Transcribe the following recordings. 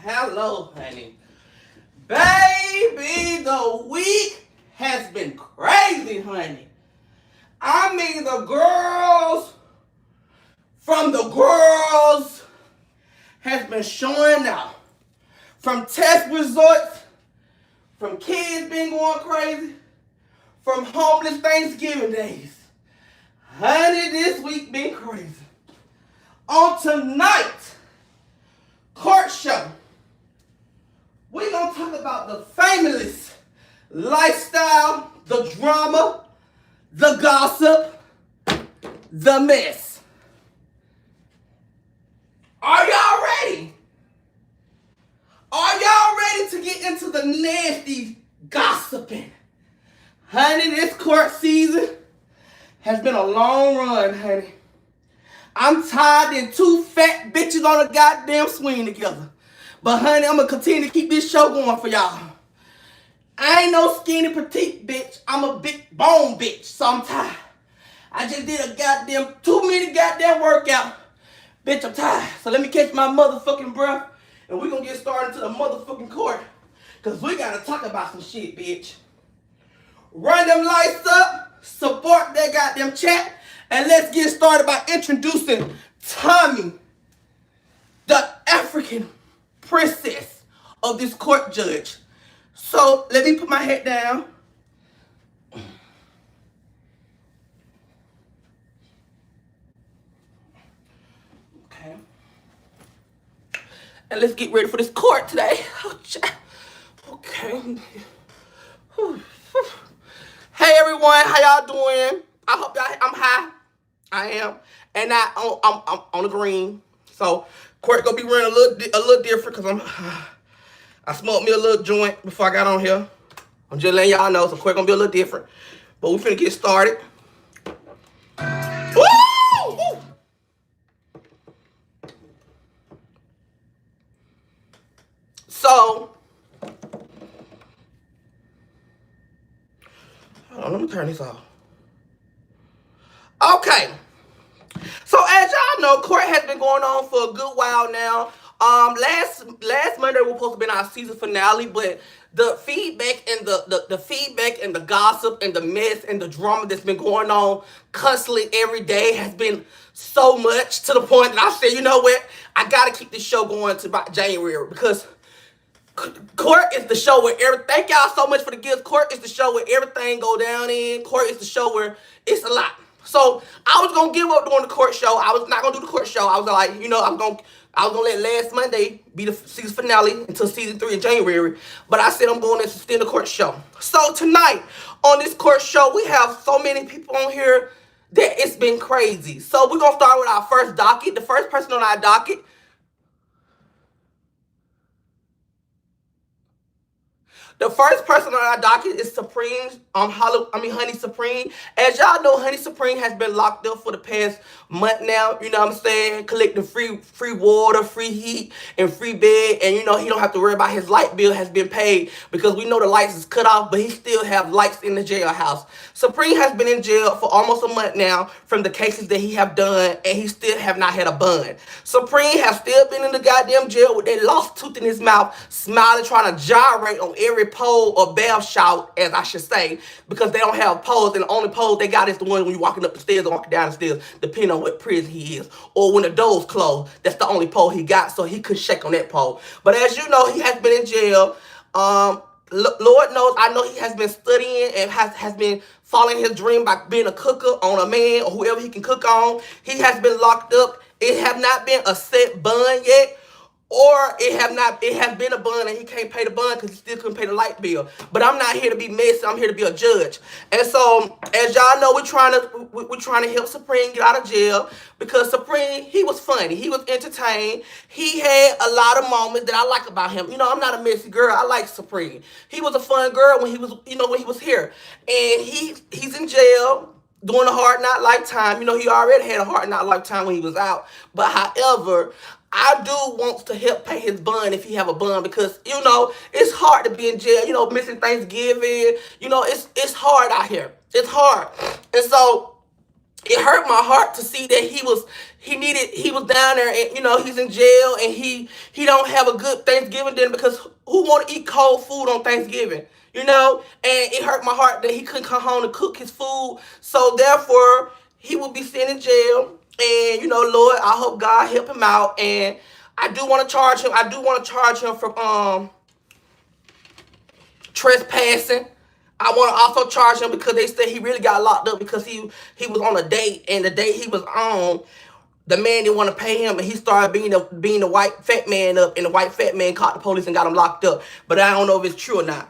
Hello, honey. Baby, the week has been crazy, honey. I mean, the girls from the girls has been showing out. From test resorts, from kids being going crazy, from homeless Thanksgiving days. Honey, this week been crazy. On tonight, court show, we're going to talk about the famous lifestyle, the drama, the gossip, the mess. Are y'all ready? Are y'all ready to get into the nasty gossiping? Honey, this court season has been a long run, honey. I'm tired and two fat bitches on a goddamn swing together. But honey, I'm going to continue to keep this show going for y'all. I ain't no skinny petite bitch. I'm a big bone bitch, so I'm tired. I just did a goddamn 2 minute goddamn workout. Bitch, I'm tired. So let me catch my motherfucking breath and we're going to get started to the motherfucking court. Because we got to talk about some shit, bitch. Run them lights up, support that goddamn chat, and let's get started by introducing Tommy, the African princess of this court judge. So let me put my head down. Okay. And let's get ready for this court today. Okay. Hey everyone, how y'all doing? I hope y'all. I'm high. I am, and I'm on the green. So court gonna be running a little different because I smoked me a little joint before I got on here. I'm just letting y'all know. So court gonna be a little different, but we finna get started. Woo! So. Hold on, let me turn this off. Okay. So as y'all know, court has been going on for a good while now. Last Monday was supposed to be our season finale, but the feedback and the feedback and the gossip and the mess and the drama that's been going on constantly every day has been so much to the point that I said, you know what? I gotta keep this show going to about January because court is the show where thank y'all so much for the gifts. Court is the show where everything go down in. Court is the show where it's a lot. So I was gonna give up doing the court show. I was not gonna do the court show. I was like, you know, I was gonna let last Monday be the season finale until season 3 in January. But I said I'm going to extend the court show. So tonight on this court show, we have so many people on here that it's been crazy. So we're gonna start with our first docket. The first person on our docket. The first person on our docket is Supreme, Honey Supreme. As y'all know, Honey Supreme has been locked up for the past month now, you know what I'm saying? Collecting free water, free heat, and free bed. And you know, he don't have to worry about his light bill has been paid because we know the lights is cut off, but he still have lights in the jailhouse. Supreme has been in jail for almost a month now from the cases that he have done, and he still have not had a bond. Supreme has still been in the goddamn jail with that lost tooth in his mouth, smiling, trying to gyrate on every pole or bath shout, as I should say, because they don't have poles, and the only pole they got is the one when you're walking up the stairs or walking down the stairs, depending on what prison he is, or when the doors close. That's the only pole he got, so he could shake on that pole. But as you know, he has been in jail. Lord knows, I know he has been studying and has been following his dream by being a cooker on a man or whoever he can cook on. He has been locked up. It have not been a set bond yet. Or it has been a bond and he can't pay the bond because he still couldn't pay the light bill. But I'm not here to be messy. I'm here to be a judge. And so, as y'all know, we're trying to help Supreme get out of jail because Supreme, he was funny. He was entertained. He had a lot of moments that I like about him. You know, I'm not a messy girl. I like Supreme. He was a fun girl when he was, when he was here. And he's in jail doing a hard knock lifetime. You know, he already had a hard knock lifetime when he was out. But however, I do want to help pay his bond if he have a bond because, it's hard to be in jail, missing Thanksgiving. It's hard out here. It's hard. And so it hurt my heart to see that he was down there, and he's in jail, and he don't have a good Thanksgiving dinner, because who want to eat cold food on Thanksgiving? And it hurt my heart that he couldn't come home to cook his food. So therefore, he will be sitting in jail. And Lord, I hope God help him out. And I do want to charge him. I do want to charge him for trespassing. I want to also charge him because they said he really got locked up because he was on a date, and the date he was on, the man didn't want to pay him, and he started being the white fat man up, and the white fat man caught the police and got him locked up. But I don't know if it's true or not.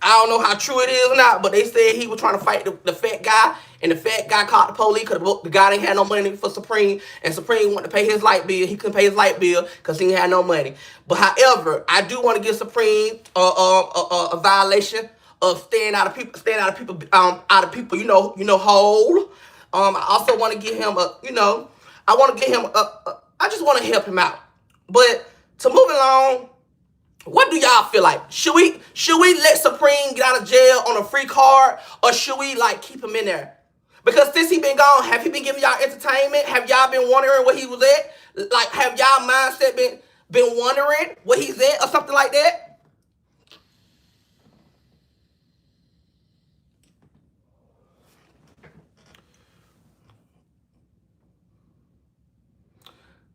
I don't know how true it is or not, but they said he was trying to fight the fat guy, and the fat guy caught the police because the guy didn't have no money for Supreme, and Supreme wanted to pay his light bill. He couldn't pay his light bill because he didn't have no money. But however, I do want to give Supreme a violation of staying out of people, whole. I also want to give him I want to give him I just want to help him out. But to move along, what do y'all feel like? Should we let Supreme get out of jail on a free card, or should we keep him in there? Because since he been gone, have he been giving y'all entertainment? Have y'all been wondering where he was at? Have y'all mindset been wondering where he's at or something like that?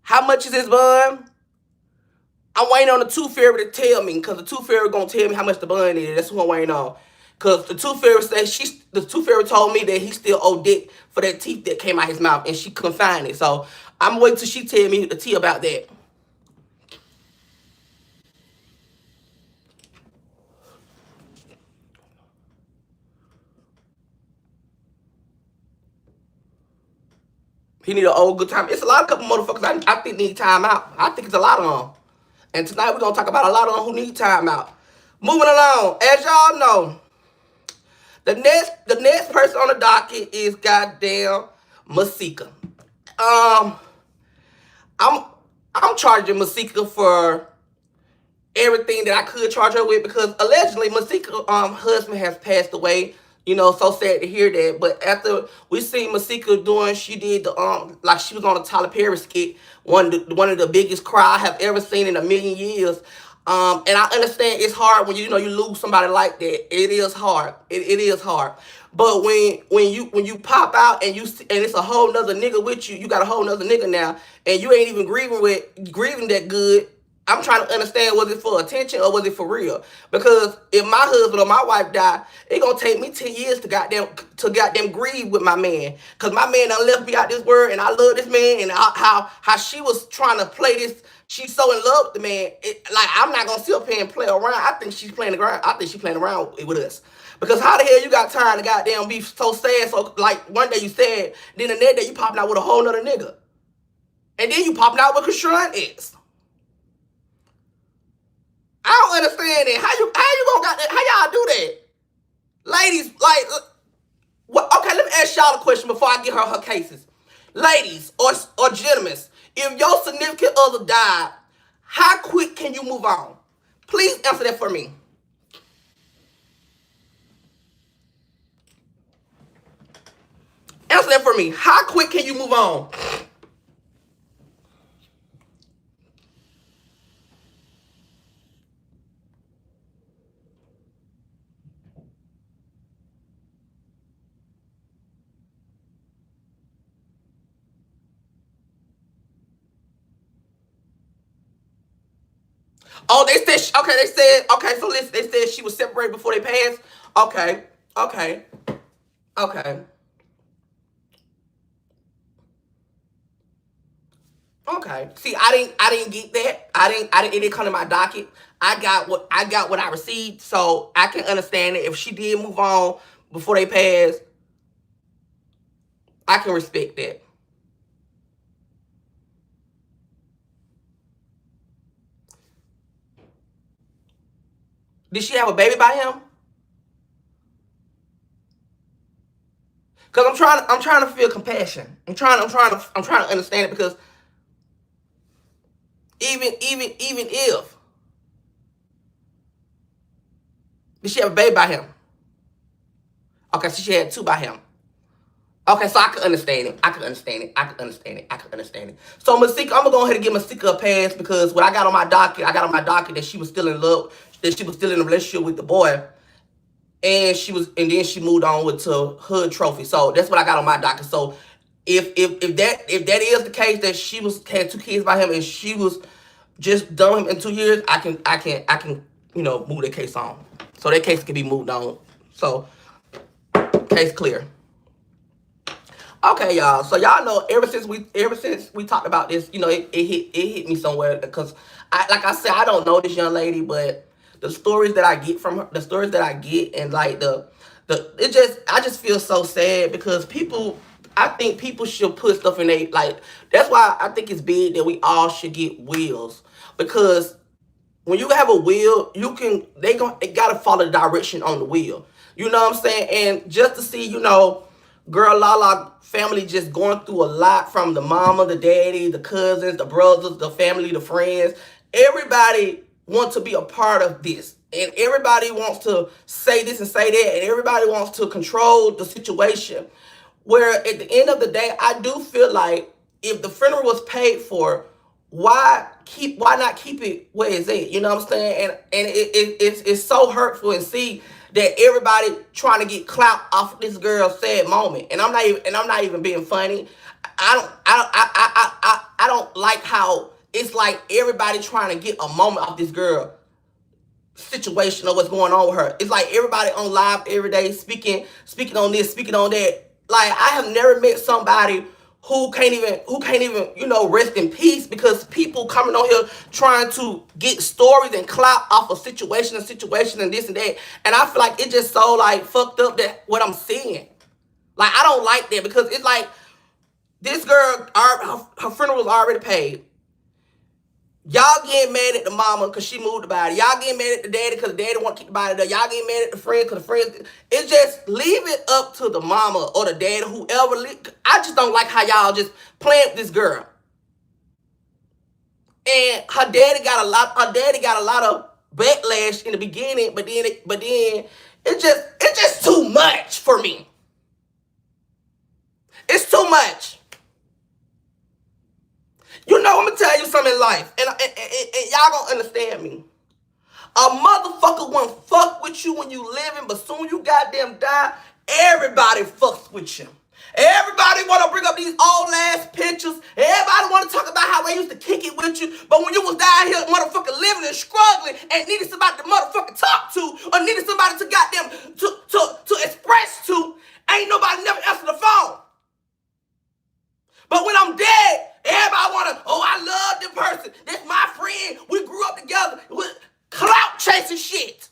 How much is his bond? I'm waiting on the Tooth Fairy to tell me, because the Tooth Fairy gonna tell me how much the bond is. That's what I'm waiting on. Because the Tooth Fairy told me that he still owed dick for that teeth that came out his mouth, and she couldn't find it. So I'm waiting till she tell me the tea about that. He need an old good time. It's a lot of couple motherfuckers I think need time out. I think it's a lot of them. And tonight we're gonna talk about a lot of them who need time out. Moving along, as y'all know, the next person on the docket is goddamn Masika. Um, I'm I'm charging Masika for everything that I could charge her with, because allegedly Masika husband has passed away. So sad to hear that. But after we seen Masika doing, she did the like she was on a Tyler Perry skit, one of the biggest cry I have ever seen in a million years. And I understand it's hard when you lose somebody like that. It is hard. It is hard. But when you pop out and and it's a whole nother nigga with you, you got a whole nother nigga now, and you ain't even grieving that good. I'm trying to understand, was it for attention or was it for real? Because if my husband or my wife die, it gonna take me 10 years to goddamn grieve with my man. Cause my man done left me out this world, and I love this man, and how she was trying to play this. She's so in love with the man. I'm not gonna sit up here and play around. I think she's playing around. I think she's playing around with us. Because how the hell you got time to goddamn be so sad? So one day you sad, then the next day you popping out with a whole nother nigga, and then you popping out with Krishan X. I don't understand it. How you gonna got that? How y'all do that? Ladies, what, okay, let me ask y'all a question before I get her cases. Ladies or gentlemen, if your significant other died, how quick can you move on? Please answer that for me. Answer that for me. How quick can you move on? Oh, they said, okay, okay, so listen, they said she was separated before they passed. Okay, okay, okay, okay. See, I didn't get that. It didn't come to my docket. I got what I received, so I can understand it. If she did move on before they passed, I can respect that. Did she have a baby by him? Because I'm trying to feel compassion. I'm trying to understand it, because Even if did she have a baby by him? Okay, so she had two by him. Okay, so I could understand it. I could understand it. I could understand it. I could understand it. So Masika, I'm gonna go ahead and give Masika a pass because what I got on my docket, I got on my docket that she was still in love, that she was still in a relationship with the boy, and then she moved on with to Hood Trophy. So that's what I got on my docket. So if that is the case that she was had two kids by him and she was just done with him in 2 years, I can move that case on. So that case can be moved on. So case clear. Okay, y'all. So y'all know ever since we talked about this, it hit me somewhere because like I said, I don't know this young lady, but the stories that I get from her, the stories that I get, and like I just feel so sad because I think people should put stuff in they like. That's why I think it's big that we all should get wills because when you have a will, they gotta follow the direction on the wheel. You know what I'm saying? And just to see, girl Lala family just going through a lot from the mama, the daddy, the cousins, the brothers, the family, the friends. Everybody wants to be a part of this. And everybody wants to say this and say that, and everybody wants to control the situation. Where at the end of the day, I do feel like if the funeral was paid for, why not keep it where it's at? You know what I'm saying? And it's so hurtful and see that everybody trying to get clout off of this girl's sad moment. And I'm not even being funny. I don't like how it's like everybody trying to get a moment off this girl situation or what's going on with her. It's like everybody on live every day speaking on this, speaking on that. Like I have never met somebody who can't even rest in peace because people coming on here trying to get stories and clout off of situation and this and that. And I feel like it just so like fucked up that what I'm seeing. Like I don't like that because it's like this girl, her funeral was already paid. Y'all getting mad at the mama because she moved the body. Y'all getting mad at the daddy because the daddy want to keep the body there. Y'all getting mad at the friends because the friends. It's just leave it up to the mama or the daddy, whoever. I just don't like how y'all just playing with this girl. And her daddy got a lot. Her daddy got a lot of backlash in the beginning, but then it's just too much for me. It's too much. I'm gonna tell you something in life, and y'all gonna understand me. A motherfucker won't fuck with you when you living, but soon you goddamn die, everybody fucks with you. Everybody want to bring up these old ass pictures. Everybody want to talk about how they used to kick it with you, but when you was down here motherfucker living and struggling and needed somebody to motherfucker talk to or needed somebody to goddamn to express to, ain't nobody never answer the phone. But when I'm dead, everybody I love this person. That's my friend. We grew up together. With clout chasing shit.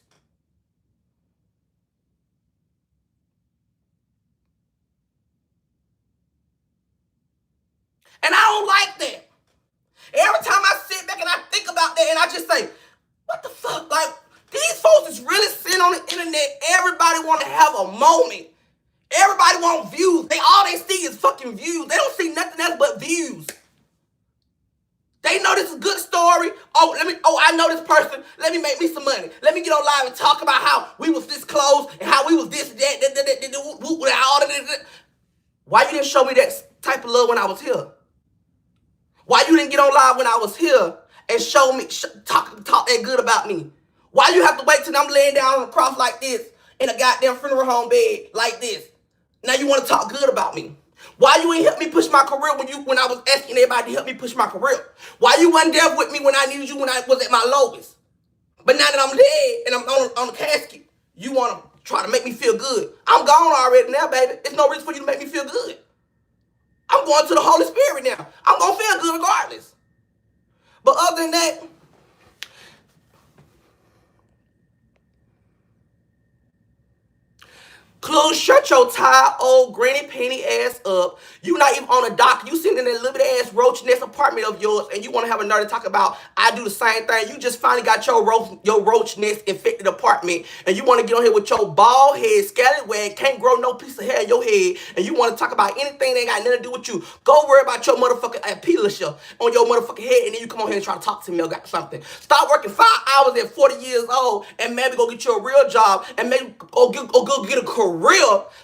And I don't like that. Every time I sit back and I think about that and I just say, what the fuck? Like, these folks is really sitting on the internet. Everybody want to have a moment. Everybody want views. All they see is fucking views. They don't see nothing else but views. They know this is a good story. I know this person. Let me make me some money. Let me get on live and talk about how we was this close and how we was this, that. Why you didn't show me that type of love when I was here? Why you didn't get on live when I was here and show me, talk that good about me? Why you have to wait till I'm laying down on the cross like this in a goddamn funeral home bed like this? Now you want to talk good about me. Why you ain't help me push my career when I was asking everybody to help me push my career? Why you wasn't there with me when I needed you when I was at my lowest? But now that I'm dead and I'm on the casket, you want to try to make me feel good. I'm gone already now, baby. There's no reason for you to make me feel good. I'm going to the Holy Spirit now. I'm going to feel good regardless. But other than that, Clue, shut your tired old granny penny ass up. You not even on a dock. You sitting in that little ass roach nest apartment of yours, and you want to have a nerve to talk about I do the same thing. You just finally got your roach nest infected apartment, and you want to get on here with your bald head, scallywag, can't grow no piece of hair in your head, and you want to talk about anything that ain't got nothing to do with you. Go worry about your motherfucking alopecia on your motherfucking head, and then you come on here and try to talk to me or got something. Stop working 5 hours at 40 years old, and maybe go get you a real job, and maybe go get a career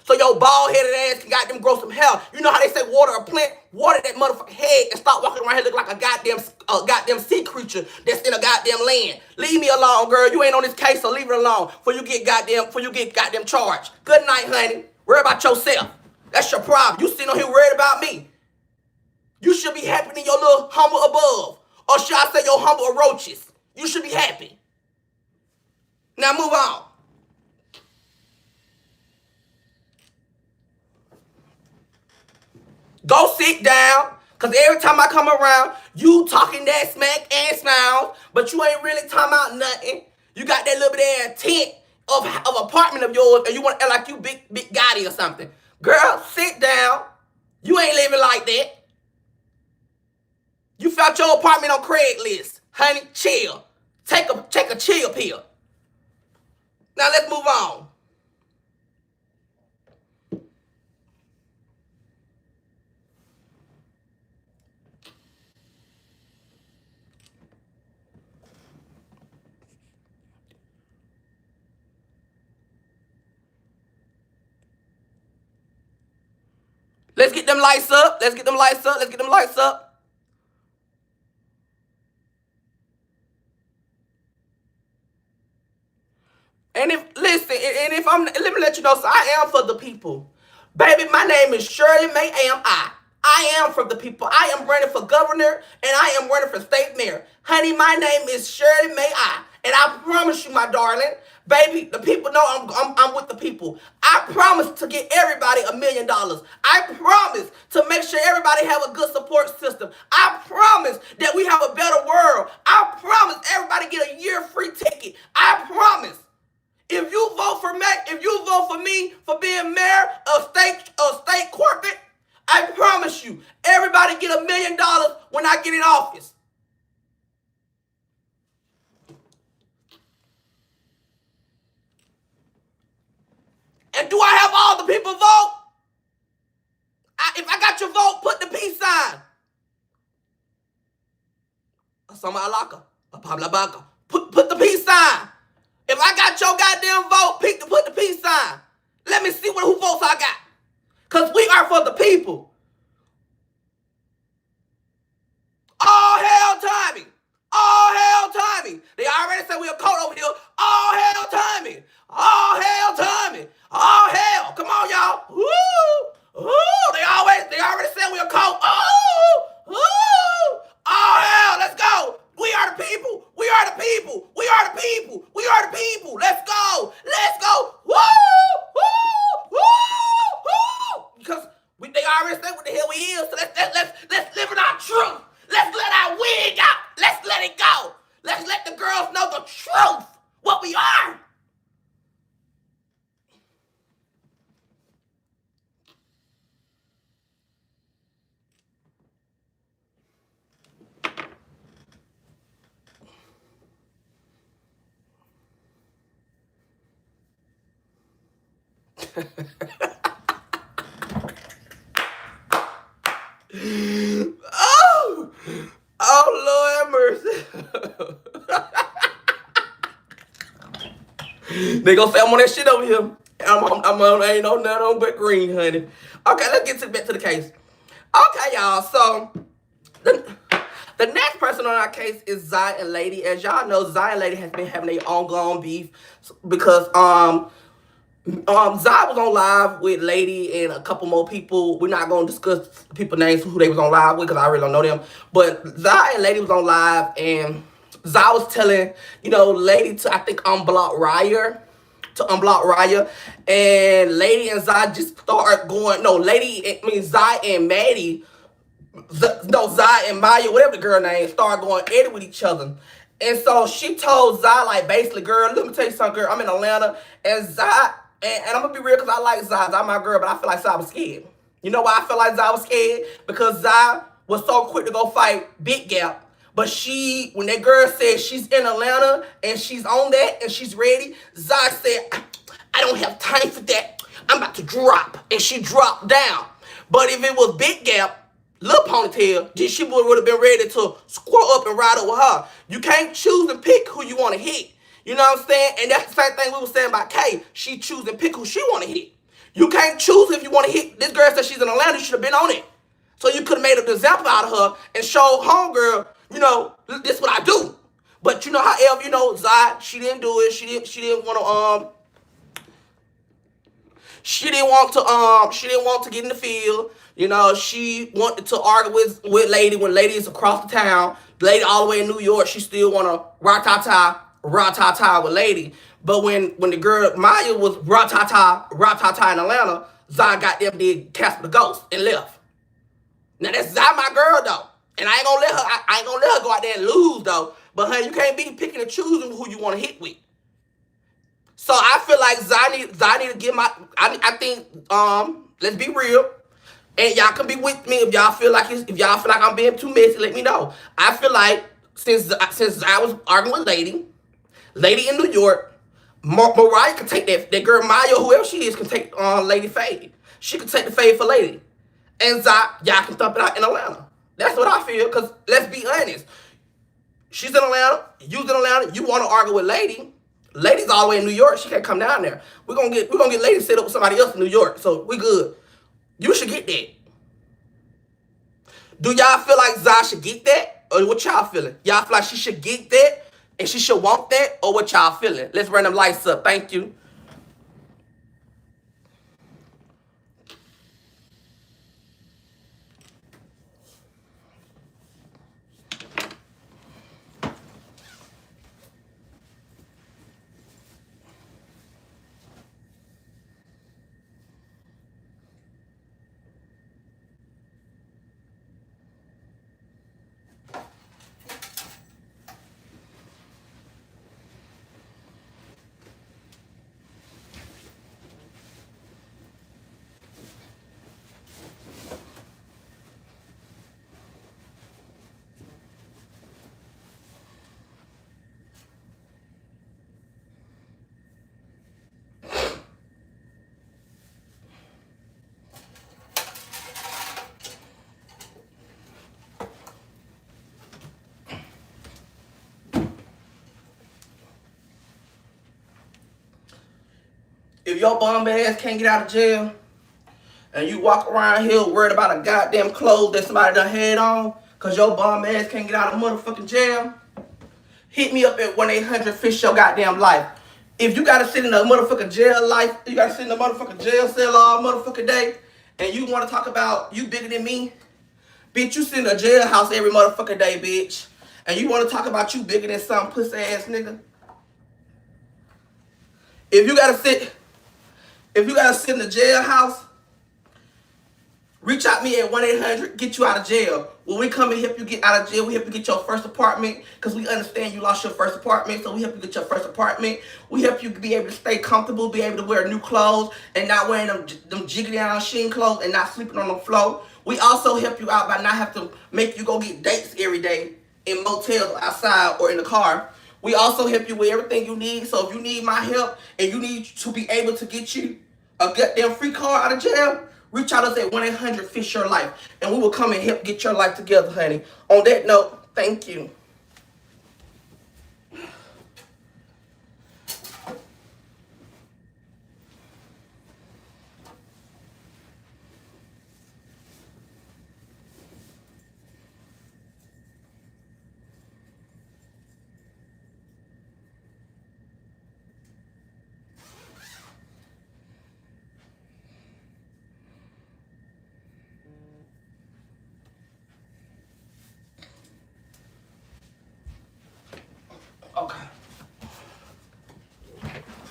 so your bald headed ass can goddamn grow some hair. You know how they say water a plant? Water that motherfucking head and stop walking around here looking like a goddamn sea creature that's in a goddamn land. Leave me alone, girl. You ain't on this case, so leave it alone before you get goddamn charged. Good night, honey. Worry about yourself. That's your problem. You sitting on here worried about me. You should be happy in your little humble above. Or should I say your humble roaches? You should be happy. Now move on. Go sit down, because every time I come around, you talking that smack and smiles, but you ain't really talking about nothing. You got that little bit of tent of apartment of yours, and you want to act like you big Gotti or something. Girl, sit down. You ain't living like that. You found your apartment on Craigslist. Honey, chill. Take a chill pill. Now let's move on. Let's get them lights up. Let's get them lights up. Let's get them lights up. And let me let you know, so I am for the people. Baby, my name is Shirley May I am for the people. I am running for governor, and I am running for state mayor. Honey, my name is Shirley May and I promise you, my darling, baby, the people know I'm with the people. I promise to get everybody $1 million. I promise to make sure everybody have a good support system. I promise that we have a better world. I promise everybody get a year free ticket. I promise. If you vote for me for being mayor of state corporate, I promise you, everybody get $1 million when I get in office. And do I have all the people vote? If I got your vote, put the peace sign. Asama alaka, apabla baka. Put the peace sign. If I got your goddamn vote, put the peace sign. Let me see who votes I got. Because we are for the people. All hail Tommy. All hail Tommy. They already said we a coat over here. All hail Tommy. All hail Tommy. All hail. Come on, y'all. Woo. Ooh. They already said we a coat. Ooh. Ooh. All hail. Let's go. We are the people. We are the people. We are the people. We are the people. Let's go. Let's go. Woo. Woo. Woo. Woo. Because they already said what the hell we is. So let's live in our truth. Let's let our wig out. Let's let it go. Let's let the girls know the truth. What we are. Oh, Lord have mercy. They gonna say I'm on that shit over here. Ain't no nothing on but green, honey. Okay, let's get back to the case. Okay, y'all. So the next person on our case is Zai and Lady. As y'all know, Zai and Lady has been having their ongoing beef because Zai was on live with Lady and a couple more people. We're not going to discuss people's names, who they was on live with, because I really don't know them. But Zai and Lady was on live, and Zai was telling, Lady to, I think, unblock Raya. And Lady and Zai just start going, Zai and Maddie, Zai and Maya, whatever the girl name, start going at it with each other. And so she told Zai, like, basically, girl, let me tell you something, girl, I'm in Atlanta, and Zai and I'm gonna be real because I like Zai. Zai my girl, but I feel like Zai was scared. You know why I feel like Zai was scared? Because Zai was so quick to go fight Big Gap. But when that girl said she's in Atlanta and she's on that and she's ready, Zai said, I don't have time for that. I'm about to drop. And she dropped down. But if it was Big Gap, Lil Ponytail, then she would have been ready to square up and ride up with her. You can't choose and pick who you want to hit. You know what I'm saying? And that's the same thing we were saying about Kay. She choose and pick who she want to hit. You can't choose if you want to hit. This girl said she's in Atlanta. You should have been on it. So you could have made an example out of her and showed homegirl, this is what I do. But however, Zai, she didn't do it. She didn't want to get in the field. She wanted to argue with Lady when Lady is across the town. Lady all the way in New York, she still want to ra-ta-ta with Lady. But when the girl Maya was ra-ta-ta in Atlanta, Zai got them did Casper the Ghost and left. Now that's Zai my girl though. And I ain't gonna let her go out there and lose though. But honey, you can't be picking and choosing who you want to hit with. So I feel like Zai need to get I think let's be real. And y'all can be with me if y'all feel like I'm being too messy, let me know. I feel like since I was arguing with Lady in New York, Mariah can take that girl Maya, whoever she is, can take Lady Fade. She can take the fade for Lady. And Zai, y'all can thump it out in Atlanta. That's what I feel, because let's be honest. She's in Atlanta, you's in Atlanta, you want to argue with Lady. Lady's all the way in New York, she can't come down there. We're gonna get Lady set up with somebody else in New York, so we good. You should get that. Do y'all feel like Zai should get that? Or what y'all feeling? Y'all feel like she should get that? And she should want that? Or what y'all feeling? Let's run them lights up. Thank you. If your bum ass can't get out of jail and you walk around here worried about a goddamn clothes that somebody done had on because your bum ass can't get out of motherfucking jail, hit me up at 1-800-FISH your goddamn life. If you gotta sit in a motherfucking jail life, you gotta sit in a motherfucking jail cell all motherfucking day, and you wanna talk about you bigger than me, bitch, you sit in a jailhouse every motherfucking day, bitch. And you wanna talk about you bigger than some pussy ass nigga? If you gotta sit in the jailhouse, reach out me at 1-800, get you out of jail. When we come and help you get out of jail, we help you get your first apartment, because we understand you lost your first apartment, so we help you get your first apartment. We help you be able to stay comfortable, be able to wear new clothes, and not wearing them jiggly down sheen clothes and not sleeping on the floor. We also help you out by not having to make you go get dates every day in motels outside or in the car. We also help you with everything you need. So if you need my help and you need to be able to get you a goddamn free car out of jail, reach out to us at 1-800-FISH your life, and we will come and help get your life together, honey. On that note, thank you.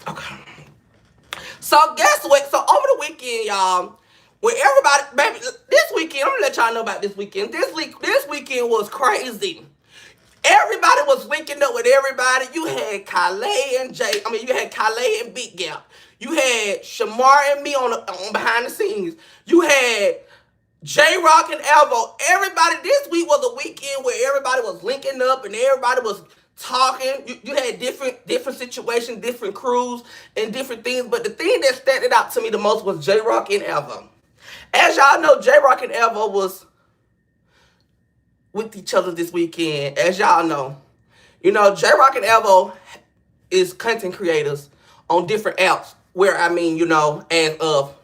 Okay. So guess what? So over the weekend, y'all, when everybody, baby, this weekend, I'm gonna let y'all know about this weekend. This weekend was crazy. Everybody was linking up with everybody. You had Kale and Jay. I mean, you had Kale and Big Gap. You had Shamar and me on behind the scenes. You had J Rock and Elvo. Everybody, this week was a weekend where everybody was linking up and everybody was talking. You had different situations, different crews, and different things. But the thing that stood out to me the most was J Rock and Elvo. As y'all know, J Rock and Elvo was with each other this weekend. As y'all know, J Rock and Elvo is content creators on different apps. Where I mean, as of,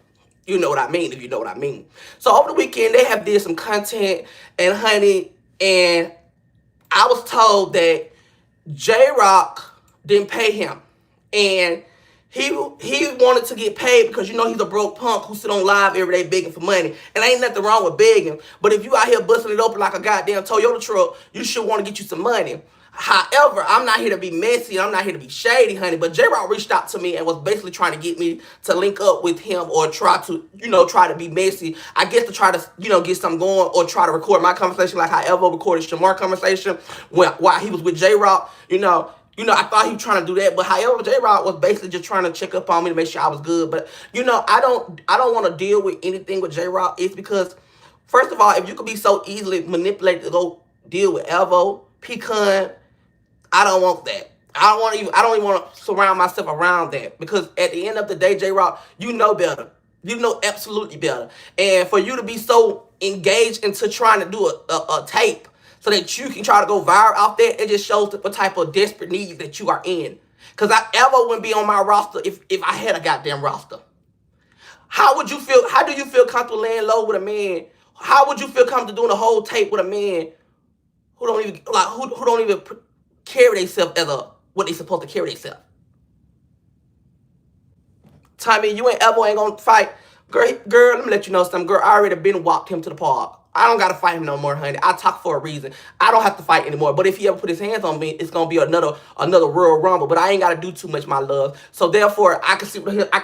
you know what I mean, if you know what I mean. So over the weekend, they have did some content and honey, and I was told that J Rock didn't pay him, and he wanted to get paid because he's a broke punk who sit on live every day begging for money, and ain't nothing wrong with begging. But if you out here busting it open like a goddamn Toyota truck, you should want to get you some money. However, I'm not here to be messy. I'm not here to be shady, honey. But J-Rock reached out to me and was basically trying to get me to link up with him or try to be messy. I guess to try to, get something going or try to record my conversation like how Elvo recorded Shamar's conversation while he was with J-Rock. I thought he was trying to do that. But however, J-Rock was basically just trying to check up on me to make sure I was good. But, I don't want to deal with anything with J-Rock. It's because, first of all, if you could be so easily manipulated to go deal with Elvo, Pecan, I don't want that. I don't even want to surround myself around that, because at the end of the day, J-Rock, you know better. You know absolutely better. And for you to be so engaged into trying to do a tape so that you can try to go viral off that, it just shows what type of desperate need that you are in. Because I ever wouldn't be on my roster if I had a goddamn roster. How would you feel? How do you feel comfortable laying low with a man? How would you feel comfortable doing a whole tape with a man who don't even carry themselves as what they supposed to carry themselves? Tommy, you ain't gonna fight. Girl, let me let you know something. Girl, I already been walked him to the park. I don't gotta fight him no more, honey. I talk for a reason. I don't have to fight anymore. But if he ever put his hands on me, it's gonna be another Royal Rumble. But I ain't gotta do too much, my love. So therefore, I can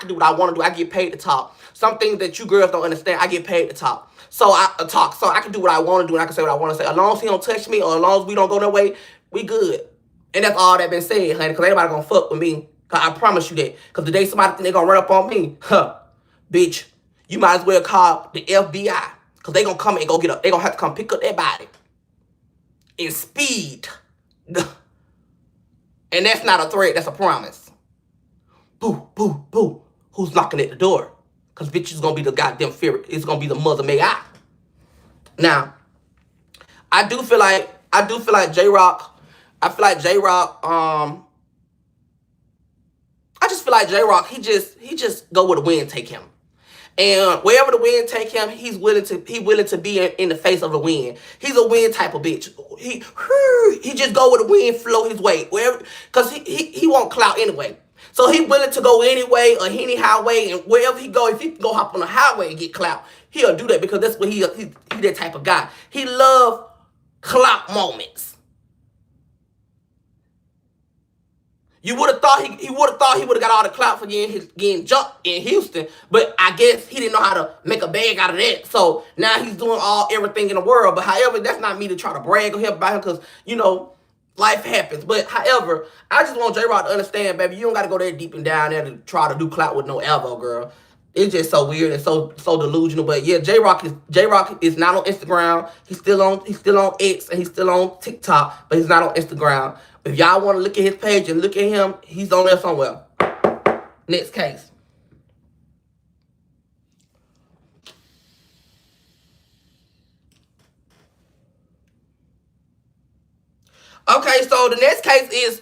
do what I want to do. I get paid to talk. Some things that you girls don't understand, I get paid to talk. So I can do what I want to do, and I can say what I want to say. As long as he don't touch me, or as long as we don't go no way, we good. And that's all that been said, honey, because ain't nobody gonna fuck with me. Because I promise you that. Because the day somebody think they gonna run up on me, bitch, you might as well call the FBI. Because they gonna come and they gonna have to come pick up their body. In speed. And that's not a threat, that's a promise. Boo, boo, boo. Who's knocking at the door? Because bitch is gonna be the goddamn fear. It's gonna be the mother may I. Now, I do feel like J-Rock, I just feel like J-Rock, he just go where the wind take him. And wherever the wind take him, he's willing to be in the face of the wind. He's a wind type of bitch. He just go where the wind flow his way. Wherever, because he won't clout anyway. So he willing to go anyway or any highway, and wherever he go, if he can go hop on the highway and get clout, he'll do that, because that's what he that type of guy. He love clout moments. You would have thought he would have got all the clout for getting jumped in Houston, but I guess he didn't know how to make a bag out of that. So now he's doing everything in the world. But however, that's not me to try to brag or help about him, because life happens. But however, I just want J-Rock to understand, baby, you don't got to go there deep and down there to try to do clout with no elbow, girl. It's just so weird and so delusional. But yeah, J-Rock is not on Instagram. He's still on X, and he's still on TikTok, but he's not on Instagram. If y'all want to look at his page and look at him, he's on there somewhere. Next case. Okay, so the next case is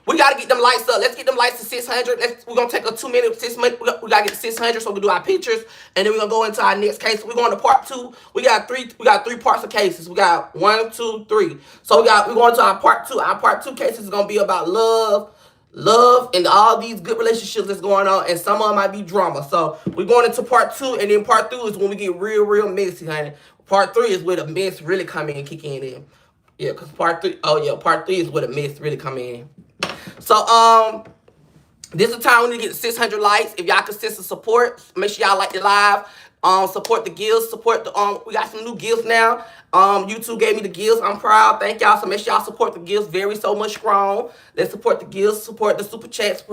we gotta get them lights up. Let's get them lights to 600. We're gonna take a 2 minute, 6 minutes. We gotta get to 600 so we can do our pictures, and then we're gonna go into our next case. We're going to part 2. We got three parts of cases. We got 1, 2, 3. So we're going to our part 2. Our part 2 cases is gonna be about love, and all these good relationships that's going on, and some of them might be drama. So we're going into part 2, and then part 3 is when we get real messy, honey. Part 3 is where the mess really come in and kick in. Yeah, because part 3 is where the mess really come in. So, this is the time we need to get 600 likes. If y'all consistent support, make sure y'all like the live. Support the gifts. Support the we got some new gifts now. YouTube gave me the gifts. I'm proud. Thank y'all. So make sure y'all support the gifts very so much strong. Let's support the gifts, support the super chats,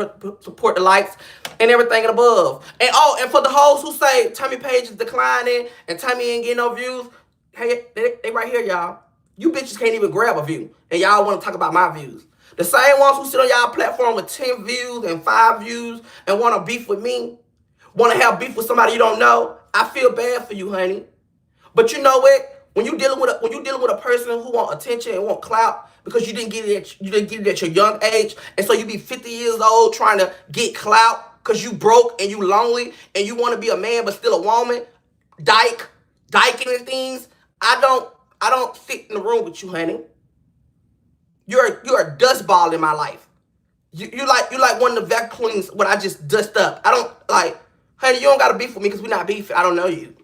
support the likes, and everything and above. And for the hoes who say Tommy page is declining and Tommy ain't getting no views, hey, they right here, y'all. You bitches can't even grab a view, and y'all want to talk about my views. The same ones who sit on y'all platform with 10 views and 5 views and want to beef with me, want to have beef with somebody you don't know. I feel bad for you, honey. But you know what? When you dealing with a person who want attention and want clout because you didn't get it at your young age, and so you be 50 years old trying to get clout because you broke and you lonely and you want to be a man but still a woman, dyking and things. I don't fit in the room with you, honey. You're a dust ball in my life. You like one of the vacuum cleaners when I just dust up. I don't like, honey. You don't gotta beef with me because we not beefing. I don't know you,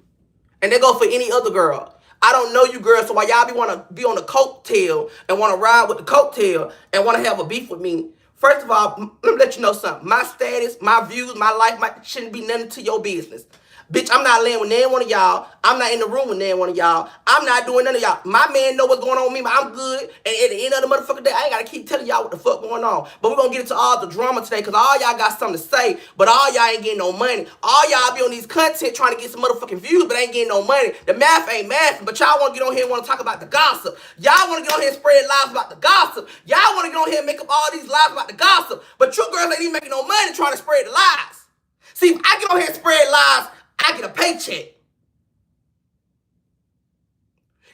and they go for any other girl. I don't know you, girl. So while y'all want to be on the coattail and want to ride with the coattail and want to have a beef with me, first of all, let me let you know something. My status, my views, my life shouldn't be nothing to your business. Bitch, I'm not laying with none one of y'all. I'm not in the room with none one of y'all. I'm not doing none of y'all. My man know what's going on with me, but I'm good. And at the end of the motherfucking day, I ain't got to keep telling y'all what the fuck going on. But we're going to get into all the drama today because all y'all got something to say, but all y'all ain't getting no money. All y'all be on these content trying to get some motherfucking views, but ain't getting no money. The math ain't mathing, but y'all want to get on here and want to talk about the gossip. Y'all want to get on here and spread lies about the gossip. Y'all want to get on here and make up all these lies about the gossip, but you girls ain't even making no money trying to spread the lies. See, if I get on here and spread lies, I get a paycheck.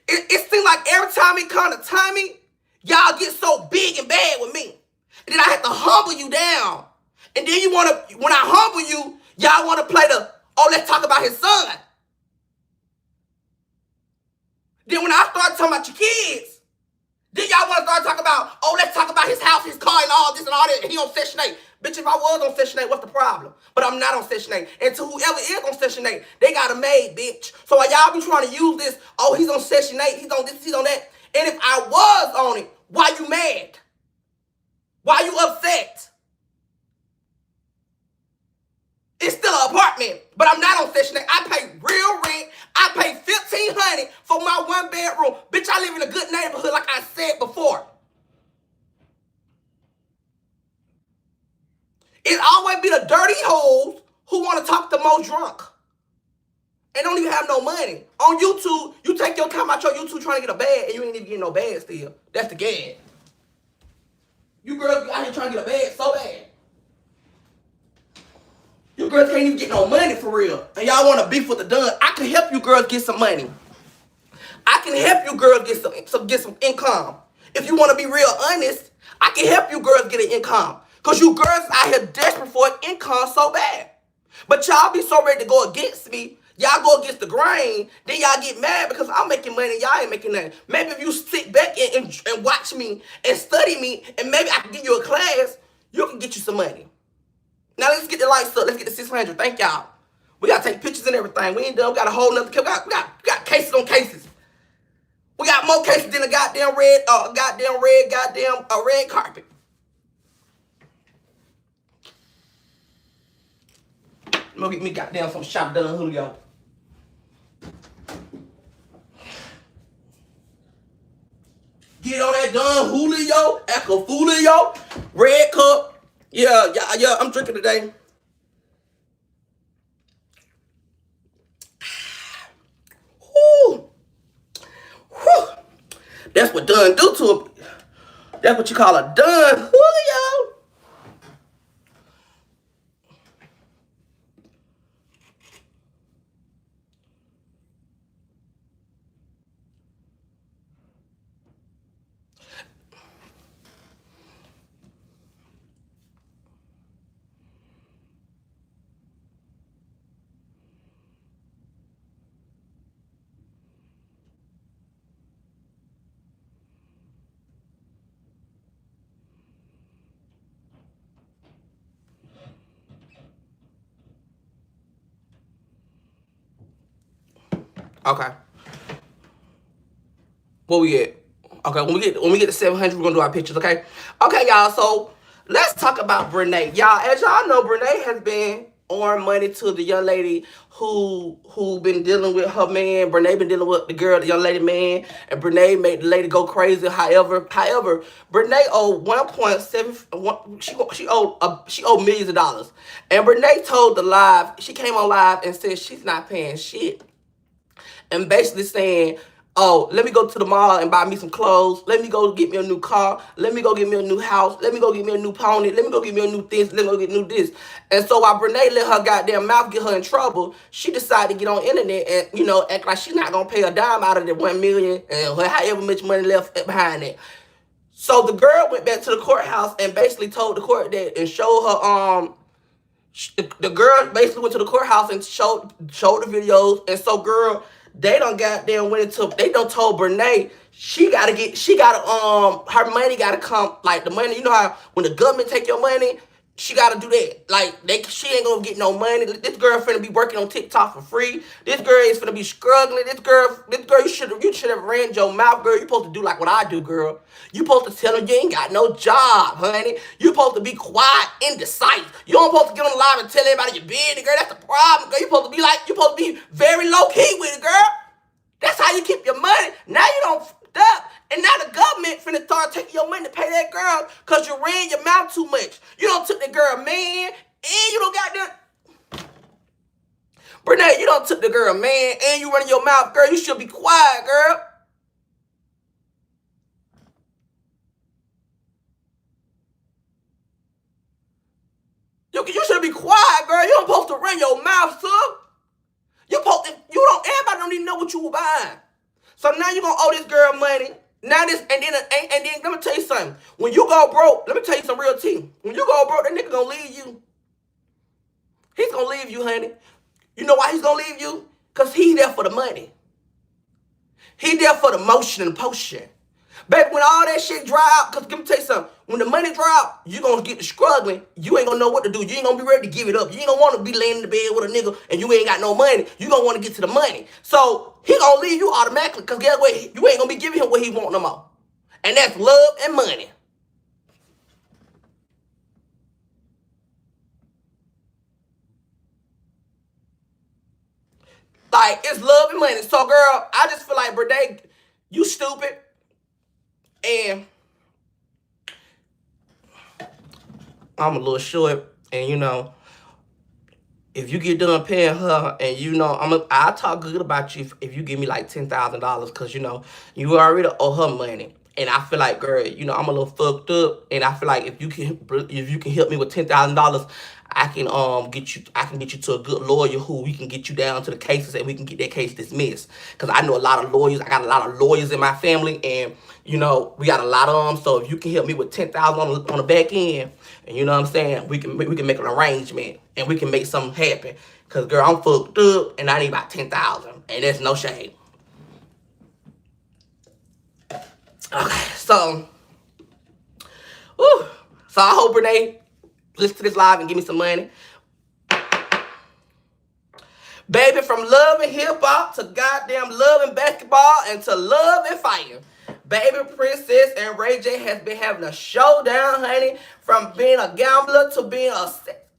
It seems like every time it comes to Tommy, y'all get so big and bad with me. And then I have to humble you down. And then you want to, when I humble you, y'all want to play the, oh, let's talk about his son. Then when I start talking about your kids, then y'all want to start talking about, oh, let's talk about his house, his car, and all this and all that. He on Section 8. Bitch, if I was on Section 8, what's the problem? But I'm not on Section 8. And to whoever is on Section 8, they got a maid, bitch. So while y'all be trying to use this, oh, he's on Section 8, he's on this, he's on that. And if I was on it, why you mad? Why you upset? It's still an apartment, but I'm not on Section 8. I pay real rent. I pay $1,500 for my 1 bedroom. Bitch, I live in a good neighborhood like I said before. It always be the dirty hoes who want to talk the most drunk and don't even have no money. On YouTube, you take your time out your YouTube trying to get a bag and you ain't even getting no bag still. That's the gag. You girls out here trying to get a bag so bad. You girls can't even get no money for real. And y'all want to beef with the done. I can help you girls get some money. I can help you girls get some income. If you want to be real honest, I can help you girls get an income. Because you girls out here desperate for an income so bad. But y'all be so ready to go against me. Y'all go against the grain. Then y'all get mad because I'm making money and y'all ain't making nothing. Maybe if you sit back and watch me and study me and maybe I can give you a class, you can get you some money. Now let's get the lights up. Let's get the 600. Thank y'all. We got to take pictures and everything. We ain't done. We got a whole nother. We got cases on cases. We got more cases than a goddamn red carpet. I'm gonna get me goddamn some shop done, Julio. Get on that done, Julio, Julio, red cup. Yeah, I'm drinking today. Whew. Whew. That's what done do to it. That's what you call a done, Julio. Okay. Where we at? Okay, when we get to 700, we're gonna do our pictures, okay? Okay, y'all, so let's talk about Brene. Y'all, as y'all know, Brene has been arm money to the young lady who been dealing with her man. Brene been dealing with the girl, the young lady man, and Brene made the lady go crazy. However, Brene owed 1.7. She owed millions of dollars, and Brene told the live. She came on live and said she's not paying shit, and basically saying, oh, let me go to the mall and buy me some clothes. Let me go get me a new car. Let me go get me a new house. Let me go get me a new pony. Let me go get me a new this. Let me go get new this. And so while Brene let her goddamn mouth get her in trouble, she decided to get on internet and, act like she's not going to pay a dime out of the 1 million and however much money left behind it. So the girl went back to the courthouse and basically told the court that and showed her, the girl basically went to the courthouse and showed the videos. And so girl, they done told Brene her money gotta come, like the money, you know how when the government take your money, she gotta do that. Like she ain't gonna get no money. This girl finna be working on TikTok for free. This girl is finna be struggling. This girl, you should have ran your mouth, girl. You supposed to do like what I do, girl. You supposed to tell them you ain't got no job, honey. You supposed to be quiet, indecisive. You don't supposed to get on the live and tell everybody you're busy, girl. That's the problem, girl. You supposed to be very low key with it, girl. That's how you keep your money. Now you don't fucked up. And now the government finna start taking your money to pay that girl because you ran your mouth too much. You don't took the girl man, and you don't got that. Brene, you don't took the girl man, and you running your mouth, girl. You should be quiet, girl. You should be quiet, girl. You don't supposed to run your mouth, sir. Everybody don't even know what you were buying. So now you're gonna owe this girl money. Now and then let me tell you something. When you go broke, let me tell you some real tea. When you go broke, that nigga gonna leave you. He's gonna leave you, honey. You know why he's gonna leave you? Because he's there for the money. He there for the motion and the potion. Baby, when all that shit dry out, because let me tell you something, when the money dry out, you going to get to struggling. You ain't going to know what to do. You ain't going to be ready to give it up. You ain't going to want to be laying in the bed with a nigga and you ain't got no money. You going to want to get to the money. So he going to leave you automatically because guess what? You ain't going to be giving him what he want no more. And that's love and money. Like, it's love and money. So, girl, I just feel like, Brene, you stupid. And I'm a little short, and if you get done paying her, and I'll talk good about you if you give me like $10,000, because you already owe her money, and I feel like, girl, I'm a little fucked up, and I feel like if you can help me with $10,000, I can get you to a good lawyer who we can get you down to the cases and we can get that case dismissed. Because I know a lot of lawyers. I got a lot of lawyers in my family, and we got a lot of them. So if you can help me with $10,000 on the back end, and you know what I'm saying, we can make an arrangement and we can make something happen. Cause girl, I'm fucked up and I need about $10,000, and that's no shade. Okay, so I hope Brene listen to this live and give me some money. Baby, from love and hip-hop to goddamn love and basketball and to love and fighting. Baby Princess and Ray J has been having a showdown, honey. From being a gambler to being a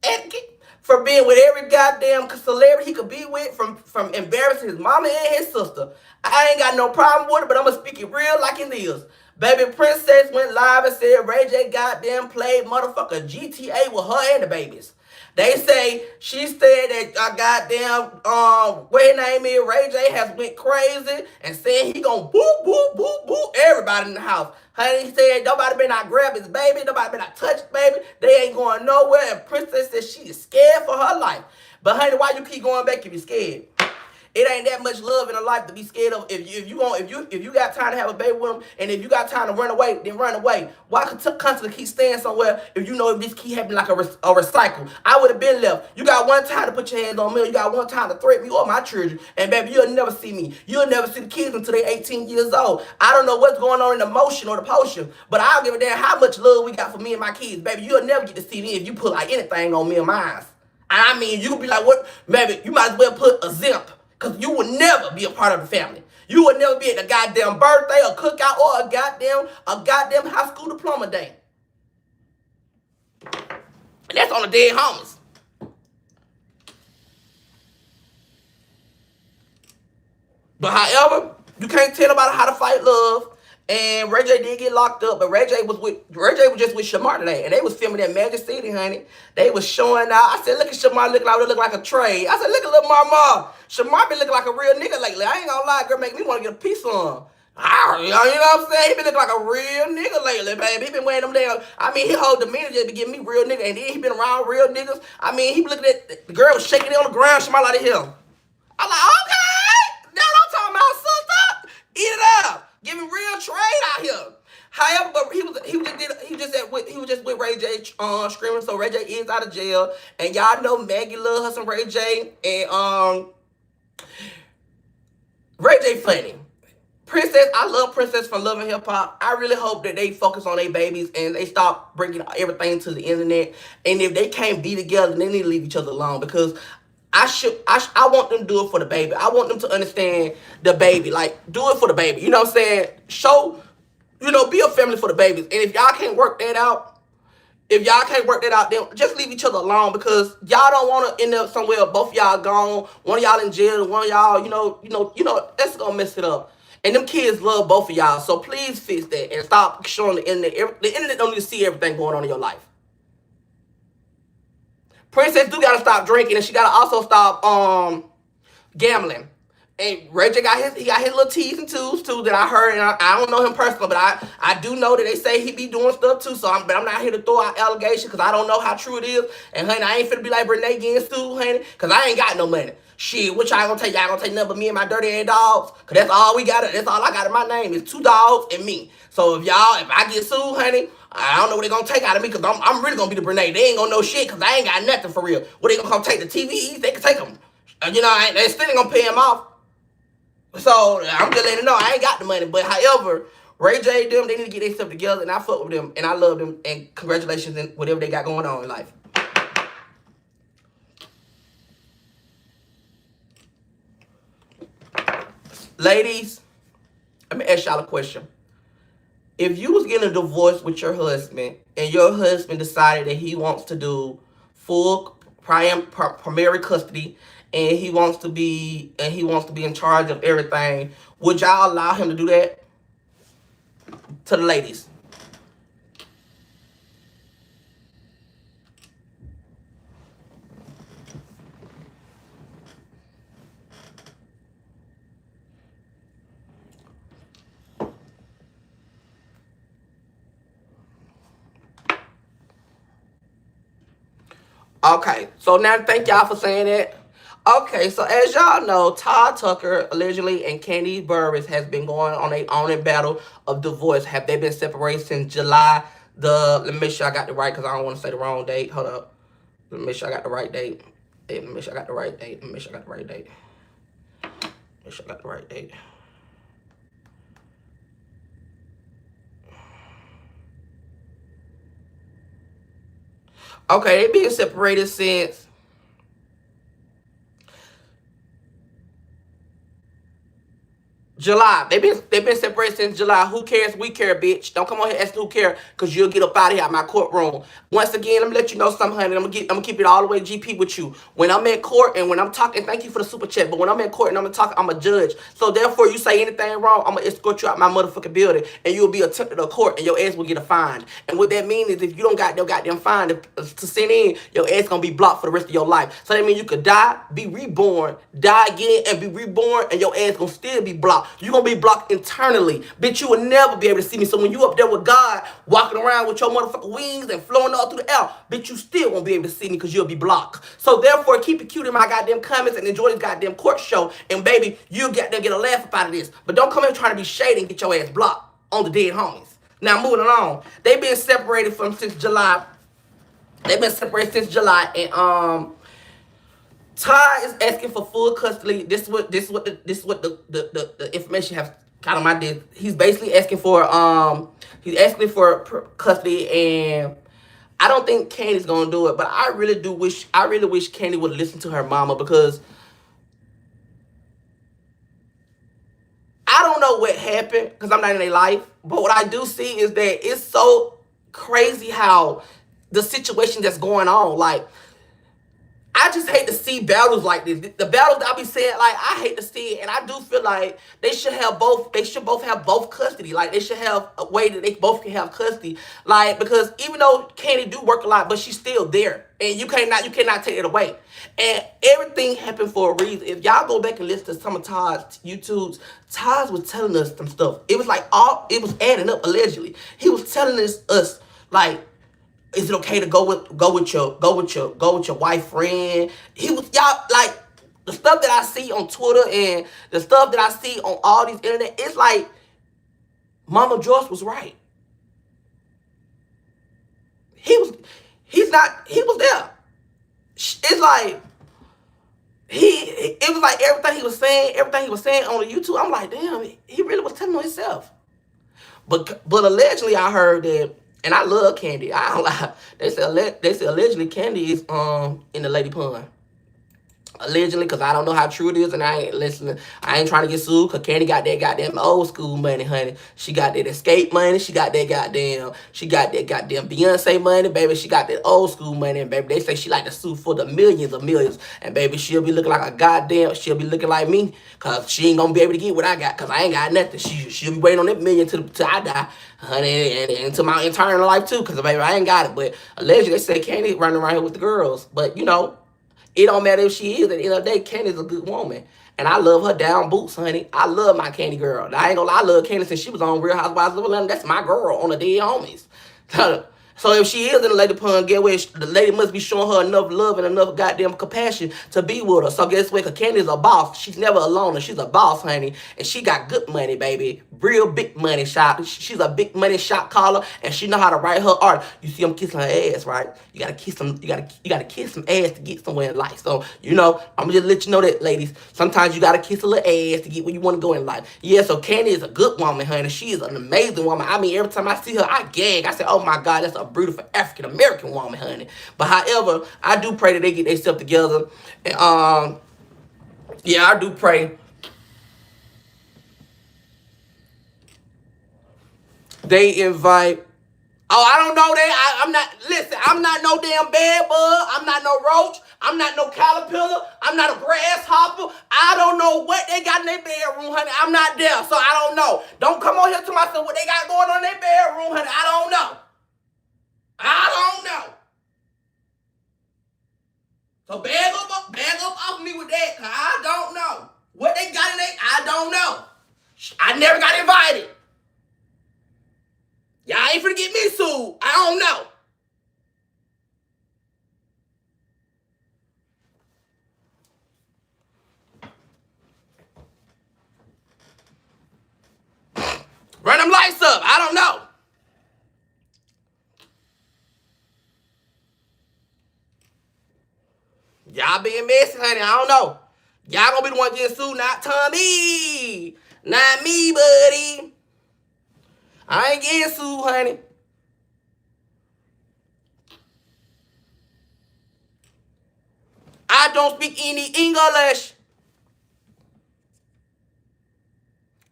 etiquette. From being with every goddamn celebrity he could be with. From embarrassing his mama and his sister. I ain't got no problem with it, but I'm going to speak it real like it is. Baby Princess went live and said Ray J goddamn played motherfucker GTA with her and the babies. They say she said that goddamn what his name is, Ray J has went crazy and said he gonna boop boop boop boop everybody in the house. Honey, he said nobody better not grab his baby, nobody better not touch his baby. They ain't going nowhere. And Princess said she is scared for her life. But honey, why you keep going back if you scared? It ain't that much love in a life to be scared of. If you got time to have a baby with him, and if you got time to run away, then run away. Why constantly keep staying somewhere if this keep happening like a recycle? I would have been left. You got one time to put your hands on me. You got one time to threaten me or my children, and baby, you'll never see me. You'll never see the kids until they're 18 years old. I don't know what's going on in the motion or the potion, but I'll give a damn how much love we got for me and my kids, baby. You'll never get to see me if you put like anything on me and mine. I mean, you could be like, what, baby? You might as well put a zip. Because you will never be a part of the family. You will never be at a goddamn birthday, a cookout, or a goddamn high school diploma day. And that's on the dead homies. But however, you can't tell nobody how to fight love. And Ray J did get locked up, but Ray J was just with Shamar today, and they was filming at Magic City, honey. They was showing out. I said, look at Shamar looking like a trade. I said, look at little mama. Shamar been looking like a real nigga lately. I ain't gonna lie, girl, make me want to get a piece on. You know what I'm saying? He been looking like a real nigga lately, baby. He been wearing them damn. I mean, his whole demeanor just be giving me real nigga, and then he been around real niggas. I mean, he be looking at the girl was shaking it on the ground. Shamar like him. I'm like, okay, that's what I'm talking about, sister. Eat it up. Giving real trade out here. However, but he was just with Ray J screaming. So Ray J is out of jail, and y'all know Maggie love her some Ray J, and Ray J funny. Princess, I love Princess from Love and Hip Hop. I really hope that they focus on their babies and they stop bringing everything to the internet. And if they can't be together, they need to leave each other alone, because I want them to do it for the baby. I want them to understand the baby. Like, do it for the baby. You know what I'm saying? Show, be a family for the babies. And if y'all can't work that out, then just leave each other alone, because y'all don't want to end up somewhere both of y'all gone, one of y'all in jail, one of y'all, that's gonna mess it up. And them kids love both of y'all. So please fix that and stop showing the internet. The internet don't need to see everything going on in your life. Princess do gotta stop drinking, and she gotta also stop gambling. And Ray J got his little T's and twos too that I heard, and I don't know him personally, but I do know that they say he be doing stuff too. So I'm not here to throw out allegations, because I don't know how true it is. And honey, I ain't finna be like Renee getting sued, honey, because I ain't got no money. Shit, what y'all gonna take? Y'all gonna take nothing but me and my dirty ass dogs? Cause that's all we got. That's all I got in my name is 2 dogs and me. So if I get sued, honey, I don't know what they gonna take out of me, because I'm really gonna be the Brene. They ain't gonna know shit, because I ain't got nothing for real. What they gonna come take the TVs? They can take them. They still ain't gonna pay them off. So I'm just letting you know I ain't got the money. But however, Ray J, them, they need to get their stuff together, and I fuck with them, and I love them, and congratulations in whatever they got going on in life. Ladies, let me ask y'all a question. If you was getting a divorce with your husband, and your husband decided that he wants to do full primary custody, and he wants to be in charge of everything, would y'all allow him to do that? To the ladies. Okay, so now thank y'all for saying that. Okay, so as y'all know, Todd Tucker allegedly and Candy Burris has been going on a battle of divorce. Have they been separated since July? Let me make sure I got the right, because I don't want to say the wrong date. Hold up. Let me make sure I got the right date. Let me make sure I got the right date. Let me make sure I got the right date. Make sure I got the right date. Okay, they being separated since July. They've been separated since July. Who cares? We care, bitch. Don't come on here asking who care, because you'll get up out of here out my courtroom. Once again, let me let you know something, honey. I'm gonna keep it all the way GP with you. When I'm at court and when I'm talking, thank you for the super chat, but when I'm at court and I'm talking, I'm a judge. So therefore, you say anything wrong, I'm gonna escort you out my motherfucking building, and you'll be attempted to court, and your ass will get a fine. And what that means is, if you don't got no goddamn fine to send in, your ass gonna be blocked for the rest of your life. So that means you could die, be reborn, die again, and be reborn, and your ass gonna still be blocked. You gonna be blocked internally. Bitch, you will never be able to see me. So when you up there with God, walking around with your motherfucking wings and flowing all through the air, bitch, you still won't be able to see me, because you'll be blocked. So therefore, keep it cute in my goddamn comments and enjoy this goddamn court show. And baby, you goddamn get a laugh up out of this. But don't come here trying to be shady and get your ass blocked on the dead homies. Now, moving along. They've been separated since July. They've been separated since July, and Ty is asking for full custody. This is what the information has kind of my did. He's basically asking for custody, and I don't think Candy's gonna do it, but I really wish Candy would listen to her mama, because I don't know what happened, because I'm not in their life, but what I do see is that it's so crazy how the situation that's going on, like, I just hate to see battles like this. The battles that I be saying, like, I hate to see it, and I do feel like they should have both. They should both have both custody. Like, they should have a way that they both can have custody. Like, because even though Candy do work a lot, but she's still there, and you cannot take it away. And everything happened for a reason. If y'all go back and listen to some of Todd's YouTubes, Todd was telling us some stuff. It was like it was adding up allegedly. He was telling us like, is it okay to go with your wife friend? He was y'all like the stuff that I see on Twitter and the stuff that I see on all these internet. It's like Mama Joyce was right. He was there. It's like it was like everything he was saying on the YouTube. I'm like, damn, he really was telling on himself. But allegedly I heard that, and I love Candy. I don't lie. They say allegedly Candy is in the lady pond. Allegedly, because I don't know how true it is, and I ain't listening. I ain't trying to get sued, because Candy got that goddamn old school money, honey. She got that escape money. She got that goddamn Beyonce money, baby. She got that old school money, and baby, they say she like to sue for the millions of millions. And baby, she'll be looking like she'll be looking like me, because she ain't going to be able to get what I got, because I ain't got nothing. She'll be waiting on that million till I die, honey, and to my eternal life, too, because baby, I ain't got it. But allegedly, they say Candy running around here with the girls. But, it don't matter if she is. At the end of the day, Candy's a good woman. And I love her down boots, honey. I love my Candy girl. I ain't gonna lie, I love Candy since she was on Real Housewives of Atlanta. That's my girl on the Dead Homies. So if she is in the lady pond, get where the lady must be showing her enough love and enough goddamn compassion to be with her. So guess what? Because Candy's a boss. She's never alone. And she's a boss, honey. And she got good money, baby. Real big money shop. She's a big money shop caller, and she know how to write her art. You see, I'm kissing her ass, right? You gotta kiss some. You gotta kiss some ass to get somewhere in life. So I'm gonna just let you know that, ladies. Sometimes you gotta kiss a little ass to get where you want to go in life. Yeah. So Candy is a good woman, honey. She is an amazing woman. I mean, every time I see her, I gag. I say, oh my God, that's a beautiful African American woman, honey. But however, I do pray that they get themselves together. And yeah, I do pray they invite. Oh, I don't know that. I'm not no damn bed bug. I'm not no roach. I'm not no caterpillar. I'm not a grasshopper. I don't know what they got in their bedroom, honey. I'm not there, so I don't know. Don't come on here to myself what they got going on in their bedroom, honey. I don't know. So bag up off me with that, cause I don't know. What they got in there, I don't know. I never got invited. Y'all ain't finna get me sued. I don't know. Run them lights up. I don't know. Y'all being messy, honey. I don't know. Y'all gonna be the one getting sued, not Tommy. Not me, buddy. I ain't getting sued, honey. I don't speak any English.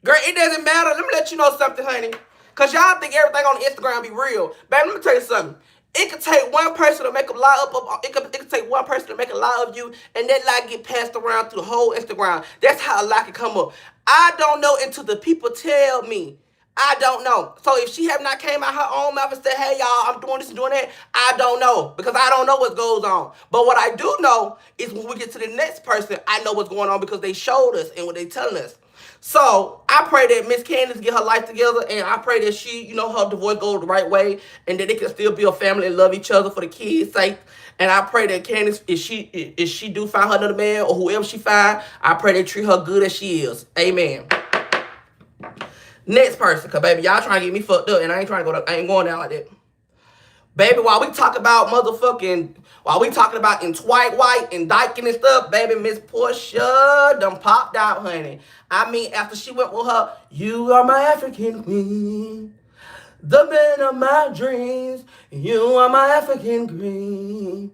Girl, it doesn't matter. Let me let you know something, honey. Because y'all think everything on Instagram be real. Baby, let me tell you something. It could take one person to make a lie up. It could take one person to make a lie of you, and that lie get passed around through the whole Instagram. That's how a lie can come up. I don't know until the people tell me. I don't know. So if she have not came out her own mouth and said, hey, y'all, I'm doing this and doing that, I don't know. Because I don't know what goes on. But what I do know is when we get to the next person, I know what's going on because they showed us and what they telling us. So I pray that Miss Candace get her life together, and I pray that she, her divorce goes the right way, and that they can still be a family and love each other for the kids' sake. And I pray that Candace, if she do find her another man or whoever she find, I pray they treat her good as she is. Amen. Next person, cause baby, y'all trying to get me fucked up, and I ain't going down like that. Baby, while we talking about in Dwight White and Dykin and stuff, baby, Miss Portia done popped out, honey. I mean, after she went with her, you are my African queen, the man of my dreams. You are my African queen,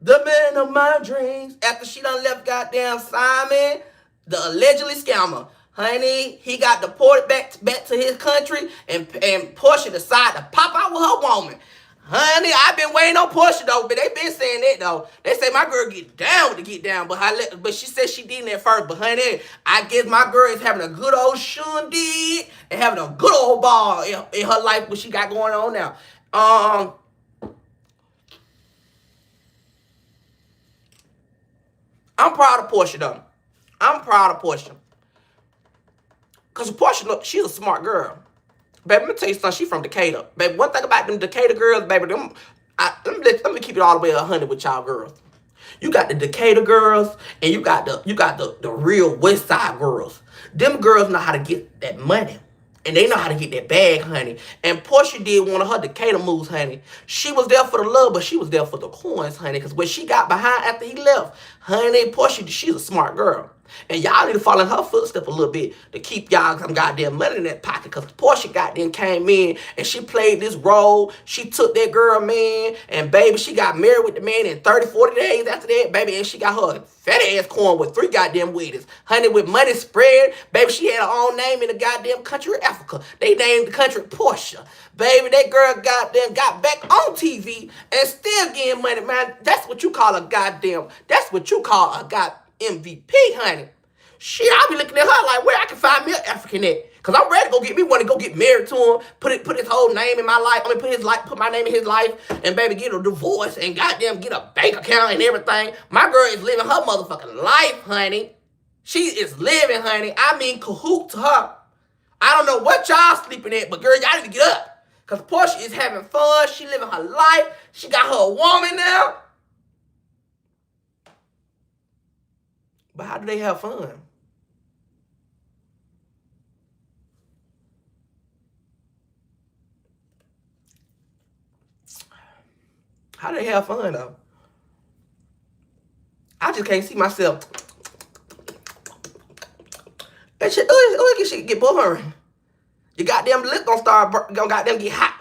the man of my dreams. After she done left goddamn Simon, the allegedly scammer. Honey, he got deported back to his country, and Portia decided to pop out with her woman. Honey, I've been waiting on Portia though, but they been saying that though. They say my girl get down with the get down, but she said she didn't at first. But honey, I guess my girl is having a good old shindig and having a good old ball in her life, what she got going on now. I'm proud of Portia though. I'm proud of Portia. Cause Portia, look, she's a smart girl. Baby, let me tell you something. She from Decatur. Baby, one thing about them Decatur girls, baby, let me keep it all the way 100 with y'all girls. You got the Decatur girls, and you got the real West Side girls. Them girls know how to get that money. And they know how to get that bag, honey. And Portia did one of her Decatur moves, honey. She was there for the love, but she was there for the coins, honey. Because when she got behind after he left, honey, Portia, she's a smart girl. And y'all need to follow in her footsteps a little bit to keep y'all some goddamn money in that pocket. Because Portia goddamn came in and she played this role. She took that girl, man. And baby, she got married with the man in 30, 40 days after that, baby. And she got her fat ass corn with 3 goddamn weddings. Honey, with money spread. Baby, she had her own name in the goddamn country of Africa. They named the country Portia. Baby, that girl goddamn got back on TV and still getting money, man. That's what you call a goddamn, that's what you call a goddamn MVP, honey. Shit, I'll be looking at her like where I can find me an African at. Cause I'm ready to go get me one to go get married to him, put his whole name in my life. Put my name in his life, and baby get a divorce and goddamn get a bank account and everything. My girl is living her motherfucking life, honey. She is living, honey. I mean, cahoot to her. I don't know what y'all sleeping at, but girl, y'all need to get up. Cause Portia is having fun. She living her life. She got her a woman now. But how do they have fun? How do they have fun though? I just can't see myself. That shit, shit get boring. Your goddamn lip gonna goddamn get hot.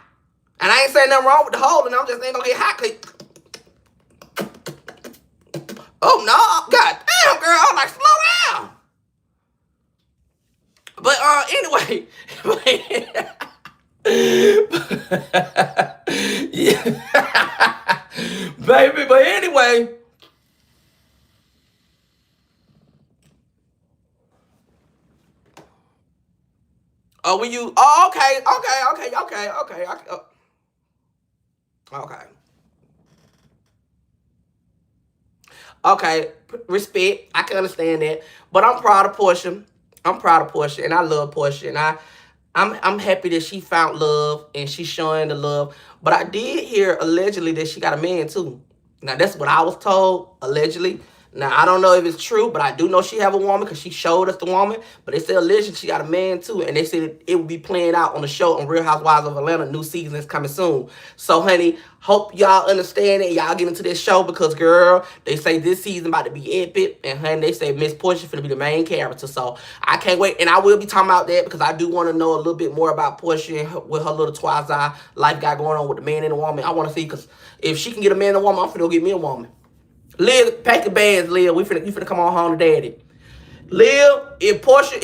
And I ain't saying nothing wrong with the hole, and I'm just ain't gonna get hot. Oh no, god damn girl, I'm like slow down. But anyway, yeah. Baby, but anyway. Oh, when you, oh, okay. Okay. Okay, respect. I can understand that. But I'm proud of Portia. I'm proud of Portia, and I love Portia, and I'm happy that she found love and she's showing the love. But I did hear allegedly that she got a man too. Now that's what I was told, allegedly. Now I don't know if it's true, but I do know she have a woman because she showed us the woman. But they said allegedly she got a man too, and they said it will be playing out on the show on Real Housewives of Atlanta. New season is coming soon. So honey, hope y'all understand it. Y'all get into this show because girl, they say this season about to be epic, and honey, they say Miss Portia finna be the main character. So I can't wait, and I will be talking about that because I do want to know a little bit more about Portia and with her little Twiza life got going on with the man and the woman. I want to see because if she can get a man and a woman, I'm finna go get me a woman. Liv, pack your bags, Liv. You finna come on home to daddy. Liv, if Portia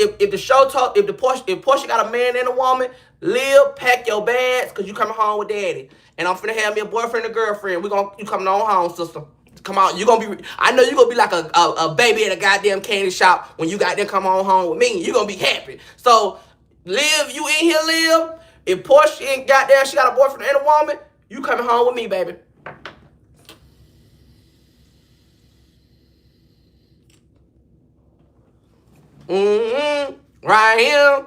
got a man and a woman, Liv, pack your bags, cause you coming home with daddy. And I'm finna have me a boyfriend and a girlfriend. You coming on home, sister. Come on, I know you gonna be like a baby at a goddamn candy shop when you got them come on home with me. You gonna be happy. So, Liv, you in here, Liv? If Portia ain't got there, she got a boyfriend and a woman, you coming home with me, baby. Right here.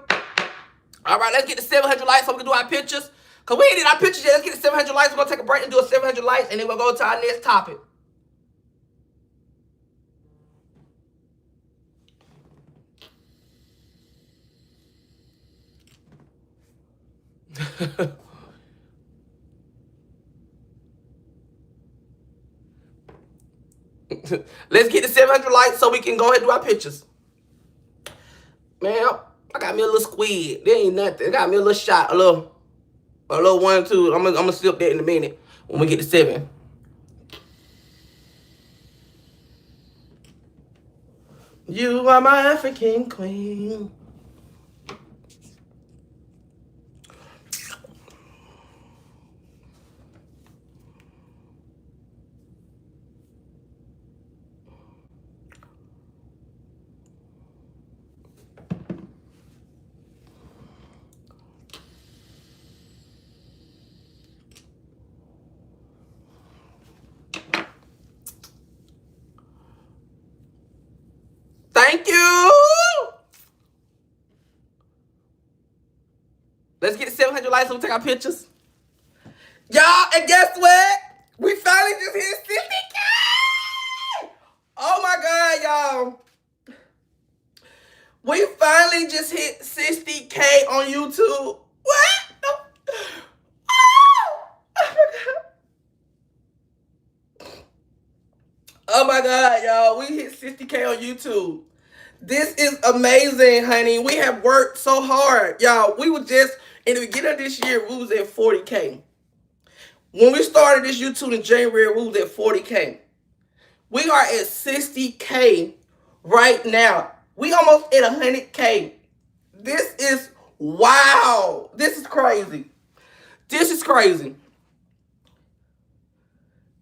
All right, let's get to 700 likes so we can do our pictures. Because we ain't did our pictures yet. Let's get to 700 likes. We're going to take a break and do a 700 likes. And then we'll go to our next topic. Let's get to 700 likes so we can go ahead and do our pictures. Man, I got me a little squid. There ain't nothing. I got me a little shot, a little 1, 2. I'm gonna sip that in a minute when we get to 7. You are my African queen. Let's get to 700 likes so we take our pictures. Y'all, and guess what? We finally just hit 60K! Oh my God, y'all. We finally just hit 60K on YouTube. What? Oh my God, y'all. We hit 60K on YouTube. This is amazing, honey. We have worked so hard. Y'all, we were just, in the beginning of this year, we was at 40K. When we started this YouTube in January, we was at 40K. We are at 60K right now. We almost at 100K. This is wow. This is crazy. This is crazy.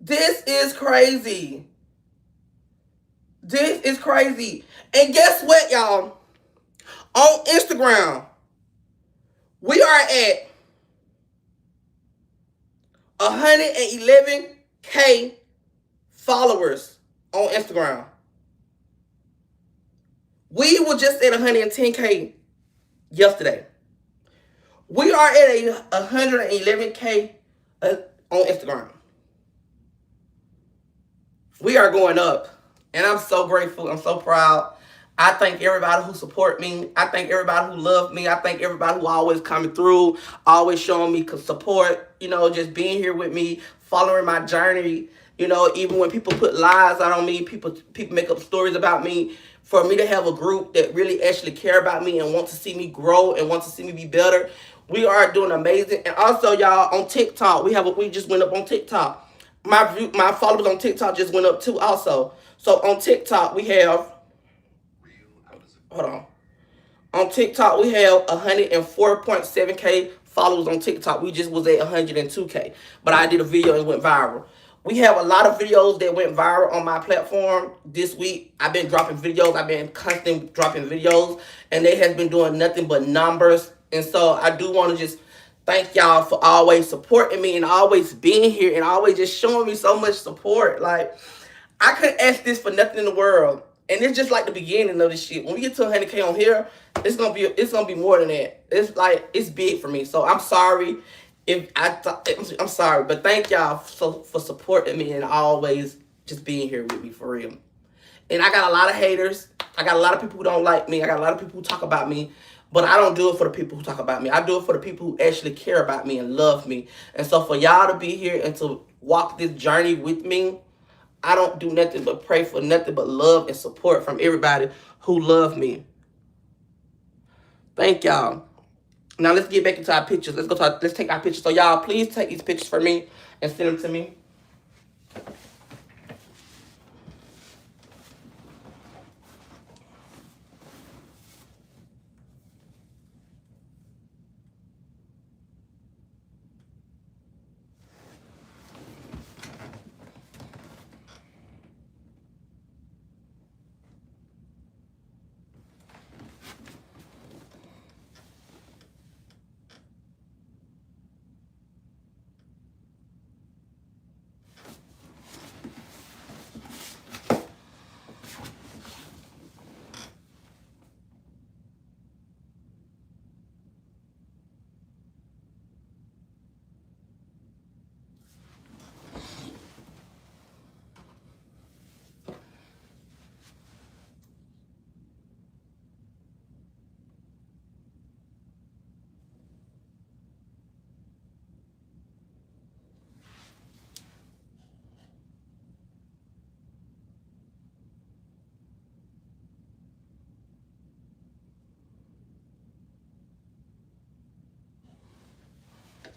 This is crazy. This is crazy. And guess what, y'all? On Instagram, we are at 111K followers on Instagram. We were just at 110K yesterday. We are at 111K on Instagram. We are going up. And I'm so grateful. I'm so proud. I thank everybody who support me. I thank everybody who love me. I thank everybody who always coming through, always showing me support, just being here with me, following my journey. Even when people put lies out on me, people make up stories about me. For me to have a group that really actually care about me and want to see me grow and want to see me be better, we are doing amazing. And also, y'all, on TikTok, we just went up on TikTok. My followers on TikTok just went up too also. So on TikTok, we have, hold on. On TikTok, we have 104.7K followers on TikTok. We just was at 102K. But I did a video and went viral. We have a lot of videos that went viral on my platform this week. I've been dropping videos. I've been constantly dropping videos. And they has been doing nothing but numbers. And so I do want to just thank y'all for always supporting me and always being here and always just showing me so much support. Like, I couldn't ask this for nothing in the world. And it's just like the beginning of this shit. When we get to 100K on here, it's gonna be more than that. It's big for me. So I'm sorry I'm sorry, but thank y'all for supporting me and always just being here with me for real. And I got a lot of haters. I got a lot of people who don't like me. I got a lot of people who talk about me. But I don't do it for the people who talk about me. I do it for the people who actually care about me and love me. And so for y'all to be here and to walk this journey with me, I don't do nothing but pray for nothing but love and support from everybody who love me. Thank y'all. Now let's get back into our pictures. Let's take our pictures. So y'all, please take these pictures for me and send them to me.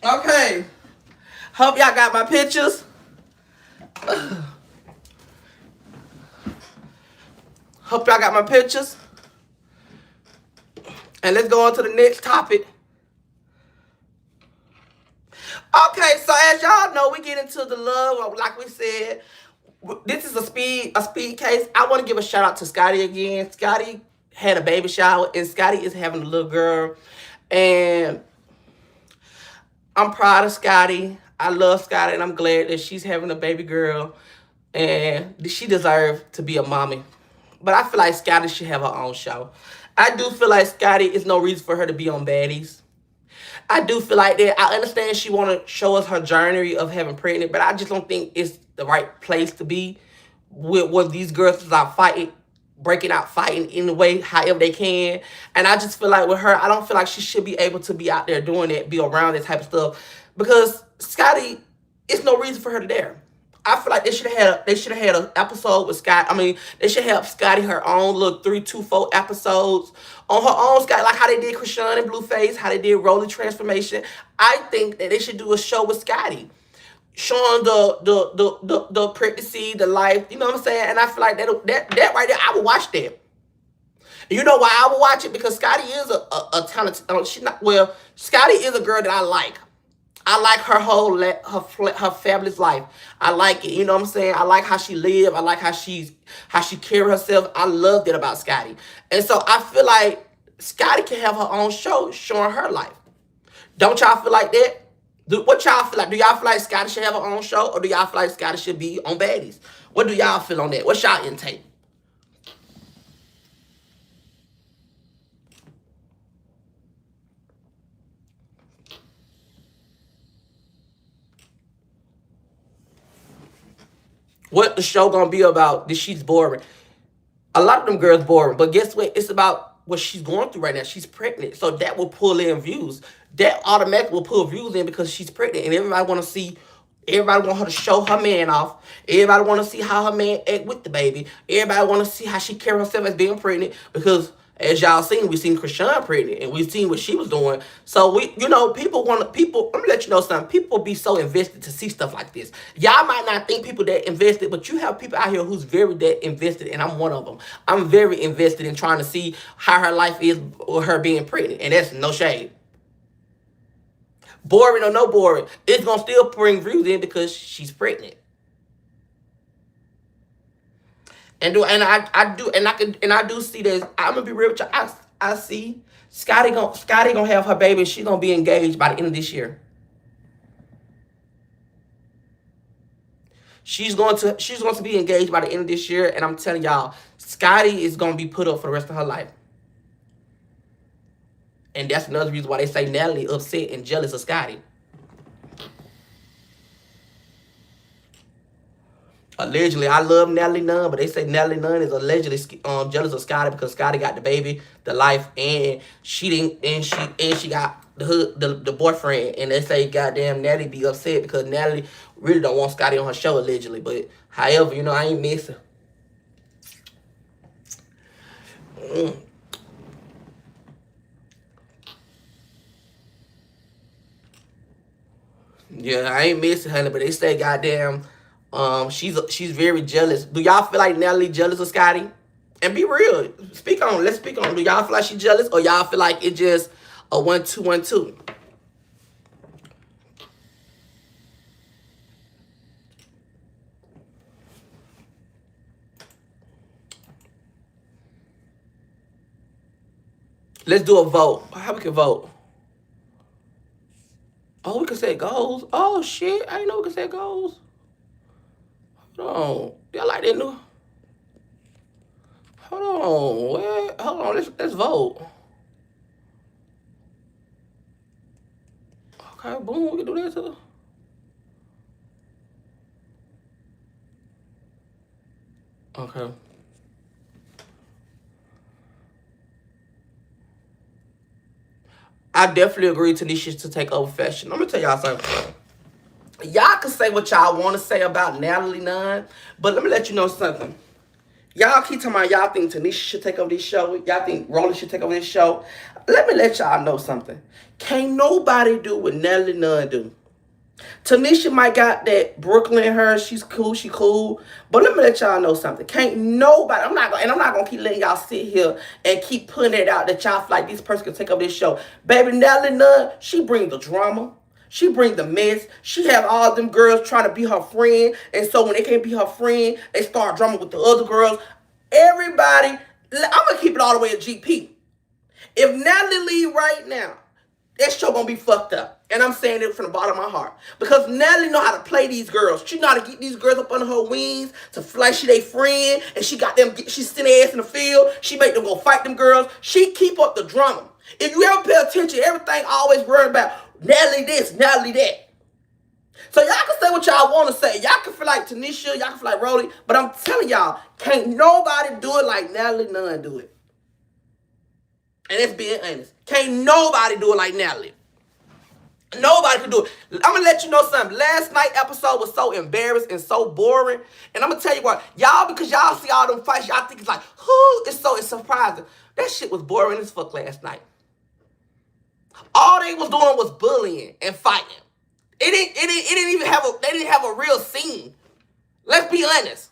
Okay. Hope y'all got my pictures. Hope y'all got my pictures. And let's go on to the next topic. Okay, so as y'all know, we get into the love. Like we said, this is a speed case. I want to give a shout out to Scotty again. Scotty had a baby shower, and Scotty is having a little girl. And I'm proud of Scotty. I love Scotty, and I'm glad that she's having a baby girl. And she deserves to be a mommy. But I feel like Scotty should have her own show. I do feel like Scotty is no reason for her to be on Baddies. I do feel like that. I understand she want to show us her journey of having pregnant, but I just don't think it's the right place to be with these girls that are fighting, breaking out fighting in the way however they can. And I just feel like with her, I don't feel like she should be able to be out there doing that, be around that type of stuff, because Scotty, it's no reason for her to dare. I feel like they should have had an episode with Scott. I mean, they should have Scotty her own little 3, 2, 4 episodes on her own, Scott, like how they did Krishan and Blueface, how they did Rolling Transformation. I think that they should do a show with Scotty, showing the pregnancy, the life. You know what I'm saying? And I feel like that right there, I would watch that. You know why I would watch it? Because Scotty is a talented. She's not well. Scotty is a girl that I like. I like her whole her fabulous life. I like it. You know what I'm saying? I like how she live. I like how she carry herself. I love that about Scotty. And so I feel like Scotty can have her own show showing her life. Don't y'all feel like that? What y'all feel like? Do y'all feel like Scotty should have her own show, or do y'all feel like Scotty should be on Baddies? What do y'all feel on that? What's y'all intake? What the show gonna be about? This she's boring. A lot of them girls boring, but guess what? It's about what she's going through right now. She's pregnant, so that will pull in views. That automatically will pull views in because she's pregnant, and everybody want to see. Everybody want her to show her man off. Everybody want to see how her man act with the baby. Everybody want to see how she carry herself as being pregnant, because as y'all seen, we seen Krishan pregnant, and we seen what she was doing. So people want to, people. Let me let you know something. People be so invested to see stuff like this. Y'all might not think people that invested, but you have people out here who's very that invested, and I'm one of them. I'm very invested in trying to see how her life is with her being pregnant, and that's no shade. Boring or no boring, it's gonna still bring views in because she's pregnant. I do see this. I'm gonna be real with you. I see Scotty gonna have her baby. She's gonna be engaged by the end of this year. She's going to be engaged by the end of this year, and I'm telling y'all, Scotty is gonna be put up for the rest of her life. And that's another reason why they say Natalie upset and jealous of Scotty. Allegedly, I love Natalie Nunn, but they say Natalie Nunn is allegedly jealous of Scotty because Scotty got the baby, the life, and she didn't, and she got the boyfriend, and they say goddamn Natalie be upset because Natalie really don't want Scotty on her show allegedly. But however, I ain't missing. Yeah, I ain't missing, honey, but they say goddamn. She's very jealous. Do y'all feel like Natalie jealous of Scotty? And be real. Let's speak on. Do y'all feel like she jealous, or y'all feel like it just a 1-2-1-2? Let's do a vote. How we can vote? Oh, we can say goals. Oh shit! I didn't know we could say goals. Hold on. Y'all like that new? Hold on. What? Hold on. Let's vote. Okay, boom. We can do that too. Okay. I definitely agree to these shits to take over fashion. Let me tell y'all something. Y'all can say what y'all want to say about Natalie Nunn, but let me let you know something. Y'all keep talking about y'all think Tanisha should take over this show. Y'all think Roland should take over this show. Let me let y'all know something. Can't nobody do what Natalie Nunn do. Tanisha might got that Brooklyn in her. She's cool. She cool. But let me let y'all know something. Can't nobody. I'm not gonna keep letting y'all sit here and keep putting it out that y'all feel like this person can take over this show. Baby, Natalie Nunn, she bring the drama. She bring the mess. She have all them girls trying to be her friend. And so when they can't be her friend, they start drama with the other girls. Everybody, I'm going to keep it all the way at GP. If Natalie leave right now, that show going to be fucked up. And I'm saying it from the bottom of my heart. Because Natalie know how to play these girls. She know how to get these girls up under her wings to feel like she they friend. And she send their ass in the field. She make them go fight them girls. She keep up the drama. If you ever pay attention, everything always worried about Natalie this, Natalie that. So y'all can say what y'all want to say. Y'all can feel like Tanisha, y'all can feel like Rody, but I'm telling y'all, can't nobody do it like Natalie Nunn do it. And that's being honest. Can't nobody do it like Natalie. Nobody can do it. I'm going to let you know something. Last night's episode was so embarrassing and so boring. And I'm going to tell you what. Y'all, because y'all see all them fights, y'all think it's like, it's surprising. That shit was boring as fuck last night. All they was doing was bullying and fighting. It didn't even have they didn't have a real scene. Let's be honest.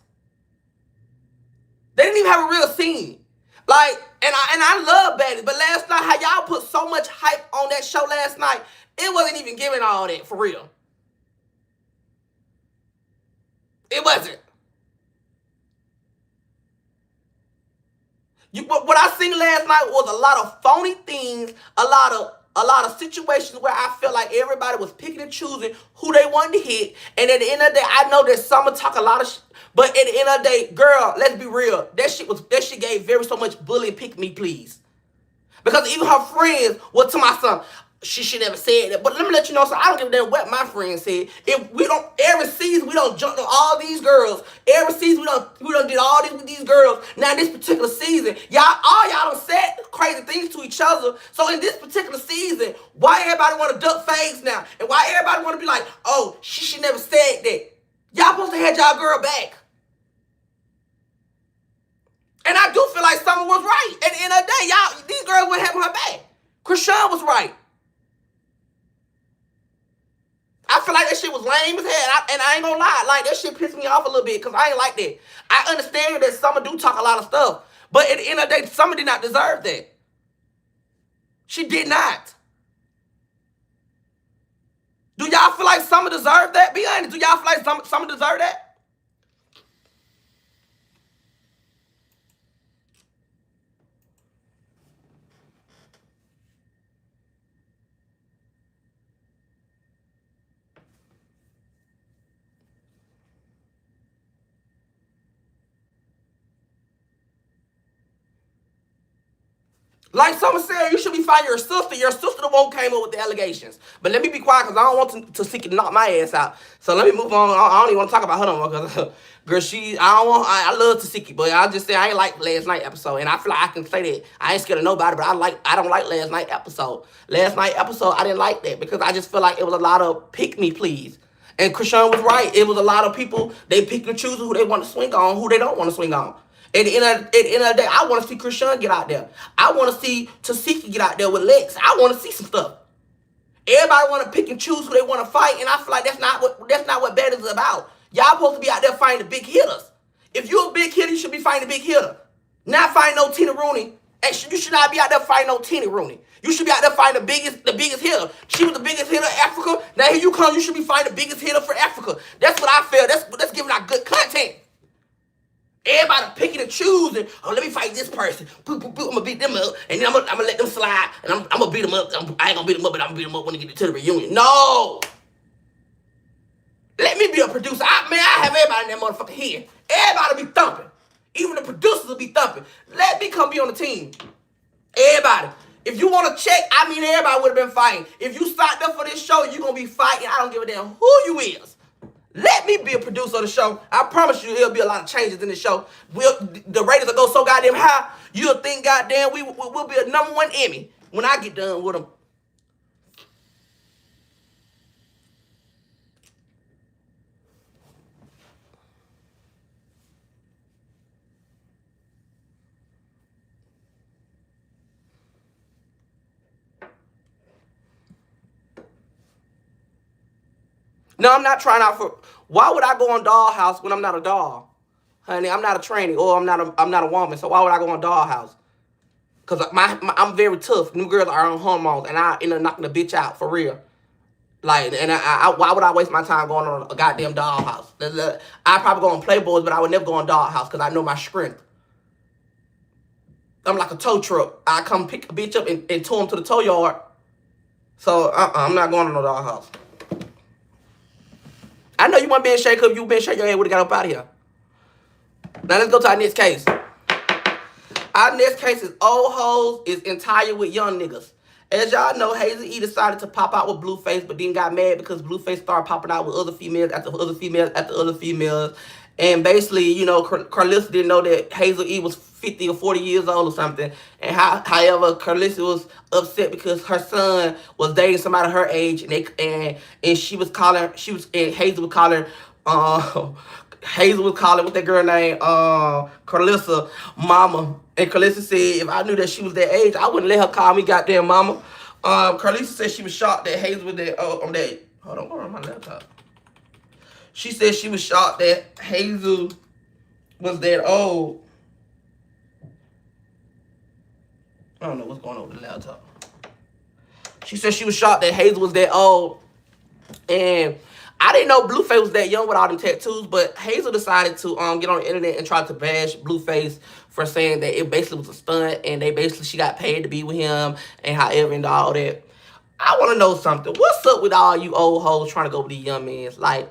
They didn't even have a real scene. Like, and I love baddies, but last night, how y'all put so much hype on that show last night, it wasn't even giving all that, for real. It wasn't. What I seen last night was a lot of phony things, a lot of situations where I felt like everybody was picking and choosing who they wanted to hit. And at the end of the day, I know that Summer talk a lot of shit, but at the end of the day, girl, let's be real. That shit gave very so much bullying, pick me please. Because even her friends were to my son, she should never said that. But let me let you know, so I don't give a damn what my friends said. If we don't, every season we don't jump on all these girls. Every season we don't did all this with these girls. Now this particular season, all y'all done said crazy things to each other. So in this particular season, why everybody want to duck face now? And why everybody want to be like, oh, she should never said that. Y'all supposed to have y'all girl back. And I do feel like Summer was right. At the end of the day, these girls weren't having her back. Krishan was right. I feel like that shit was lame as hell. And I ain't gonna lie. Like, that shit pissed me off a little bit because I ain't like that. I understand that Summer do talk a lot of stuff. But at the end of the day, Summer did not deserve that. She did not. Do y'all feel like Summer deserved that? Be honest. Do y'all feel like Summer deserved that? Like Summer said, you should be fighting your sister. Your sister the one who came up with the allegations. But let me be quiet because I don't want to seek and knock my ass out. So let me move on. I don't even want to talk about her no more because, girl, I love Tasiki, but I just say I ain't like last night episode. And I feel like I can say that. I ain't scared of nobody, but I don't like last night episode. Last night episode, I didn't like that because I just feel like it was a lot of pick me, please. And Krishan was right. It was a lot of people, they pick and choose who they want to swing on, who they don't want to swing on. At the end of the day, I want to see Krishan get out there. I want to see Tasiki get out there with Lex. I want to see some stuff. Everybody want to pick and choose who they want to fight, and I feel like that's not what battle is about. Y'all supposed to be out there fighting the big hitters. If you're a big hitter, you should be fighting the big hitter. Not fighting no Tina Rooney. You should not be out there fighting no Tina Rooney. You should be out there fighting the biggest hitter. She was the biggest hitter in Africa. Now here you come, you should be fighting the biggest hitter for Africa. That's what I feel. That's giving out good content. Everybody picking and choosing. Oh, let me fight this person. Boop, boop, boop. I'm gonna beat them up, and then I'm gonna let them slide, and I'm gonna beat them up. I ain't gonna beat them up, but I'm gonna beat them up when they get to the reunion. No. Let me be a producer. I have everybody in that motherfucker here. Everybody be thumping. Even the producers will be thumping. Let me come be on the team. Everybody. If you want to check, everybody would have been fighting. If you signed up for this show, you're gonna be fighting. I don't give a damn who you is. Let me be a producer of the show. I promise you, there'll be a lot of changes in the show. The ratings will go so goddamn high, you'll think goddamn we'll be a #1 Emmy when I get done with them. No, I'm not trying out for. Why would I go on Dollhouse when I'm not a doll, honey? I'm not a tranny, or I'm not a woman. So why would I go on Dollhouse? Cause I'm very tough. Them girls are on hormones, and I end up knocking the bitch out for real. Like, and why would I waste my time going on a goddamn Dollhouse? I probably go on Playboys, but I would never go on Dollhouse because I know my strength. I'm like a tow truck. I come pick a bitch up and tow him to the tow yard. So I'm not going to no Dollhouse. I know you want to be in shape because if you been in shape, your head would have got up out of here. Now let's go to our next case. Our next case is old hoes is entire with young niggas. As y'all know, Hazel E decided to pop out with Blueface, but then got mad because Blueface started popping out with other females after other females after other females. And basically, you know, Carlissa didn't know that Hazel E was 50 or 40 years old or something. And however, Carlissa was upset because her son was dating somebody her age, and she was calling, and Hazel was calling, Hazel was calling, what's that girl name? Carlissa, mama. And Carlissa said, if I knew that she was that age, I wouldn't let her call me goddamn mama. Carlissa said she was shocked that Hazel was that, on that, hold on, where on my laptop? She said she was shocked that Hazel was that old. I don't know what's going on with the laptop. She said she was shocked that Hazel was that old. And I didn't know Blueface was that young with all them tattoos, but Hazel decided to get on the internet and try to bash Blueface for saying that it basically was a stunt and she got paid to be with him and however and all that. I want to know something. What's up with all you old hoes trying to go with these young men? Like,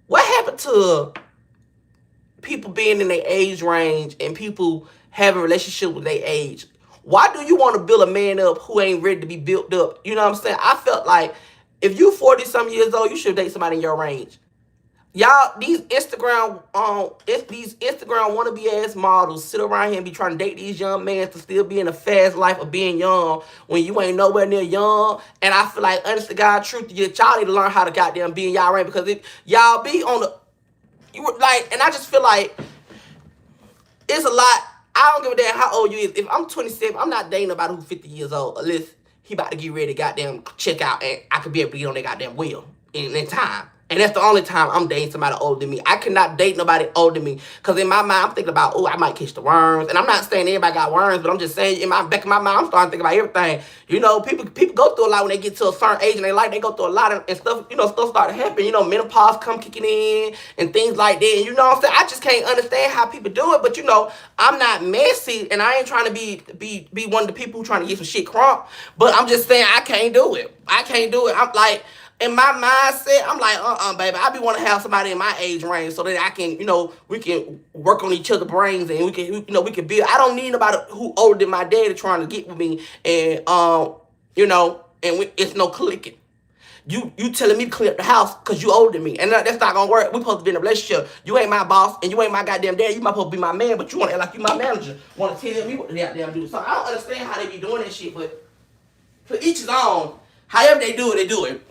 what happened to people being in their age range and people having a relationship with their age? Why do you want to build a man up who ain't ready to be built up? You know what I'm saying? I felt like if you 40-some years old, you should date somebody in your range. Y'all, these Instagram wannabe ass models sit around here and be trying to date these young men to still be in a fast life of being young when you ain't nowhere near young. And I feel like, honest to God, truth, y'all need to learn how to goddamn be in y'all range, because y'all be on the, and I just feel like it's a lot. I don't give a damn how old you is. If I'm 27, I'm not dating nobody who's 50 years old unless he about to get ready to goddamn check out and I could be able to get on that goddamn wheel in time. And that's the only time I'm dating somebody older than me. I cannot date nobody older than me. Because in my mind, I'm thinking about, oh, I might catch the worms. And I'm not saying everybody got worms, but I'm just saying, in my back of my mind, I'm starting to think about everything. You know, people go through a lot when they get to a certain age in their life. They go through a lot and stuff, you know, stuff start to happen. You know, menopause come kicking in and things like that. And you know what I'm saying? I just can't understand how people do it. But, you know, I'm not messy and I ain't trying to be one of the people who trying to get some shit crump. But I'm just saying I can't do it. I can't do it. I'm like, in my mindset, I'm like, baby, I be want to have somebody in my age range so that I can, you know, we can work on each other's brains and we can build. I don't need nobody who older than my daddy trying to get with me and, you know, and it's no clicking. You telling me to clean up the house because you older than me. And that's not going to work. We supposed to be in a relationship. You ain't my boss and you ain't my goddamn dad. You might supposed to be my man, but you want to act like you my manager. Want to tell me what to goddamn do. So I don't understand how they be doing that shit, but for each his own. However they do it, they do it.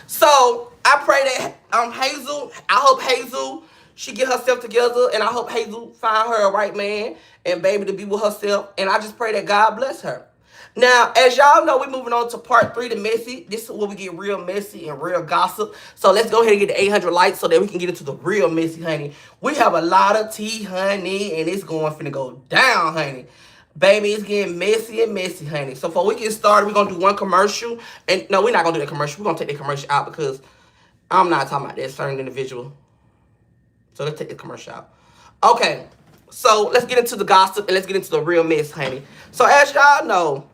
So I pray that Hazel, I hope Hazel, she get herself together, and I hope Hazel find her a right man and baby to be with herself. And I just pray that God bless her. Now, as y'all know, we're moving on to part 3, the messy. This is where we get real messy and real gossip. So let's go ahead and get the 800 likes so that we can get into the real messy, honey. We have a lot of tea, honey, and it's finna go down, honey. Baby, it's getting messy and messy, honey. So before we get started, we're going to do one commercial. And no, we're not going to do that commercial. We're going to take that commercial out because I'm not talking about that certain individual. So let's take the commercial out. Okay, so let's get into the gossip and let's get into the real mess, honey. So as y'all know,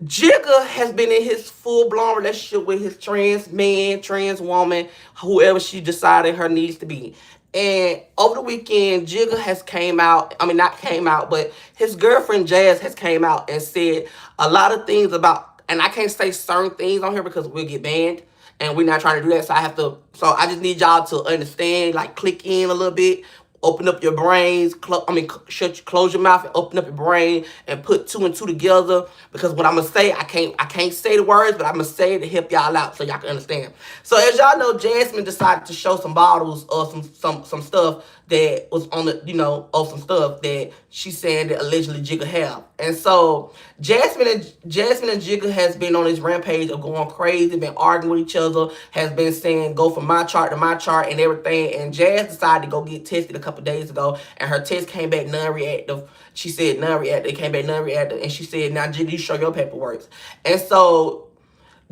Jigga has been in his full-blown relationship with his trans man, trans woman, whoever she decided her needs to be. And over the weekend, Jigga has came out, not came out, but his girlfriend Jazz has came out and said a lot of things about, and I can't say certain things on here because we'll get banned, and we're not trying to do that, so I just need y'all to understand, like, click in a little bit, open up your brains, close your mouth and open up your brain and put 2 and 2 together, because what I'm going to say, I can't say the words, but I'm going to say it to help y'all out so y'all can understand. So as y'all know, Jasmine decided to show some bottles or some stuff that was on the, of some stuff that she's saying that allegedly Jigga have. And so Jasmine and Jigga has been on this rampage of going crazy, been arguing with each other, has been saying go from my chart to my chart and everything. And Jazz decided to go get tested a couple days ago, and her test came back non-reactive. She said non-reactive. It came back non-reactive, and she said, now Jigga, you show your paperwork. And so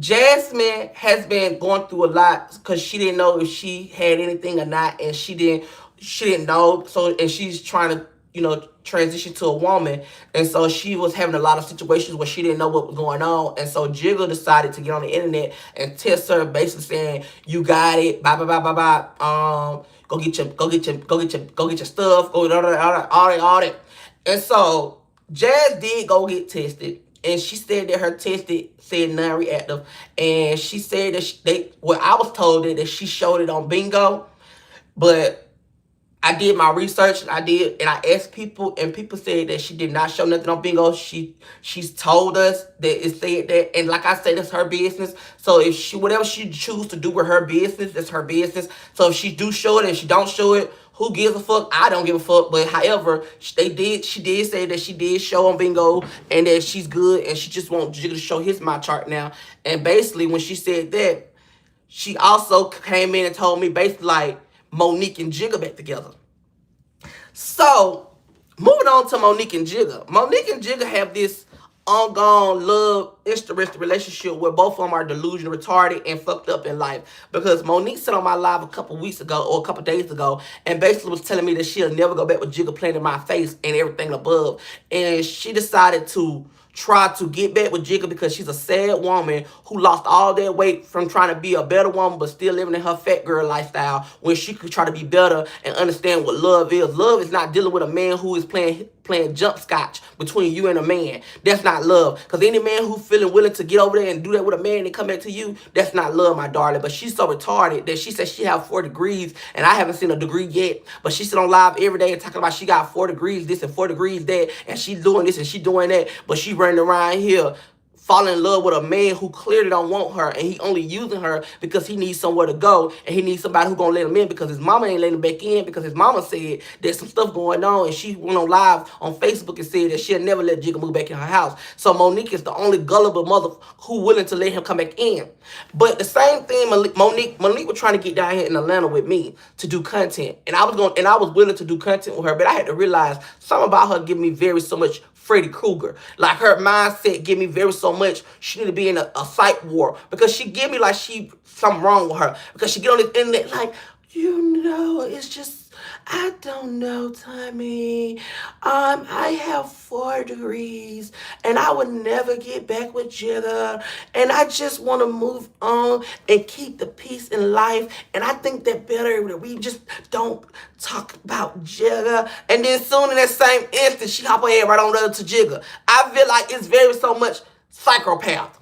Jasmine has been going through a lot because she didn't know if she had anything or not, and she didn't know. So, and she's trying to, transition to a woman. And so she was having a lot of situations where she didn't know what was going on. And so Jigga decided to get on the internet and test her, basically saying, you got it, bye, bye, bye, bye, bye. Go get your stuff, go all that. And so Jazz did go get tested, and she said that her tested said non-reactive, and she said that I was told that she showed it on bingo, but I did my research, and I asked people, and people said that she did not show nothing on bingo. She's told us that it said that, and like I said, it's her business. So if she whatever she choose to do with her business, that's her business. So if she do show it and she don't show it, who gives a fuck? I don't give a fuck. But however, she did say that she did show on bingo and that she's good, and she just wants Jigga to show his my chart now. And basically, when she said that, she also came in and told me basically like Monique and Jigga back together. So, moving on to Monique and Jigga. Monique and Jigga have this ongoing love interested relationship where both of them are delusional, retarded, and fucked up in life. Because Monique said on my live a couple weeks ago or a couple days ago and basically was telling me that she'll never go back with Jigga playing in my face and everything above. And she decided to try to get back with Jigga because she's a sad woman who lost all that weight from trying to be a better woman but still living in her fat girl lifestyle when she could try to be better and understand what love is. Love is not dealing with a man who is playing jump scotch between you and a man. That's not love. Because any man who feeling willing to get over there and do that with a man and come back to you, that's not love, my darling. But she's so retarded that she said she have 4 degrees and I haven't seen a degree yet. But she sit on live every day and talking about she got 4 degrees this and 4 degrees that, and she doing this and she doing that. But she running around here falling in love with a man who clearly don't want her, and he only using her because he needs somewhere to go, and he needs somebody who gonna let him in because his mama ain't letting him back in because his mama said there's some stuff going on, and she went on live on Facebook and said that she'll never let Jigga move back in her house. So Monique is the only gullible mother who willing to let him come back in. But the same thing, Monique was trying to get down here in Atlanta with me to do content, and I was willing to do content with her, but I had to realize something about her giving me very so much Freddy Krueger. Like her mindset give me very so much. She need to be in a psych war because she give me like she something wrong with her because she get on the internet like, it's just I don't know, Tommy. I have 4 degrees and I would never get back with Jigga. And I just want to move on and keep the peace in life. And I think that better that we just don't talk about Jigga. And then soon in that same instant, she hop her head right on to Jigga. I feel like it's very so much psychopath.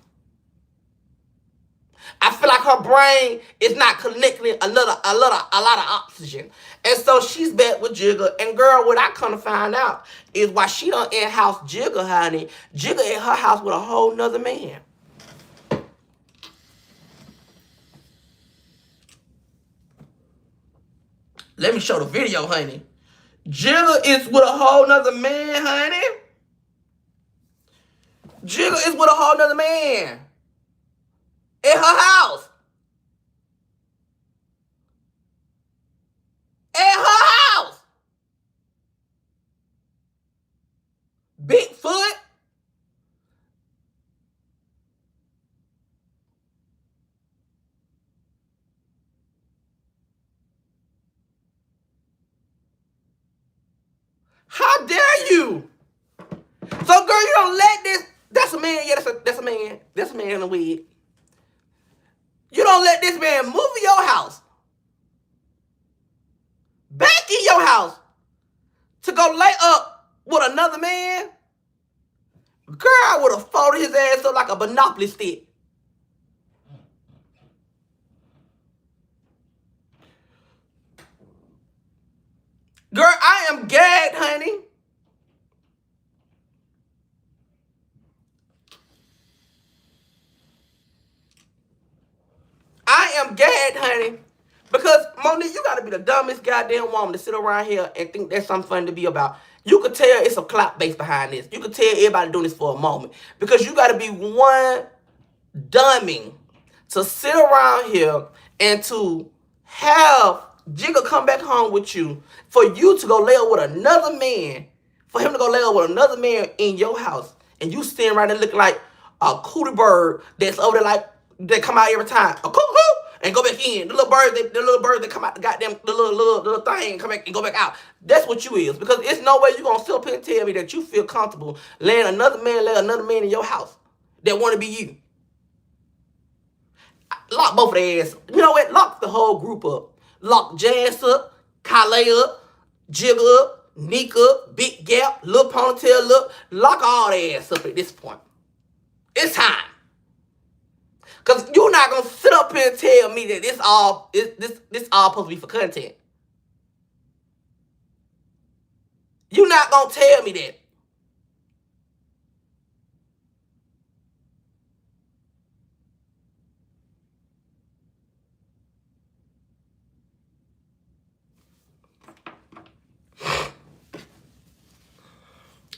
I feel like her brain is not connecting a lot of oxygen. And so she's back with Jigga. And girl, what I come to find out is why she done in-house Jigga, honey. Jigga in her house with a whole nother man. Let me show the video, honey. Jigga is with a whole nother man, honey. Jigga is with a whole nother man. In her house. In her house. Bigfoot. How dare you? So girl, you don't let this. That's a man. Yeah, that's a man. That's a man in a wig. You don't let this man move in your house, back in your house, to go lay up with another man. Girl, I would have folded his ass up like a Monopoly stick. Girl, I am gagged, honey. I am gagged, honey. Because, Monique, you got to be the dumbest goddamn woman to sit around here and think that's something fun to be about. You could tell it's a clout base behind this. You could tell everybody doing this for a moment. Because you got to be one dummy to sit around here and to have Jigga come back home with you for you to go lay up with another man, for him to go lay up with another man in your house, and you sitting right there looking like a cootie bird that's over there like, they come out every time. A cuckoo! And go back in. The little birds that come out, the goddamn, the little thing, come back and go back out. That's what you is. Because it's no way you gonna sit up here and tell me that you feel comfortable letting another man in your house that wanna be you. Lock both of their ass. You know what? Lock the whole group up. Lock Jazz up, Kale up, Jigga up, Nika, big gap, little ponytail look, lock all their ass up at this point. It's time. Cause you're not gonna sit up here and tell me that this all supposed to be for content. You're not gonna tell me that.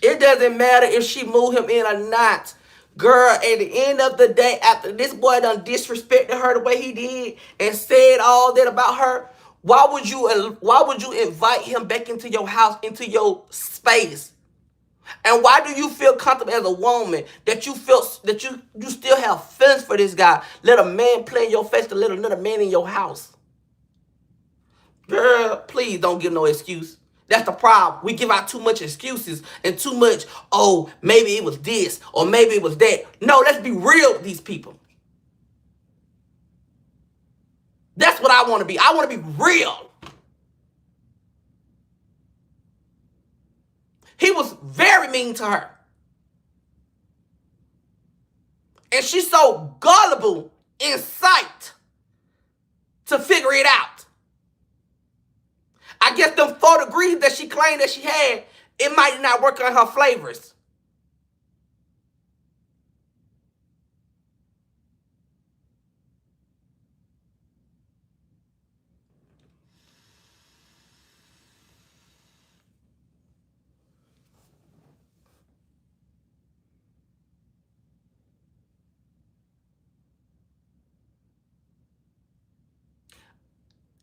It doesn't matter if she moved him in or not. Girl, at the end of the day, after this boy done disrespected her the way he did and said all that about her, why would you invite him back into your house, into your space? And why do you feel comfortable as a woman that you feel that you still have feelings for this guy? Let a man play in your face to let another man in your house. Girl, please don't give no excuse. That's the problem. We give out too much excuses and too much, oh, maybe it was this or maybe it was that. No, let's be real with these people. That's what I want to be. I want to be real. He was very mean to her. And she's so gullible in sight to figure it out. I guess them 4 degrees that she claimed that she had, it might not work on her flavors.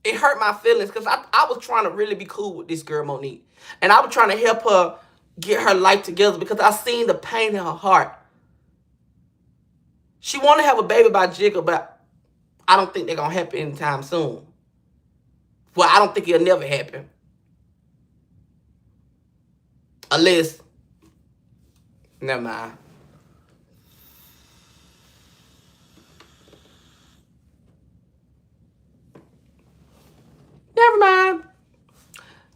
It hurt my feelings because I was trying to really be cool with this girl, Monique. And I was trying to help her get her life together because I seen the pain in her heart. She want to have a baby by Jigga, but I don't think they're going to happen anytime soon. Well, I don't think it'll never happen. Unless, never mind. Never mind.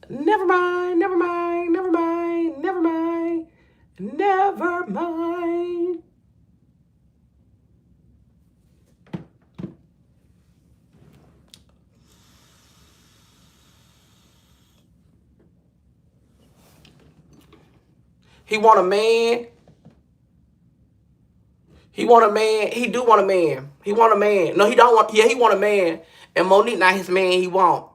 Never mind, never mind, never mind, never mind, never mind. He want a man. He want a man. He do want a man. He want a man. No, he don't want. Yeah, he want a man. And Monique not his man. He want.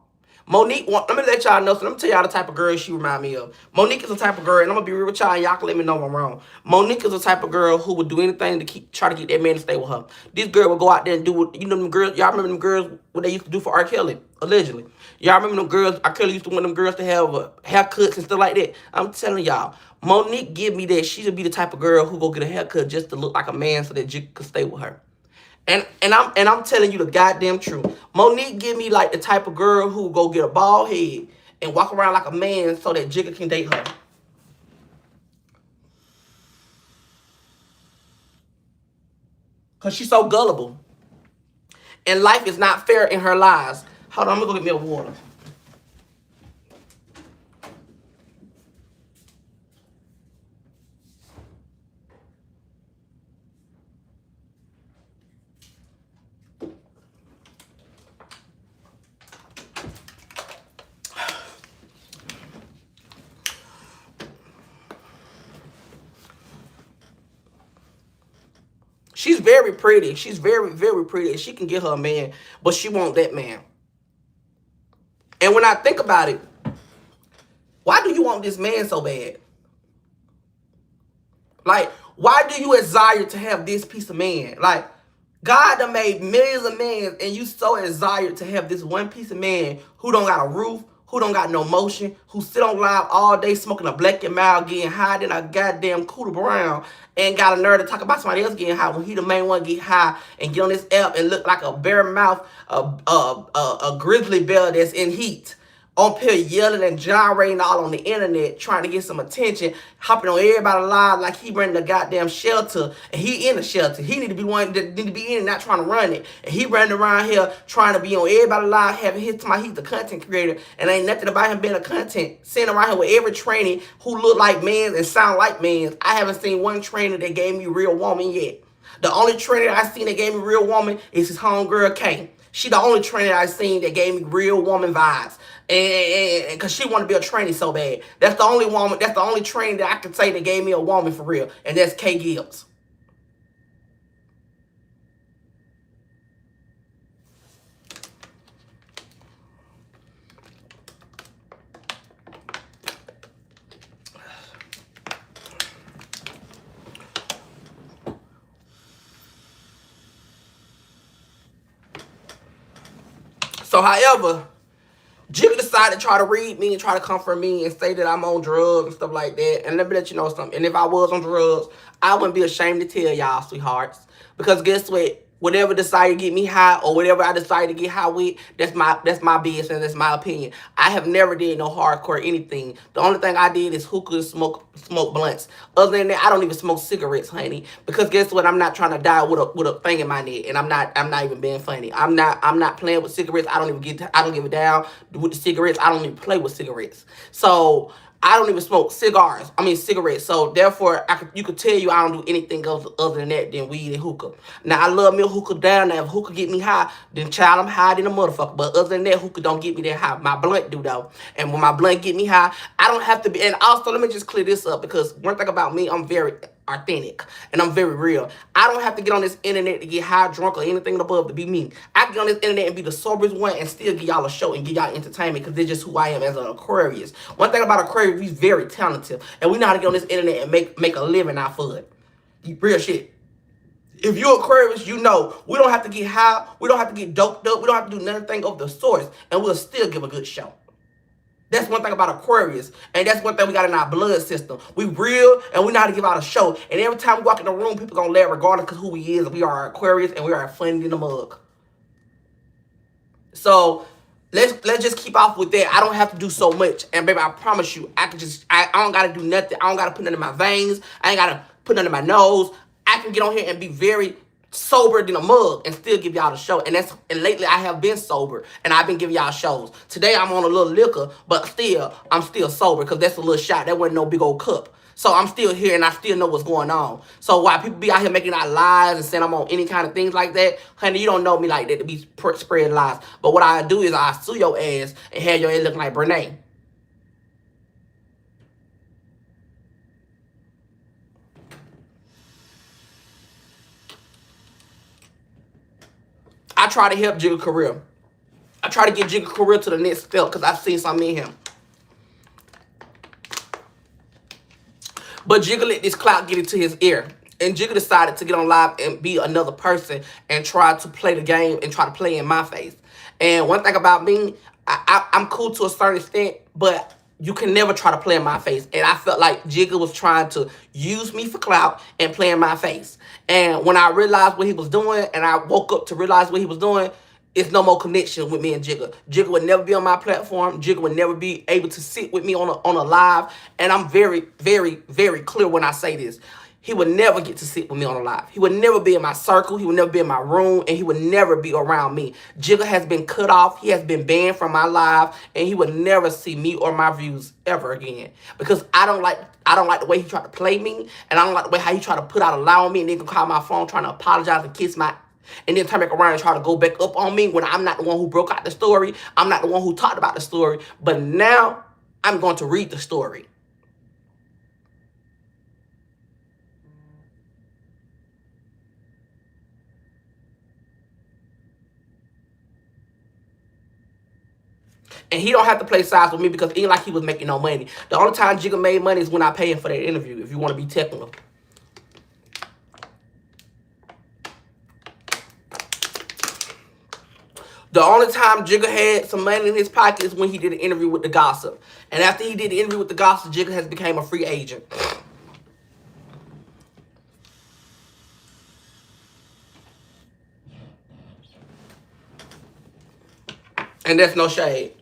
Monique want. Let me let y'all know. So let me tell y'all the type of girl she remind me of. Monique is the type of girl, and I'm gonna be real with y'all. And y'all can let me know if I'm wrong. Monique is the type of girl who would do anything to try to get that man to stay with her. This girl would go out there and do what, you know, them girls. Y'all remember them girls what they used to do for R. Kelly, allegedly. Y'all remember them girls? R. Kelly used to want them girls to have haircuts and stuff like that. I'm telling y'all. Monique give me that. She should be the type of girl who go get a haircut just to look like a man so that you could stay with her. And I'm telling you the goddamn truth. Monique give me like the type of girl who go get a bald head and walk around like a man so that Jigga can date her. Because she's so gullible. And life is not fair in her lives. Hold on, I'm going to go get me a water. She's very pretty. She's very, very pretty. She can get her a man, but she won't that man. And when I think about it, why do you want this man so bad? Like, why do you desire to have this piece of man? Like, God done made millions of men, and you so desired to have this one piece of man who don't got a roof, who don't got no motion, who sit on live all day smoking a black and mild, getting high in a goddamn Cooter Brown, and got a nerve to talk about somebody else getting high when he the main one get high and get on this app and look like a bare mouth, a grizzly bear that's in heat. on here yelling and gyrating all on the internet, trying to get some attention, hopping on everybody live like he running the goddamn shelter, and he in the shelter. He need to be one that need to be in it, not trying to run it. And he running around here trying to be on everybody live, having his time. He's the content creator, and ain't nothing about him being a content. Sitting around here with every trainee who look like men and sound like men. I haven't seen one trainer that gave me real woman yet. The only trainer I seen that gave me real woman is his homegirl Kay. She the only trainer I seen that gave me real woman vibes. And cause she wanted to be a trainee so bad. That's the only woman, that's the only trainer that I could say that gave me a woman for real. And that's Kay Gibbs. So however, Jigga decided to try to read me and try to comfort me and say that I'm on drugs and stuff like that. And let me let you know something. And if I was on drugs, I wouldn't be ashamed to tell y'all, sweethearts. Because guess what? Whatever decided to get me high or whatever I decided to get high with, that's my business and that's my opinion. I have never did no hardcore anything. The only thing I did is hookah and smoke blunts. Other than that, I don't even smoke cigarettes, honey. Because guess what? I'm not trying to die with a thing in my neck, and I'm not even being funny. I'm not playing with cigarettes. I don't give a damn with the cigarettes. I don't even play with cigarettes. So I don't even smoke cigarettes. So therefore, you could tell you I don't do anything else other than that than weed and hookah. Now I love me a hookah down. Now if hookah get me high, then child, I'm high than a motherfucker. But other than that, hookah don't get me that high. My blunt do though. And when my blunt get me high, I don't have to be. And also, let me just clear this up because one thing about me, I'm very authentic and I'm very real. I don't have to get on this internet to get high, drunk, or anything above to be me. I can get on this internet and be the soberest one and still give y'all a show and give y'all entertainment because they're just who I am as an Aquarius. One thing about Aquarius, we're very talented and we know how to get on this internet and make a living out for it. Real shit. If you're Aquarius, you know we don't have to get high, we don't have to get doped up, we don't have to do nothing of the sorts, and we'll still give a good show. That's one thing about Aquarius. And that's one thing we got in our blood system. We real and we know how to give out a show. And every time we walk in the room, people gonna laugh regardless of who we is. We are Aquarius and we are funny in the mug. So let's just keep off with that. I don't have to do so much. And baby, I promise you, I don't gotta do nothing. I don't gotta put nothing in my veins. I ain't gotta put nothing in my nose. I can get on here and be very sober than a mug and still give y'all the show. And lately I have been sober and I've been giving y'all shows. Today I'm on a little liquor, but still I'm still sober because that's a little shot. That wasn't no big old cup. So I'm still here and I still know what's going on. So while people be out here making out lies and saying I'm on any kind of things like that, honey, you don't know me like that to be spreading lies. But what I do is I sue your ass and have your ass looking like Brene. I try to help Jigga career. I try to get Jigga career to the next step because I've seen something in him. But Jigga let this clout get into his ear. And Jigga decided to get on live and be another person and try to play the game and try to play in my face. And one thing about me, I'm cool to a certain extent, but you can never try to play in my face. And I felt like Jigga was trying to use me for clout and play in my face. And when I realized what he was doing and I woke up to realize what he was doing, it's no more connection with me and Jigga. Jigga would never be on my platform. Jigga would never be able to sit with me on a live. And I'm very, very, very clear when I say this. He would never get to sit with me on a live. He would never be in my circle. He would never be in my room. And he would never be around me. Jigga has been cut off. He has been banned from my live. And he would never see me or my views ever again. Because I don't like the way he tried to play me. And I don't like the way how he tried to put out a lie on me. And then he call my phone trying to apologize and kiss my... And then turn back around and try to go back up on me when I'm not the one who broke out the story. I'm not the one who talked about the story. But now I'm going to read the story. And he don't have to play sides with me because it ain't like he was making no money. The only time Jigga made money is when I pay him for that interview, if you want to be technical. The only time Jigga had some money in his pocket is when he did an interview with the Gossip. And after he did the interview with the Gossip, Jigga has become a free agent. And that's no shade.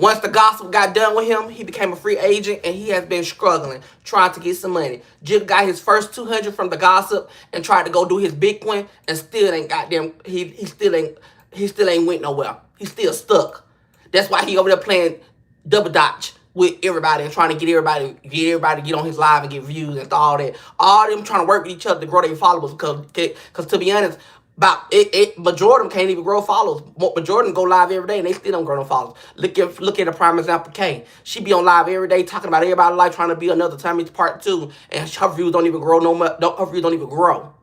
Once the gossip got done with him, he became a free agent and he has been struggling, trying to get some money. Jig got his first 200 from the gossip and tried to go do his big one and still ain't goddamn, he still ain't went nowhere. He's still stuck. That's why he over there playing double dutch with everybody and trying to get everybody to get on his live and get views and all that. All them trying to work with each other to grow their followers because to be honest, but Jordan can't even grow followers. But Jordan go live every day and they still don't grow no followers. Look at the prime example, Kay. She be on live every day talking about everybody's life, trying to be another Tommy's part 2, and her views don't even grow no much. Her views don't even grow.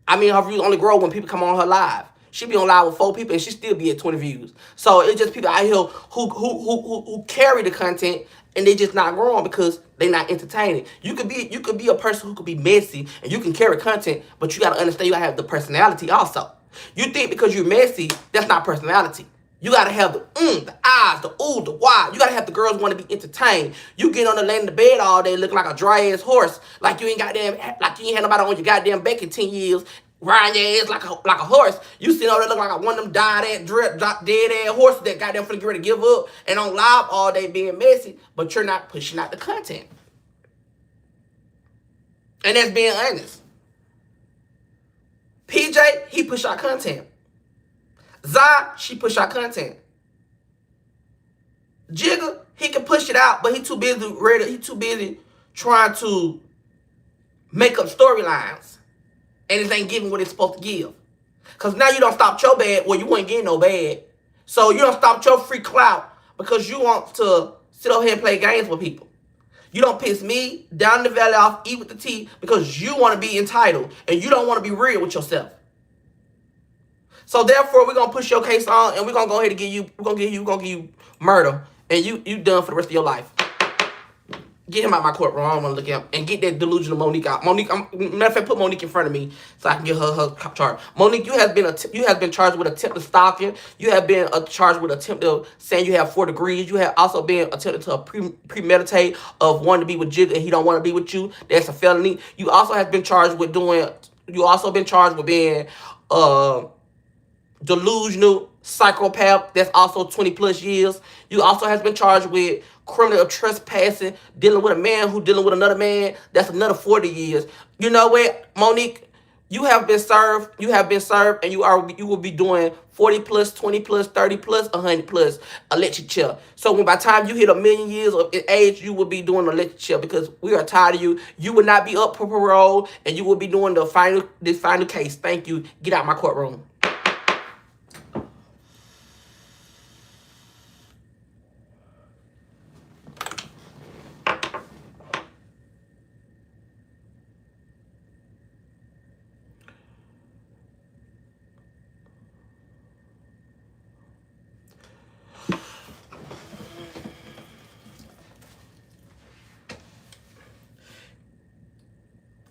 I mean, her views only grow when people come on her live. She be on live with 4 people and she still be at 20 views. So it's just people out here who carry the content and they just not growing because they not entertaining. You could be a person who could be messy and you can carry content, but you gotta understand you gotta have the personality also. You think because you're messy, that's not personality. You gotta have the eyes, the ooh, the why. You gotta have the girls want to be entertained. You get on the laying in the bed all day looking like a dry ass horse, like you ain't had nobody on your goddamn back in 10 years. Riding your ass like a horse. You sitting over there looking like one of them dead ass horses that goddamn finna get ready to give up and on live all day being messy, but you're not pushing out the content. And that's being honest. PJ, he push out content. Zai, she push out content. Jigga, he can push it out, but he too busy trying to make up storylines. And it ain't giving what it's supposed to give. Because now you don't stop your bad. Well, you ain't getting no bad. So you don't stop your free clout because you want to sit over here and play games with people. You don't piss me down the valley off, eat with the tea, because you want to be entitled and you don't want to be real with yourself. So therefore, we're going to push your case on and we're going to go ahead and give you murder. And you done for the rest of your life. Get him out of my courtroom. I don't want to look at him. And get that delusional Monique out. Monique, matter of fact, put Monique in front of me so I can get her charge. Monique, you have been charged with attempted stalking. You have been charged with attempted saying you have 4 degrees. You have also been attempted to premeditate of wanting to be with Jigga and he don't want to be with you. That's a felony. You also have been charged with being delusional psychopath. That's also 20 plus years. You also has been charged with criminal trespassing, dealing with a man who dealing with another man. That's another 40 years. You know what, Monique? You have been served. And you will be doing 40 plus, 20 plus, 30 plus, 100 plus electric chair. So when by the time you hit 1,000,000 years of age, you will be doing electric chair because we are tired of you. You will not be up for parole, and you will be doing this final case. Thank you. Get out of my courtroom.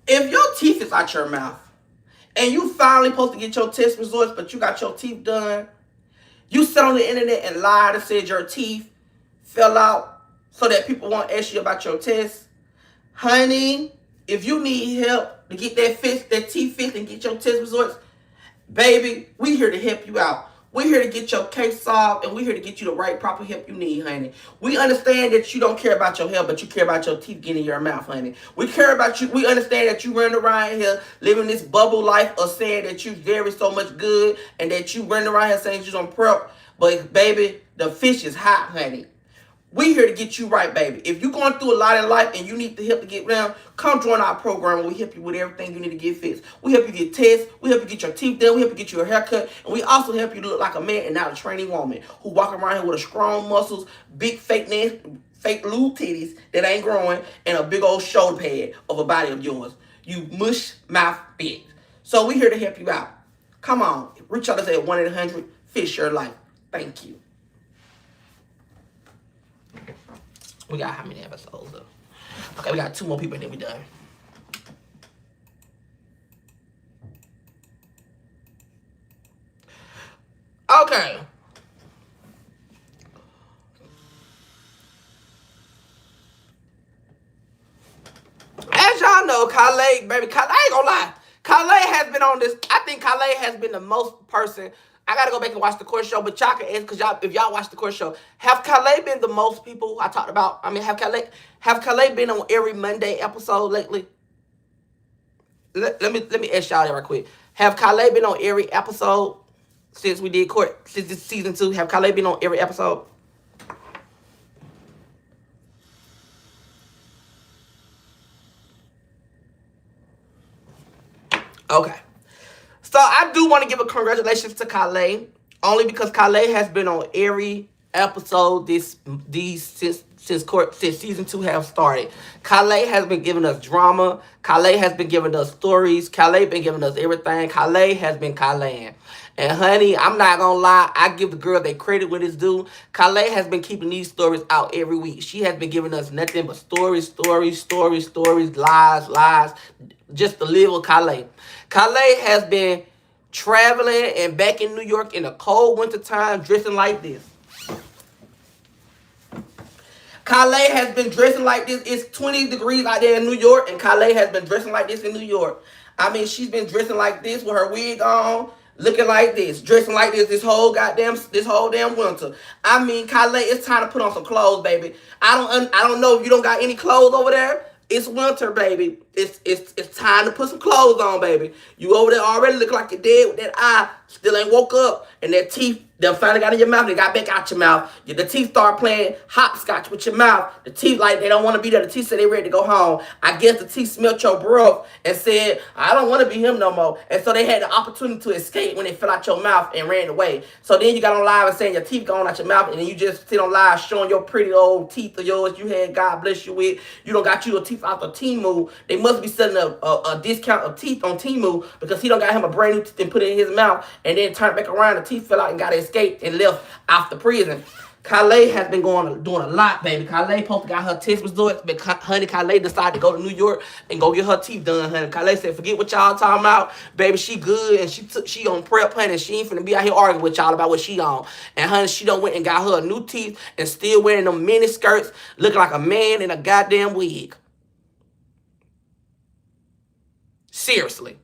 If your teeth is out your mouth and you finally supposed to get your test results, but you got your teeth done, you sit on the internet and lied and said your teeth fell out so that people won't ask you about your test. Honey, if you need help to get that teeth fixed and get your test results, baby, we here to help you out. We're here to get your case solved, and we're here to get you the right, proper help you need, honey. We understand that you don't care about your health, but you care about your teeth getting in your mouth, honey. We care about you. We understand that you running around here living this bubble life of saying that you very so much good and that you running around here saying you're on prep. But, baby, the fish is hot, honey. We here to get you right, baby. If you're going through a lot in life and you need the help to get down, come join our program where we help you with everything you need to get fixed. We help you get tests. We help you get your teeth done. We help you get you a haircut. And we also help you look like a man and not a trainee woman who walk around here with a strong muscles, big fake lube titties that ain't growing, and a big old shoulder pad of a body of yours. You mush mouth bitch. So we here to help you out. Come on. Reach out to us at 1-800-FISH YOUR LIFE. Thank you. We got how many episodes though? Okay, we got 2 more people and then we done. Okay. As y'all know, Khaled, baby, I ain't gonna lie. Khaled has been on this. I think Khaled has been the most person I gotta go back and watch the court show, but y'all can ask, because y'all, if y'all watch the court show, have Calais been the most people I talked about? I mean, have Calais been on every Monday episode lately? Let me ask y'all that right quick. Have Calais been on every episode since we did court, since this season 2? Have Calais been on every episode? Okay. So I do want to give a congratulations to Calais, only because Calais has been on every episode since season 2 have started. Calais has been giving us drama. Calais has been giving us stories. Calais been giving us everything. Calais has been Calais. And honey, I'm not gonna lie, I give the girl their credit when it's due. Calais has been keeping these stories out every week. She has been giving us nothing but stories, lies, just to live with Calais. Calais has been traveling and back in New York in the cold winter time dressing like this. Calais has been dressing like this. It's 20 degrees out there in New York, and Calais has been dressing like this in New York. I mean, she's been dressing like this with her wig on, looking like this, dressing like this whole damn winter. I mean, Calais, it's time to put on some clothes, baby. I don't know if you don't got any clothes over there. It's winter, baby. It's time to put some clothes on, baby. You over there already look like you're dead with that eye. Still ain't woke up. And that teeth, they finally got in your mouth. They got back out your mouth. The teeth start playing hopscotch with your mouth. The teeth, like, they don't want to be there. The teeth said they ready to go home. I guess the teeth smelt your breath and said, I don't want to be him no more. And so they had the opportunity to escape when they fell out your mouth and ran away. So then you got on live and saying your teeth going out your mouth, and then you just sit on live showing your pretty old teeth of yours you had, God bless you with. You don't got you your teeth out the Temu. They must be selling a discount of teeth on Temu, because he don't got him a brand new teeth and put it in his mouth, and then turned back around, the teeth fell out and got escaped and left after prison. Calais has been doing a lot, baby. Calais supposed to got her test results, but honey, Calais decided to go to New York and go get her teeth done, honey. Calais said, forget what y'all talking about, baby. She good, and she on prep, honey, and she ain't finna be out here arguing with y'all about what she on. And honey, she done went and got her new teeth and still wearing them mini skirts, looking like a man in a goddamn wig. Seriously.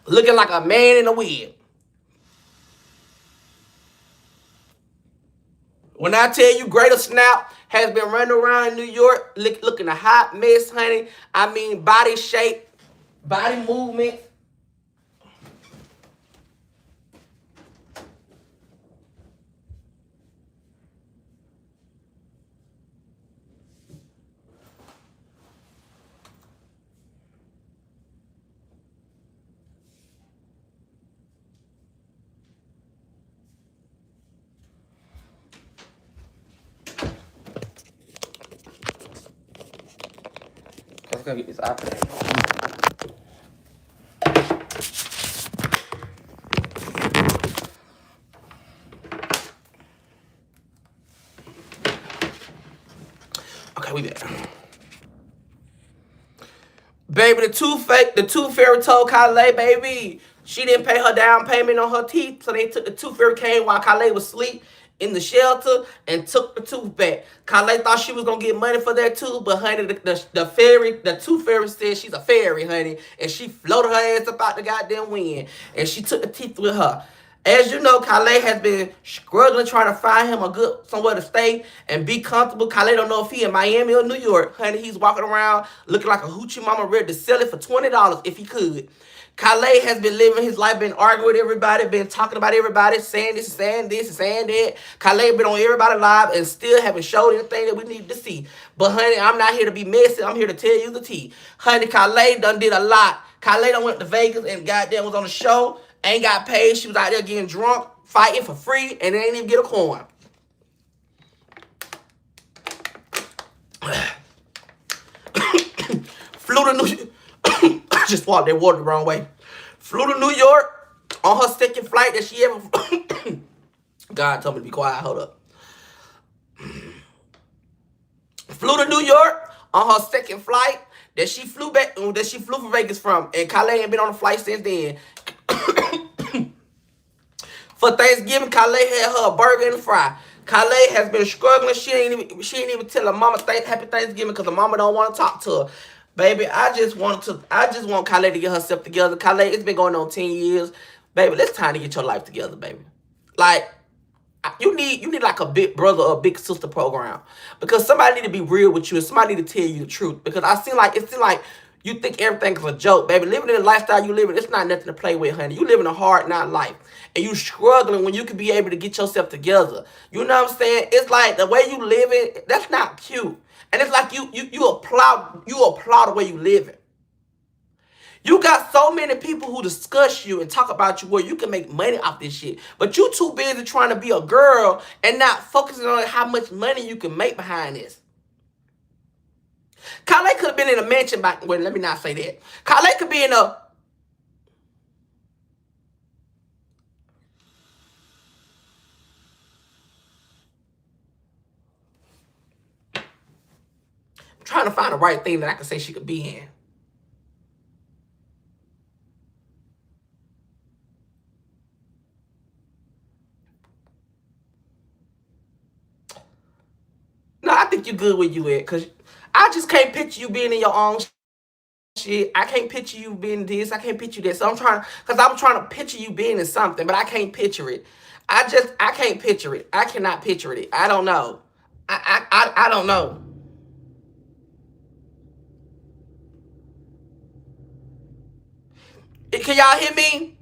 Looking like a man in a wig. When I tell you Greater Snap has been running around New York looking a hot mess, honey. I mean, body shape, body movement. Let's go get this iPad. Okay, we back. Baby, the tooth fairy told Calais, baby, she didn't pay her down payment on her teeth, so they took the tooth fairy, came while Calais was asleep in the shelter and took the tooth back. Calais thought she was gonna get money for that tooth, but honey, the tooth fairy said she's a fairy, honey, and she floated her ass up out the goddamn wind, and she took the teeth with her. As you know, Calais has been struggling trying to find him somewhere to stay and be comfortable. Calais don't know if he in Miami or New York. Honey, he's walking around looking like a hoochie mama, ready to sell it for $20 if he could. Calais has been living his life, been arguing with everybody, been talking about everybody, saying this, saying that. Calais been on everybody live and still haven't showed anything that we need to see. But honey, I'm not here to be messy. I'm here to tell you the tea. Honey, Calais done did a lot. Calais done went to Vegas and goddamn was on the show. Ain't got paid. She was out there getting drunk, fighting for free, and they ain't even get a coin. Flew to New I just walked that water the wrong way. Flew to New York on her second flight that she ever God told me to be quiet. Hold up. Flew to New York on her second flight that she flew from Vegas from, and Calais ain't been on a flight since then. For Thanksgiving, Calais had her a burger and a fry. Calais has been struggling. She ain't even tell her mama happy Thanksgiving because her mama don't want to talk to her. Baby, I just want Calais to get herself together. Calais, it's been going on 10 years. Baby, it's time to get your life together, baby. Like, you need like a big brother or a big sister program, because somebody need to be real with you and somebody need to tell you the truth. Because it seems like you think everything is a joke, baby. Living in the lifestyle you living, it's not nothing to play with, honey. You living a hard not life, and you struggling when you could be able to get yourself together. You know what I'm saying? It's like the way you living, that's not cute, and it's like you applaud the way you living. You got so many people who discuss you and talk about you where you can make money off this shit. But you too busy trying to be a girl and not focusing on how much money you can make behind this. Kale could have been in a mansion back. Well, let me not say that. Kale could be in a. I'm trying to find the right thing that I can say she could be in. No, I think you good where you at, because I just can't picture you being in your own shit. I can't picture you being this. I can't picture this. So I'm trying to picture you being in something, but I can't picture it. I can't picture it. I cannot picture it. I don't know. I don't know. Can y'all hear me?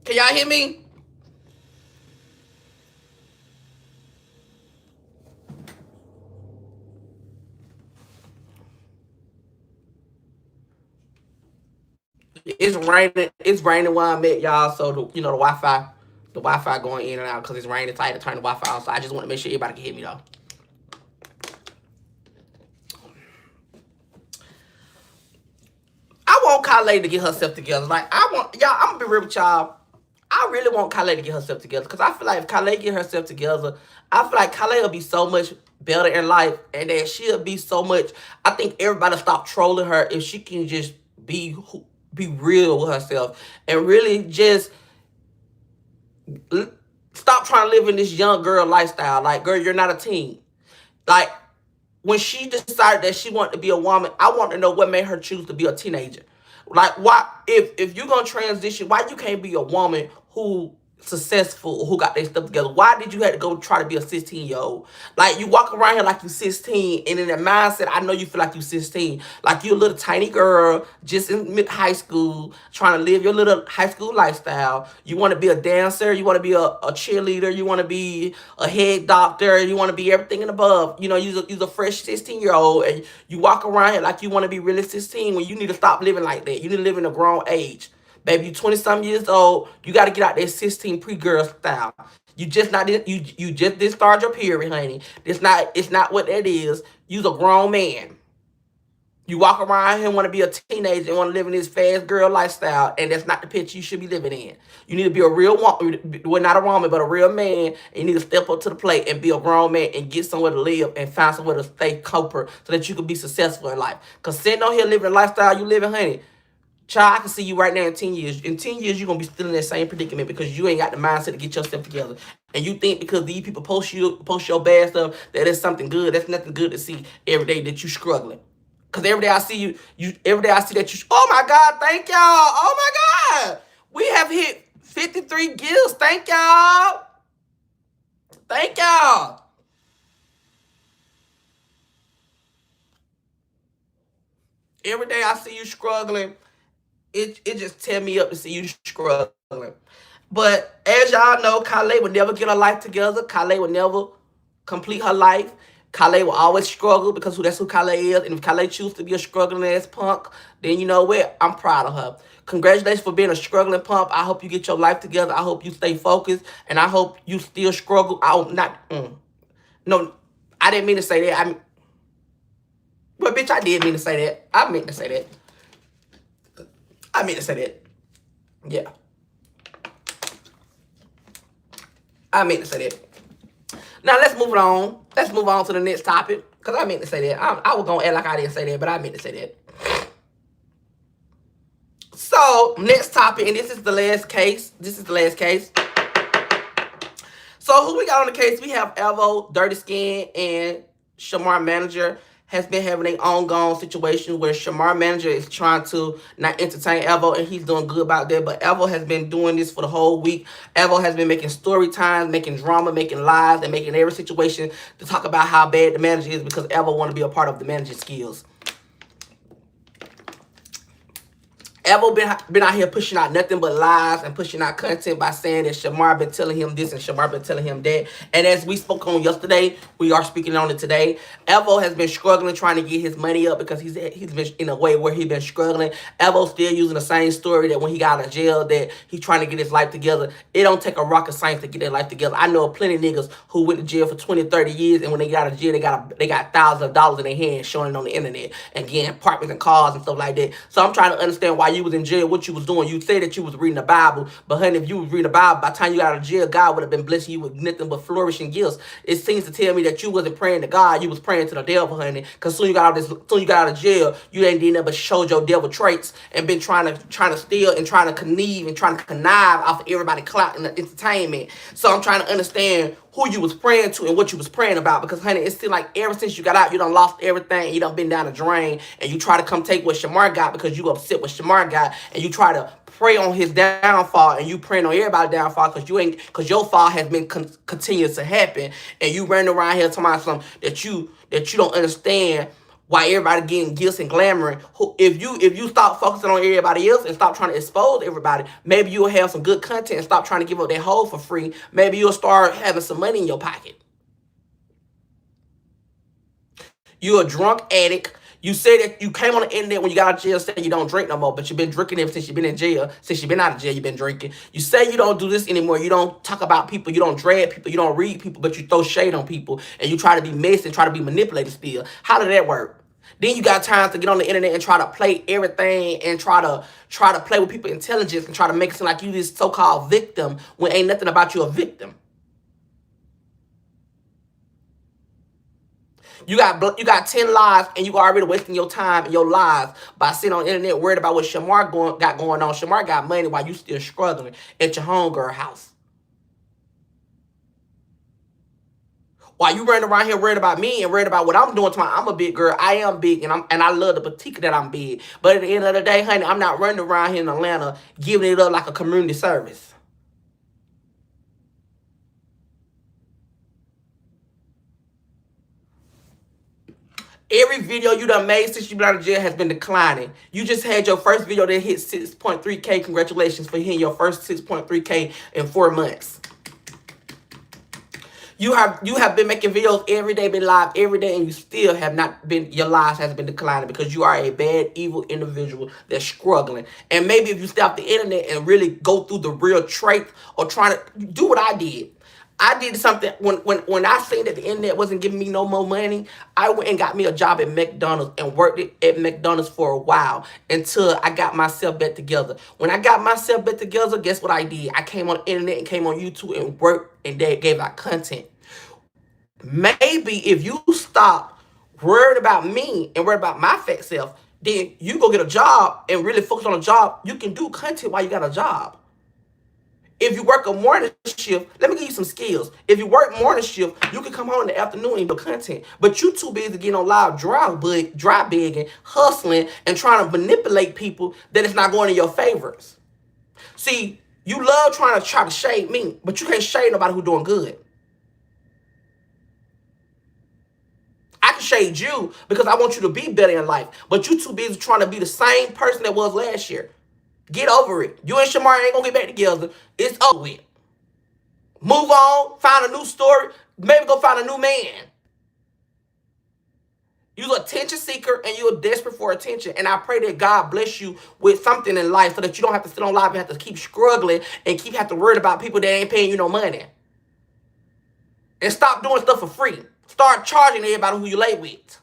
Can y'all hear me? It's raining. It's raining where I'm at, y'all. So the Wi-Fi going in and out because it's raining. So I had to turn the Wi-Fi on. So I just want to make sure everybody can hear me though. I want Kale to get herself together. Like, I want y'all. I'm gonna be real with y'all. I really want Kale to get herself together, because I feel like if Kale get herself together, I feel like Kale will be so much better in life, and that she'll be so much. I think everybody stop trolling her if she can just be real with herself and really just stop trying to live in this young girl lifestyle. Like, girl, you're not a teen. Like, when she decided that she wanted to be a woman, I want to know what made her choose to be a teenager. Like, why, if you're gonna transition, why you can't be a woman who successful, who got their stuff together? Why did you have to go try to be a 16-year-old? Like, you walk around here like you 16, and in that mindset, I know you feel like you 16. Like, you a little tiny girl, just in mid-high school, trying to live your little high school lifestyle. You want to be a dancer, you want to be a cheerleader, you want to be a head doctor, you want to be everything and above. You know, you're a fresh 16-year-old, and you walk around here like you want to be really 16, when you need to stop living like that. You need to live in a grown age. Baby, you 20-some years old. You got to get out there 16 pre-girl style. You just did start your period, honey. It's not what that is. You's a grown man. You walk around here and want to be a teenager and want to live in this fast girl lifestyle, and that's not the picture you should be living in. You need to be a real woman, well, not a woman, but a real man, and you need to step up to the plate and be a grown man and get somewhere to live and find somewhere to stay comfort so that you can be successful in life. Because sitting on here living the lifestyle you living, honey, child, I can see you right now in 10 years. In 10 years, you're going to be still in that same predicament because you ain't got the mindset to get yourself together. And you think because these people post your bad stuff, that is something good. That's nothing good to see every day that you struggling. Because every day I see every day I see that you, oh my God, thank y'all. Oh my God. We have hit 53 gifts. Thank y'all. Thank y'all. Every day I see you struggling. It just tear me up to see you struggling. But as y'all know, Kale would never get her life together. Kale would never complete her life. Kale will always struggle because that's who Kale is. And if Kale chooses to be a struggling ass punk, then you know what? I'm proud of her. Congratulations for being a struggling punk. I hope you get your life together. I hope you stay focused. And I hope you still struggle. No, I didn't mean to say that. But bitch, I did mean to say that. I meant to say that. I meant to say that. Yeah. I meant to say that. Now let's move it on. Let's move on to the next topic. Because I meant to say that. I was going to act like I didn't say that, but I meant to say that. So, next topic, and this is the last case. So, who we got on the case? We have Evo, Dirty Skin, and Shamar Manager has been having an ongoing situation where Shamar manager is trying to not entertain Evo, and he's doing good about that. But Evo has been doing this for the whole week. Evo has been making story times, making drama, making lies, and making every situation to talk about how bad the manager is because Evo want to be a part of the manager skills. Evo been out here pushing out nothing but lies and pushing out content by saying that Shamar been telling him this and Shamar been telling him that. And as we spoke on yesterday, we are speaking on it today. Evo has been struggling trying to get his money up because he's been in a way where he's been struggling. Evo still using the same story that when he got out of jail that he's trying to get his life together. It don't take a rocket science to get their life together. I know plenty of niggas who went to jail for 20, 30 years, and when they got out of jail, they got thousands of dollars in their hands showing it on the internet and getting apartments and cars and stuff like that. So I'm trying to understand why you was in jail, what you was doing. You say that you was reading the Bible, but honey, if you was reading the Bible, by the time you got out of jail, God would have been blessing you with nothing but flourishing gifts. It seems to tell me that you wasn't praying to God, you was praying to the devil, honey. Because soon you got out of jail, you ain't did nothing but showed your devil traits and been trying to steal and trying to connive and trying to connive off of everybody clout and the entertainment. So I'm trying to understand who you was praying to and what you was praying about, because honey, it seems like ever since you got out, you done lost everything. You done been down the drain, and you try to come take what Shamar got because you upset what Shamar got, and you try to pray on his downfall, and you praying on everybody's downfall because your fall has been continuous to happen, and you running around here talking about something that you don't understand. Why everybody getting gifts and glamour? If you stop focusing on everybody else and stop trying to expose everybody, maybe you'll have some good content and stop trying to give up that hole for free. Maybe you'll start having some money in your pocket. You're a drunk addict. You say that you came on the internet when you got out of jail saying you don't drink no more, but you've been drinking ever since you've been in jail. Since you've been out of jail, you've been drinking. You say you don't do this anymore. You don't talk about people. You don't drag people. You don't read people, but you throw shade on people. And you try to be messy and try to be manipulated still. How did that work? Then you got time to get on the internet and try to play everything and try to play with people's intelligence and try to make it seem like you this so-called victim when ain't nothing about you a victim. You got 10 lives and you already wasting your time and your lives by sitting on the internet worried about what Shamar got going on. Shamar got money while you still struggling at your homegirl house. While you running around here worried about me and worried about what I'm doing to I'm a big girl. I am big and I love the boutique that I'm big. But at the end of the day, honey, I'm not running around here in Atlanta giving it up like a community service. Every video you done made since you been out of jail has been declining. You just had your first video that hit 6.3K. Congratulations for hitting your first 6.3K in 4 months. You have been making videos every day, been live every day, and you still have not been, your lives has been declining because you are a bad, evil individual that's struggling. And maybe if you stay off the internet and really go through the real traits or trying to do what I did. I did something, when I seen that the internet wasn't giving me no more money, I went and got me a job at McDonald's and worked at McDonald's for a while until I got myself back together. When I got myself back together, guess what I did? I came on the internet and came on YouTube and worked and gave out content. Maybe if you stop worried about me and worried about my fat self, then you go get a job and really focus on a job. You can do content while you got a job. If you work a morning shift, let me give you some skills. If you work morning shift, you can come home in the afternoon and do content. But you too busy getting on live dry begging, hustling, and trying to manipulate people that it's not going in your favors. See, you love trying to shade me, but you can't shade nobody who's doing good. I can shade you because I want you to be better in life. But you too busy trying to be the same person that was last year. Get over it. You and Shamar ain't gonna get back together. It's over with. Move on. Find a new story. Maybe go find a new man. You're an attention seeker and you're desperate for attention. And I pray that God bless you with something in life so that you don't have to sit on live and have to keep struggling and keep have to worry about people that ain't paying you no money. And stop doing stuff for free. Start charging everybody who you lay with.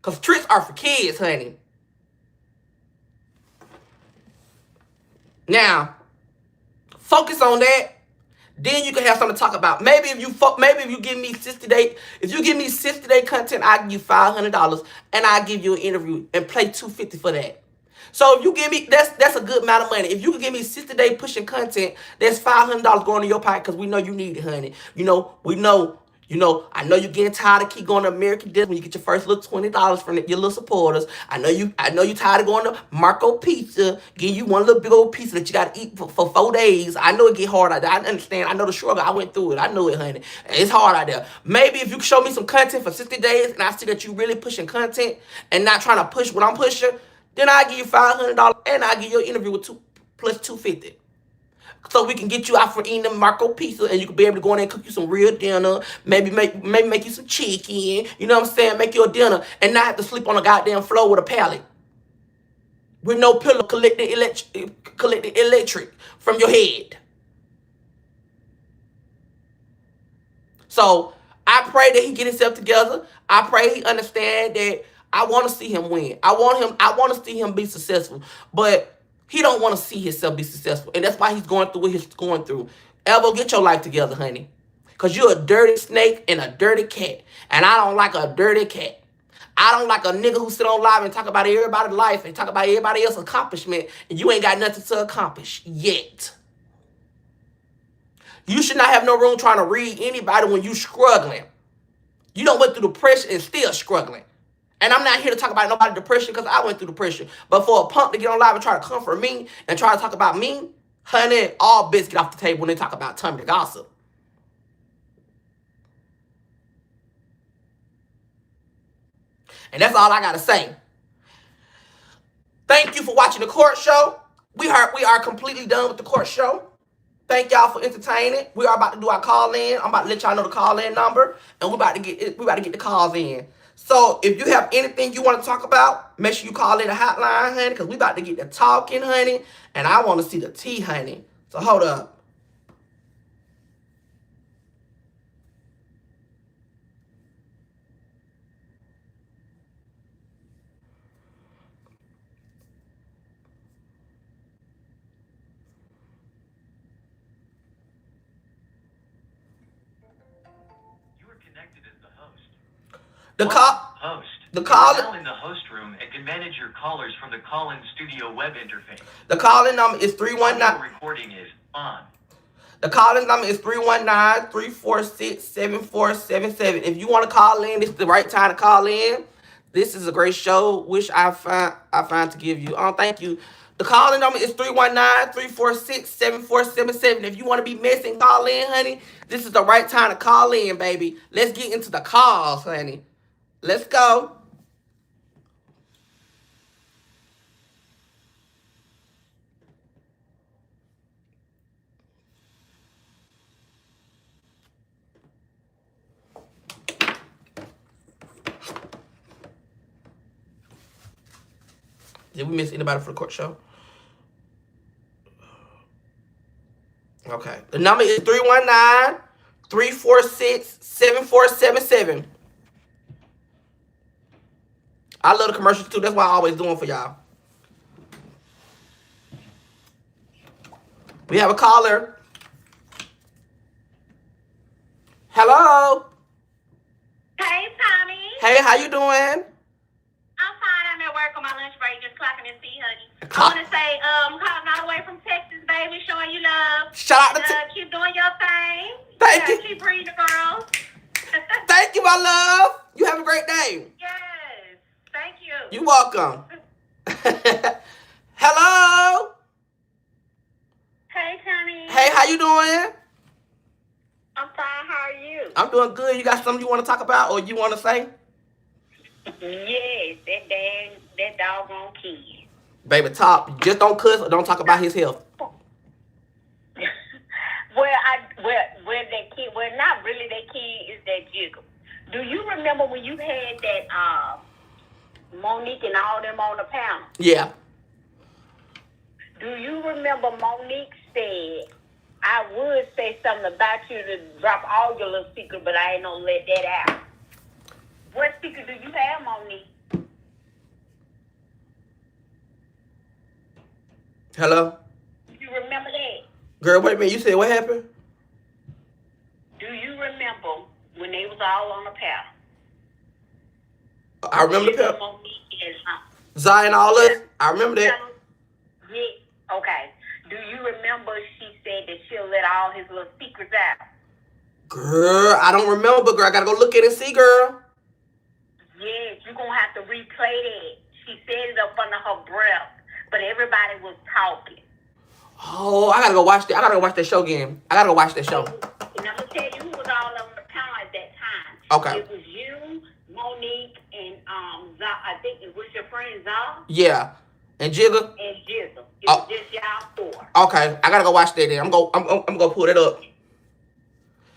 Because tricks are for kids, honey. Now, focus on that. Then you can have something to talk about. Maybe if you give me 60-day content, I give you $500 and I give you an interview and pay $250 for that. So if you give me that's a good amount of money. If you can give me 60 day pushing content, that's $500 going to your pocket because we know you need it, honey. We know. I know you're getting tired of keep going to American Dip when you get your first little $20 from your little supporters. I know you tired of going to Marco Pizza, getting you one little big old pizza that you gotta eat for 4 days. I know it get hard out there. I understand. I know the struggle. I went through it. I know it, honey. It's hard out there. Maybe if you can show me some content for 60 days and I see that you really pushing content and not trying to push what I'm pushing, then I give you $500 and I give you an interview with two plus 250. So we can get you out for eating the Marco pizza and you can be able to go in there and cook you some real dinner. Maybe make you some chicken. You know what I'm saying? Make you a dinner and not have to sleep on a goddamn floor with a pallet. With no pillow collecting electric from your head. So I pray that he get himself together. I pray he understand that I want to see him win. I want to see him be successful. But he don't want to see himself be successful. And that's why he's going through what he's going through. Elbow, get your life together, honey. Because you're a dirty snake and a dirty cat. And I don't like a dirty cat. I don't like a nigga who sit on live and talk about everybody's life and talk about everybody else's accomplishment and you ain't got nothing to accomplish yet. You should not have no room trying to read anybody when you struggling. You don't went through depression and still struggling. And I'm not here to talk about nobody's depression because I went through depression. But for a punk to get on live and try to comfort me and try to talk about me, honey, all bits get off the table when they talk about Tommythegossipp. And that's all I got to say. Thank you for watching the court show. We are completely done with the court show. Thank y'all for entertaining. We are about to do our call in. I'm about to let y'all know the call in number, and we about to get the calls in. So if you have anything you want to talk about, make sure you call in the hotline, honey, because we about to get the talking, honey, and I want to see the tea, honey. So hold up. The call. The call. You're now in the host room and can manage your callers from the call-in studio web interface. The call-in number is 319. Audio recording is on. The call-in number is 319-346-7477. If you want to call in, this is the right time to call in. This is a great show. Wish I find to give you. Thank you. The call-in number is 319-346-7477. If you want to be messy and call in, honey, this is the right time to call in, baby. Let's get into the calls, honey. Let's go. Did we miss anybody for the court show? Okay. The number is 319-346-7477. I love the commercials too. That's why I always do them for y'all. We have a caller. Hello. Hey, Tommy. Hey, how you doing? I'm fine. I'm at work on my lunch break, just clocking in, see, honey. I want to say, calling all the way from Texas, baby, showing you love. Shout out to keep doing your thing. Thank you. Keep breathing, girl. Thank you, my love. You have a great day. Yes. Thank you. You're welcome. Hello. Hey, Tommy. Hey, how you doing? I'm fine. How are you? I'm doing good. You got something you want to talk about or you want to say? Yes, that doggone kid. Baby, talk. Just don't cuss or don't talk about his health. That kid, not really that kid, is that Jiggle. Do you remember when you had that Monique and all them on the panel? Yeah. Do you remember Monique said, I would say something about you to drop all your little secret, but I ain't gonna let that out. What secret do you have, Monique? Hello? Do you remember that? Girl, wait a minute. You said what happened? Do you remember when they was all on the panel? I remember the panel. Monique Zion all Yeah. us. I remember that. Yeah. Okay. Do you remember she said that she'll let all his little secrets out? Girl, I don't remember, but girl, I gotta go look at it and see, girl. Yes, you're gonna have to replay that. She said it up under her breath, but everybody was talking. Oh, I gotta go watch that. I gotta go watch that show again. I gotta go watch that show. And I'm gonna tell you who was all on the panel at that time. Okay. It was you, Monique, and I think it was your friend Zah Yeah. And Jigga. and Jizzle. It Oh. was just y'all four. Okay, I gotta go watch that then. I'm gonna pull it up.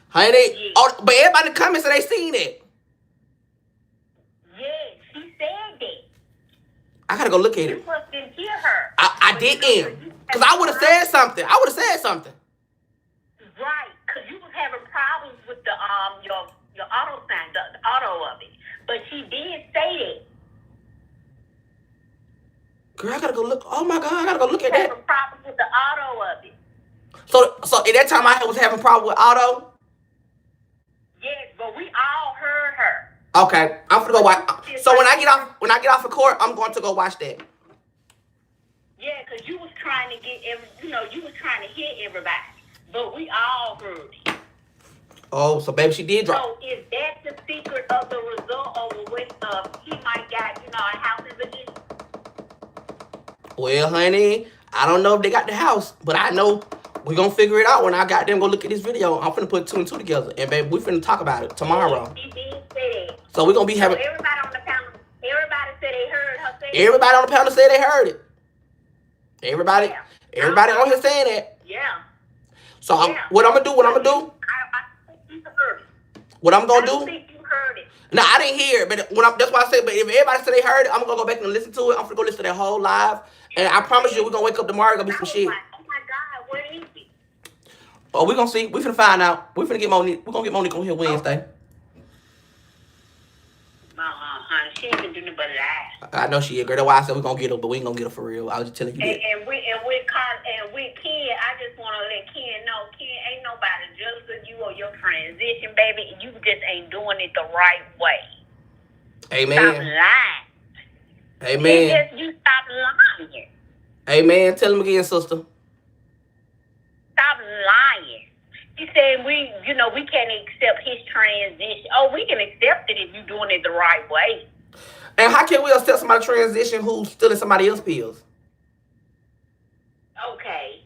Honey, Yeah. oh, but everybody in the comments said they seen it. Yeah, she said that. I gotta go look at You it. must didn't hear her. I But you know, didn't. Cause I would have said something. I would have said something. Right, because you was having problems with the your auto sign, the auto of it. But she did say that. Girl, I gotta go look. Oh my God, I gotta go look at that. Having problems with the auto of it. So at that time I was having a problem with Otto. Yes, but we all heard her. Okay, I'm gonna go watch. So when I get off of court, I'm going to go watch that. Yeah, because you was trying to get you was trying to hit everybody, but we all heard it. Oh, so baby, she did drop. So is that the secret of the result over with he might got a house in Virginia? Well, honey, I don't know if they got the house, but I know we gonna figure it out when I got them go look at this video. I'm finna put 2 and 2 together, and baby, we finna talk about it tomorrow. She did say that. So we gonna be having. Everybody on the panel, everybody said they heard her say that. Everybody on the panel said they heard it. Everybody on here saying that. Yeah. So what I'm gonna do? I think you heard it. What I'm I gonna don't do? think you heard it. No, I didn't hear it, but that's why I said. But if everybody said they heard it, I'm gonna go back and listen to it. I'm gonna go listen to that whole live, and I promise you, we're gonna wake up tomorrow. Gonna be some shit. Oh my God, where is he? Oh, we gonna see. We finna find out. We finna get Monique. We gonna get Monique on here Wednesday. Honey, she ain't gonna do nothing but lie. I know she is, girl. That's why I said we gonna get her, but we ain't gonna get her for real. I was just telling you that. And with Ken, I just wanna let Ken know, Ken, ain't nobody jealous of you or your transition, baby. You just ain't doing it the right way. Amen. Stop lying. Amen. You stop lying. Amen. Tell him again, sister. Stop lying. He said we can't accept his transition. Oh, we can accept it if you're doing it the right way. And how can we accept somebody transition who's stealing somebody else's pills? Okay.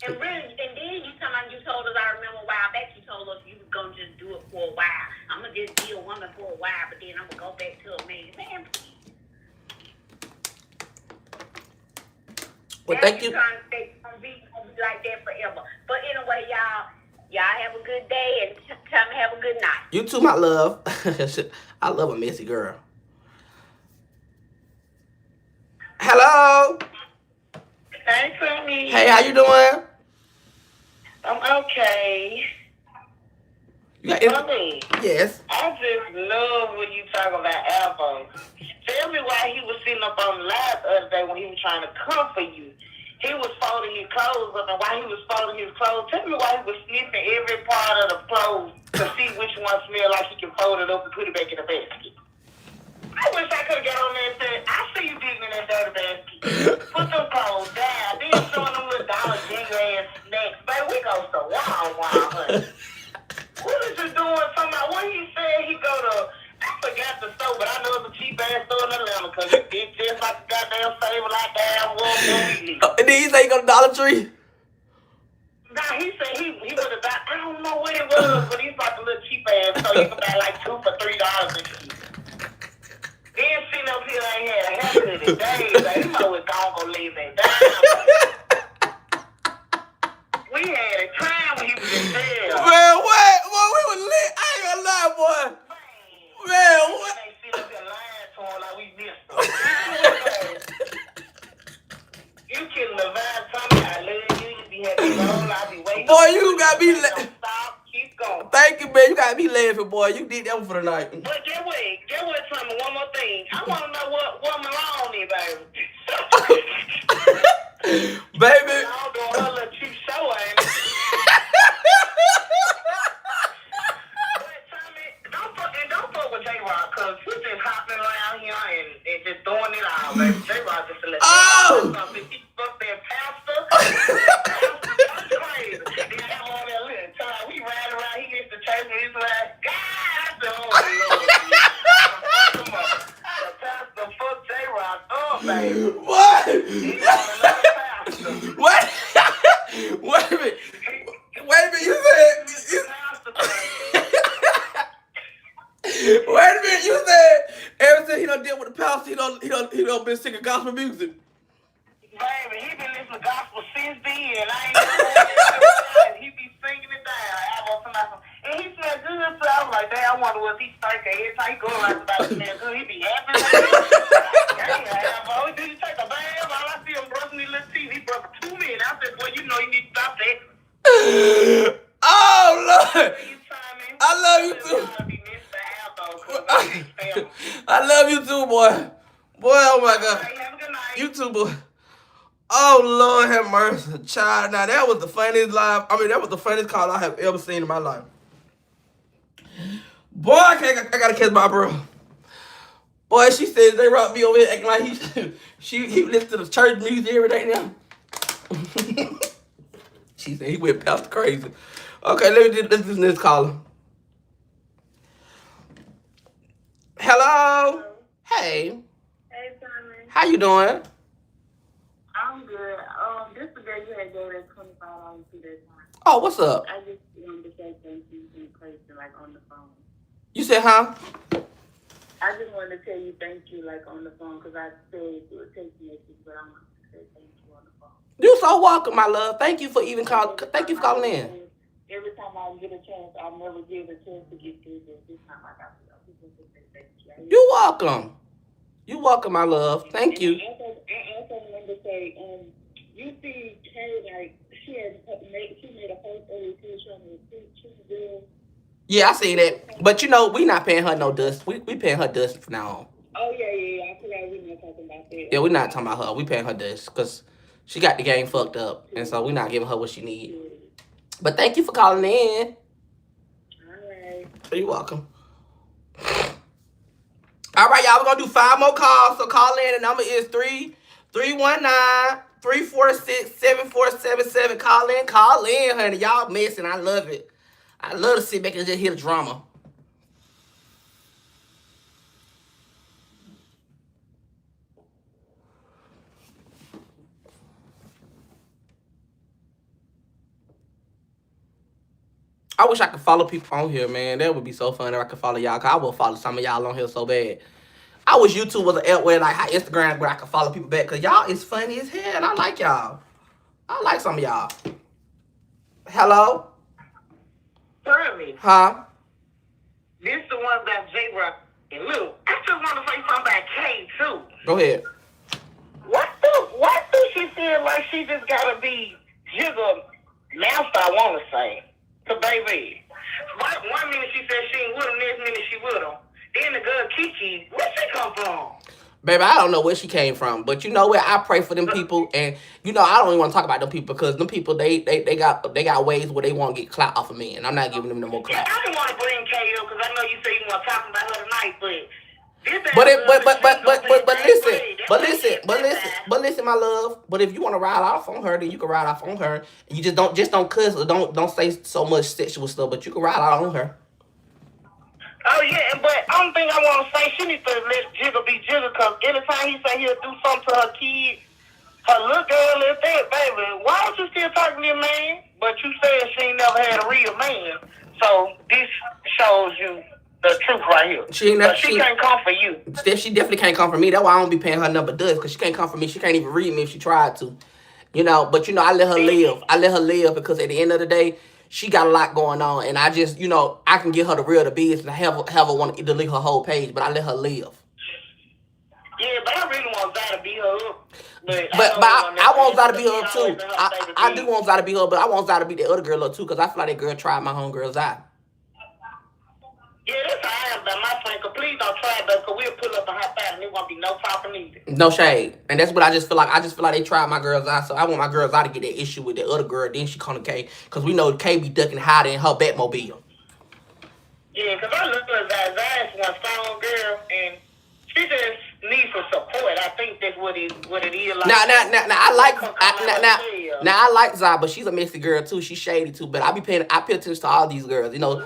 And then you told us, I remember a while back, you told us you was gonna just do it for a while. I'm gonna just be a woman for a while, but then I'm gonna go back to a man. Man, please. Well, thank you. Trying to stay be like that forever. But anyway, y'all have a good day and tell me have a good night. You too, my love. I love a messy girl. Hello. Hey, Tommy. Hey, how you doing? I'm okay. You got Tommy, Yes. I just love when you talk about Alpha. Tell me why he was sitting up on the live the other day when he was trying to comfort you. He was folding his clothes up, and while he was folding his clothes, tell me why he was sniffing every part of the clothes to see which one smelled like he can fold it up and put it back in the basket. I wish I could have got on there and said, I see you digging in that dirty basket. Put them clothes down. Then showing them little Dollar General ass snacks. Baby, we go so wild, honey. What is you doing? What he said he go to, I forgot the store, but I know it's a cheap ass store in Atlanta because it's just like a goddamn Save Like Damn Wolf movie. And then you say you go to Dollar Tree? Nah, he said he would have bought, I don't know what it was, but he's like a little cheap ass store. You can buy like 2 for $3 and shit. Then sitting up here ain't had a haircut in days. Like, you know it's gonna leave it down. We had a time when he was in jail. Man, what? Boy, we was lit. I ain't gonna lie, boy. Man, what? They sit up here lying to him like we missed him. You killing the vibe, Tommy. I love you. You be happy alone. I be waiting. Boy, you got me Stop. Keep going. Thank you, man. You got me laughing, boy. You did that one for the night. But get what, Tommy. One more thing. I want to know what Malone is, baby. Baby. Malone doing her little cheap show, ain't it? But Tommy, don't fuck with J. J-Rock, because he's just hopping around here and just throwing it out, baby. J-Rock just to let Oh! he fucked that pastor. That's crazy. Then have on that little time. We ride around, he gets to church and he's like, God, I said, oh, Lord. Come on. The pastor fucked J-Rock up, baby. What? He's on another pastor. What? Wait a minute. Wait a minute. You said. Wait a minute. You said ever since he done deal with the pastor, he done been singing gospel music. Baby, he been listening to gospel since then. I ain't never he be singing it down. And he said good, so I was like, damn, I wonder what he thinking. Every time he go around about it, man, good, he be happy. Damn, boy, did you take a bath? All I see him brushing his little teeth. He brushed 2 minutes. I said, well, you know you need to stop that. Oh, Lord. I love you too. I love you too, boy. Boy, oh my God. Have a good night. You too, boy. Oh, Lord have mercy. Child, now that was the funniest that was the funniest call I have ever seen in my life. Boy, I gotta catch my bro. Boy, she said they rock me over here acting like he listens to the church music every day now. She said he went past crazy. Okay, let's listen to this caller. Hello? Hey. Hey, Simon. How you doing? I'm good. This the girl you had gave us $25 to that time. Oh, what's up? I just wanted to say thank you in person, like on the phone. You said, huh? I just wanted to tell you thank you, like on the phone, because I said it would take message, but I wanted to say thank you on the phone. You so welcome, my love. Thank you for even calling. Thank you for calling in. Every time I get a chance, I never give a chance to get through this. This time I got to. I just want to say thank you. You welcome. You welcome, my love. Thank you. I also wanted to say, you see Kay, like, she made a post earlier, she was trying to recruit 2 girls. Yeah, I see that. But you know, we not paying her no dust. We paying her dust from now on. Oh, yeah. I forgot we not talking about that. Yeah, we not talking about her. We paying her dust because she got the game fucked up. And so we not giving her what she need. But thank you for calling in. All right. You're welcome. All right, y'all. We're going to do 5 more calls. So call in. The number is 319-346-7477. Call in, honey. Y'all messing. I love it. I love to sit back and just hear the drama. I wish I could follow people on here, man. That would be so fun if I could follow y'all. Cause I will follow some of y'all on here so bad. I wish YouTube was an app where like how Instagram where I could follow people back. Cause y'all is funny as hell. And I like y'all. I like some of y'all. Hello? Tommy, Huh? this the one about J-Rock. And look, I just want to say something about Kay, too. Go ahead. Why do she feel like she just got to be Jigga master, I want to say, to baby? One minute she said she ain't with him, next minute she with him. Then the girl Kiki, where she come from? Baby, I don't know where she came from, but you know what? I pray for them people, and you know I don't even want to talk about them people because them people they got ways where they want to get clout off of me, and I'm not giving them no more Yeah, clout. I didn't want to bring Kay up because I know you say you want to talk about her tonight, but this but listen, my love. But if you want to ride off on her, then you can ride off on her, and you just don't cuss or don't say so much sexual stuff, but you can ride out on her. Oh, yeah, but only thing I want to say, she needs to let Jigga be Jigga, because anytime he say he'll do something to her kid, her little girl is that, baby. Why don't you still talking to your man? But you said she ain't never had a real man. So this shows you the truth right here. She can't come for you. She definitely can't come for me. That's why I don't be paying her number dust, because she can't come for me. She can't even read me if she tried to. You know, but you know, I let her live. I let her live because at the end of the day, she got a lot going on, and I just, you know, I can get her the real, the business, and have her want to delete her whole page, but I let her live. Yeah, but I really want Zai to beat her up. But I want Zai to beat her up too. I do want Zai to beat her up, but I want Zai to beat the other girl up too, because I feel like that girl tried my homegirl Zai. Yeah, that's how I am about my friend. Please don't try that, because we'll pull up a hot fat and there won't be no talking either. No shade. And that's what I just feel like. I just feel like they tried my girl's eye, so I want my girl's eye to get that issue with the other girl. Then she come to K, because we know K be ducking hiding in her Batmobile. Yeah, because I look at Zai's one strong girl. support. I think that's what it is. Like, Now, I like I like Zai, but she's a messy girl too. She's shady too. But I pay attention to all these girls. You know,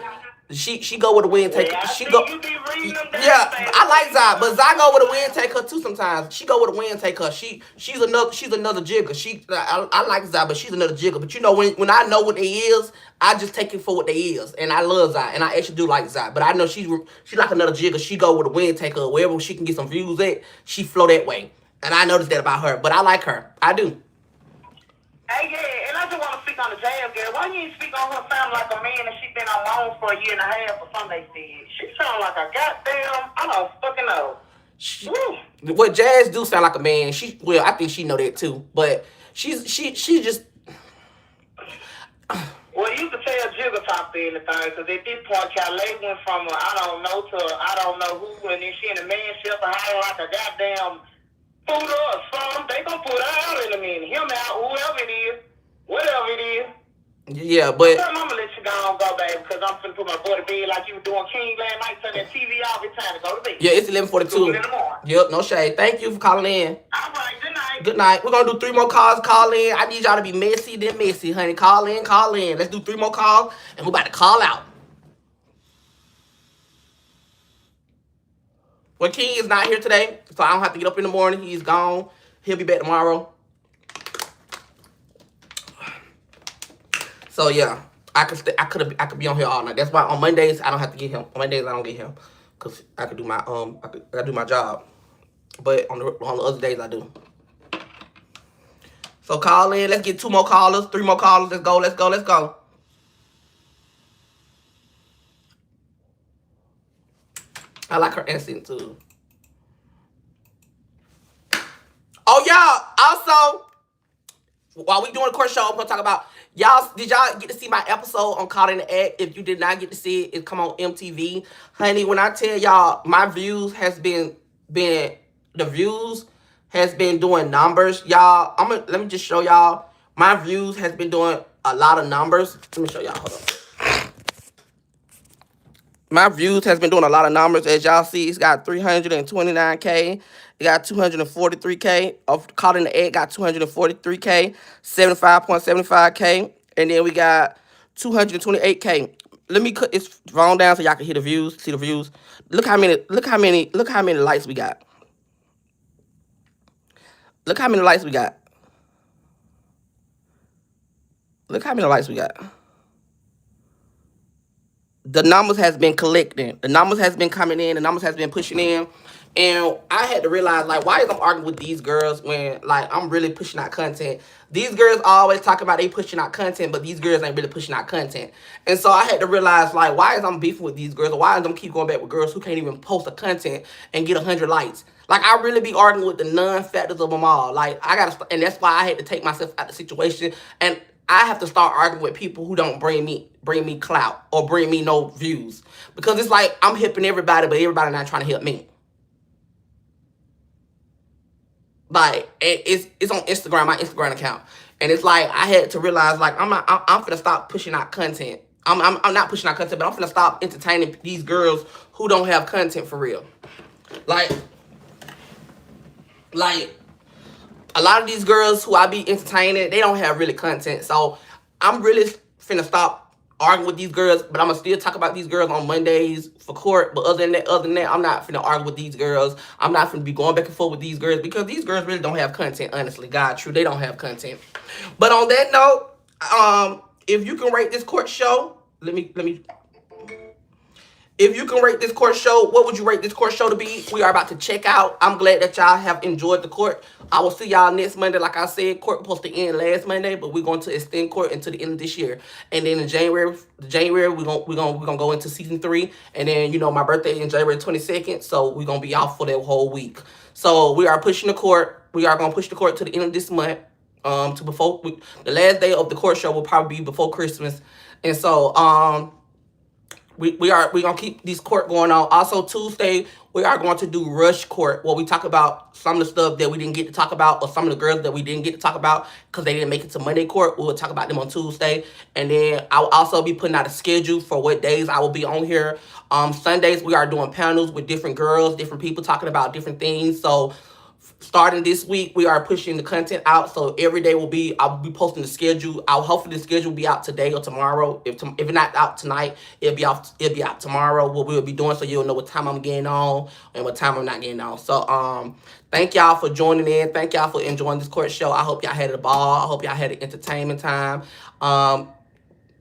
she go with the wind taker. I She see go. you be reading them down, Yeah, baby. I like Zai, but Zai go with a wind taker too sometimes. She go with a wind taker. She's another jigger. I like Zai, but she's another jigger. But you know when I know what they is, I just take it for what they is, and I love Zai, and I actually do like Zai. But I know she's like another jigger. She go with a wind taker wherever she can get some views at. She flow that way, and I noticed that about her. But I like her. I do. Hey, yeah, and I just want to speak on the jazz girl. Why you ain't speak on her sound like a man and she been on loan for a year and a half or something they said? She sound like a goddamn, I don't fucking know. What Jazz do sound like a man. I think she know that too. But she's just. Well, you could tell Jigga talked to anything, because at this point, Calais went from a I don't know to a I don't know who, and then she in the man shelter hiding like a goddamn food or something. They gonna put her out in a minute. Him out, whoever it is, whatever it is. Yeah, but I'm gonna let you go, baby, because I'm finna put my boy to bed like you were doing King last night. Turn that TV off. It's time to go to bed. yeah, it's 11:42. Yep, no shade. Thank you for calling in. All right, good night. Good night. We're gonna do 3 more calls. Call in. I need y'all to be messy, then messy, honey. Call in. Let's do 3 more calls, and we're about to call out. Well, King is not here today, so I don't have to get up in the morning. He's gone. He'll be back tomorrow. So yeah, I could be on here all night. That's why on Mondays I don't have to get him. On Mondays I don't get him, cause I could do my I do my job. But on the other days I do. So call in. Let's get 2 more callers, 3 more callers. Let's go. I like her accent too. Oh y'all, also, while we doing the court show, I'm gonna talk about did y'all get to see my episode on Caught in the Act? If you did not get to see it, it come on MTV. Honey, when I tell y'all my views has been the views has been doing numbers. Y'all, let me just show y'all. My views has been doing a lot of numbers. Let me show y'all, hold on. My views has been doing a lot of numbers. As y'all see, it's got 329K. It got 243K. Of Caught in the Egg got 243K, 75.75K. And then we got 228K. Let me cut this phone down so y'all can hear the views, see the views. Look how many likes we got. Look how many likes we got. Look how many likes we got. The numbers has been collecting. The numbers has been coming in. The numbers has been pushing in. And I had to realize, like, why is I'm arguing with these girls when, like, I'm really pushing out content? These girls always talk about they pushing out content, but these girls ain't really pushing out content. And so I had to realize, like, why is I'm beefing with these girls? Or why is I'm keep going back with girls who can't even post a content and get 100 likes? Like, I really be arguing with the non-factors of them all. Like, and that's why I had to take myself out of the situation. And I have to start arguing with people who don't bring me clout or bring me no views. Because it's like I'm hipping everybody, but everybody not trying to help me. Like, it's on Instagram, my Instagram account. And it's like I had to realize, like, I'm finna stop pushing out content. I'm not pushing out content, but I'm finna stop entertaining these girls who don't have content for real. Like a lot of these girls who I be entertaining, they don't have really content. So I'm really finna stop arguing with these girls, but I'm gonna still talk about these girls on Mondays for court. But other than that, I'm not finna argue with these girls. I'm not finna be going back and forth with these girls because these girls really don't have content, honestly. God, true, they don't have content. But on that note, if you can rate this court show, if you can rate this court show, what would you rate this court show to be? We are about to check out. I'm glad that y'all have enjoyed the court. I will see y'all next Monday. Like I said, court was supposed to end last Monday, but we're going to extend court until the end of this year. And then in January we're gonna go into season 3. And then, you know, my birthday is January 22nd, so we're gonna be out for that whole week. So we are pushing the court. We are gonna push the court to the end of this month. The last day of the court show will probably be before Christmas. And so we gonna keep these court going on. Also Tuesday we are going to do rush court where we talk about some of the stuff that we didn't get to talk about, or some of the girls that we didn't get to talk about because they didn't make it to Monday court. We'll talk about them on Tuesday, and then I'll also be putting out a schedule for what days I will be on here. Sundays we are doing panels with different girls, different people talking about different things. So starting this week, we are pushing the content out. So every day I'll be posting the schedule. Hopefully the schedule will be out today or tomorrow. If it's not out tonight, it'll be out tomorrow. What we'll be doing, so you'll know what time I'm getting on and what time I'm not getting on. So thank y'all for joining in. Thank y'all for enjoying this court show. I hope y'all had a ball. I hope y'all had an entertainment time.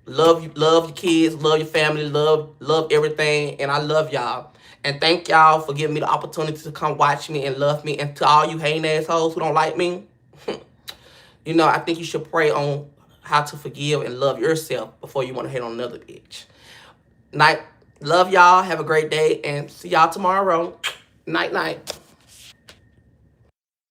Love your kids, love your family, love everything, and I love y'all. And thank y'all for giving me the opportunity to come watch me and love me. And to all you hating assholes who don't like me, I think you should pray on how to forgive and love yourself before you want to hate on another bitch. Night. Love y'all. Have a great day. And see y'all tomorrow. Night, night.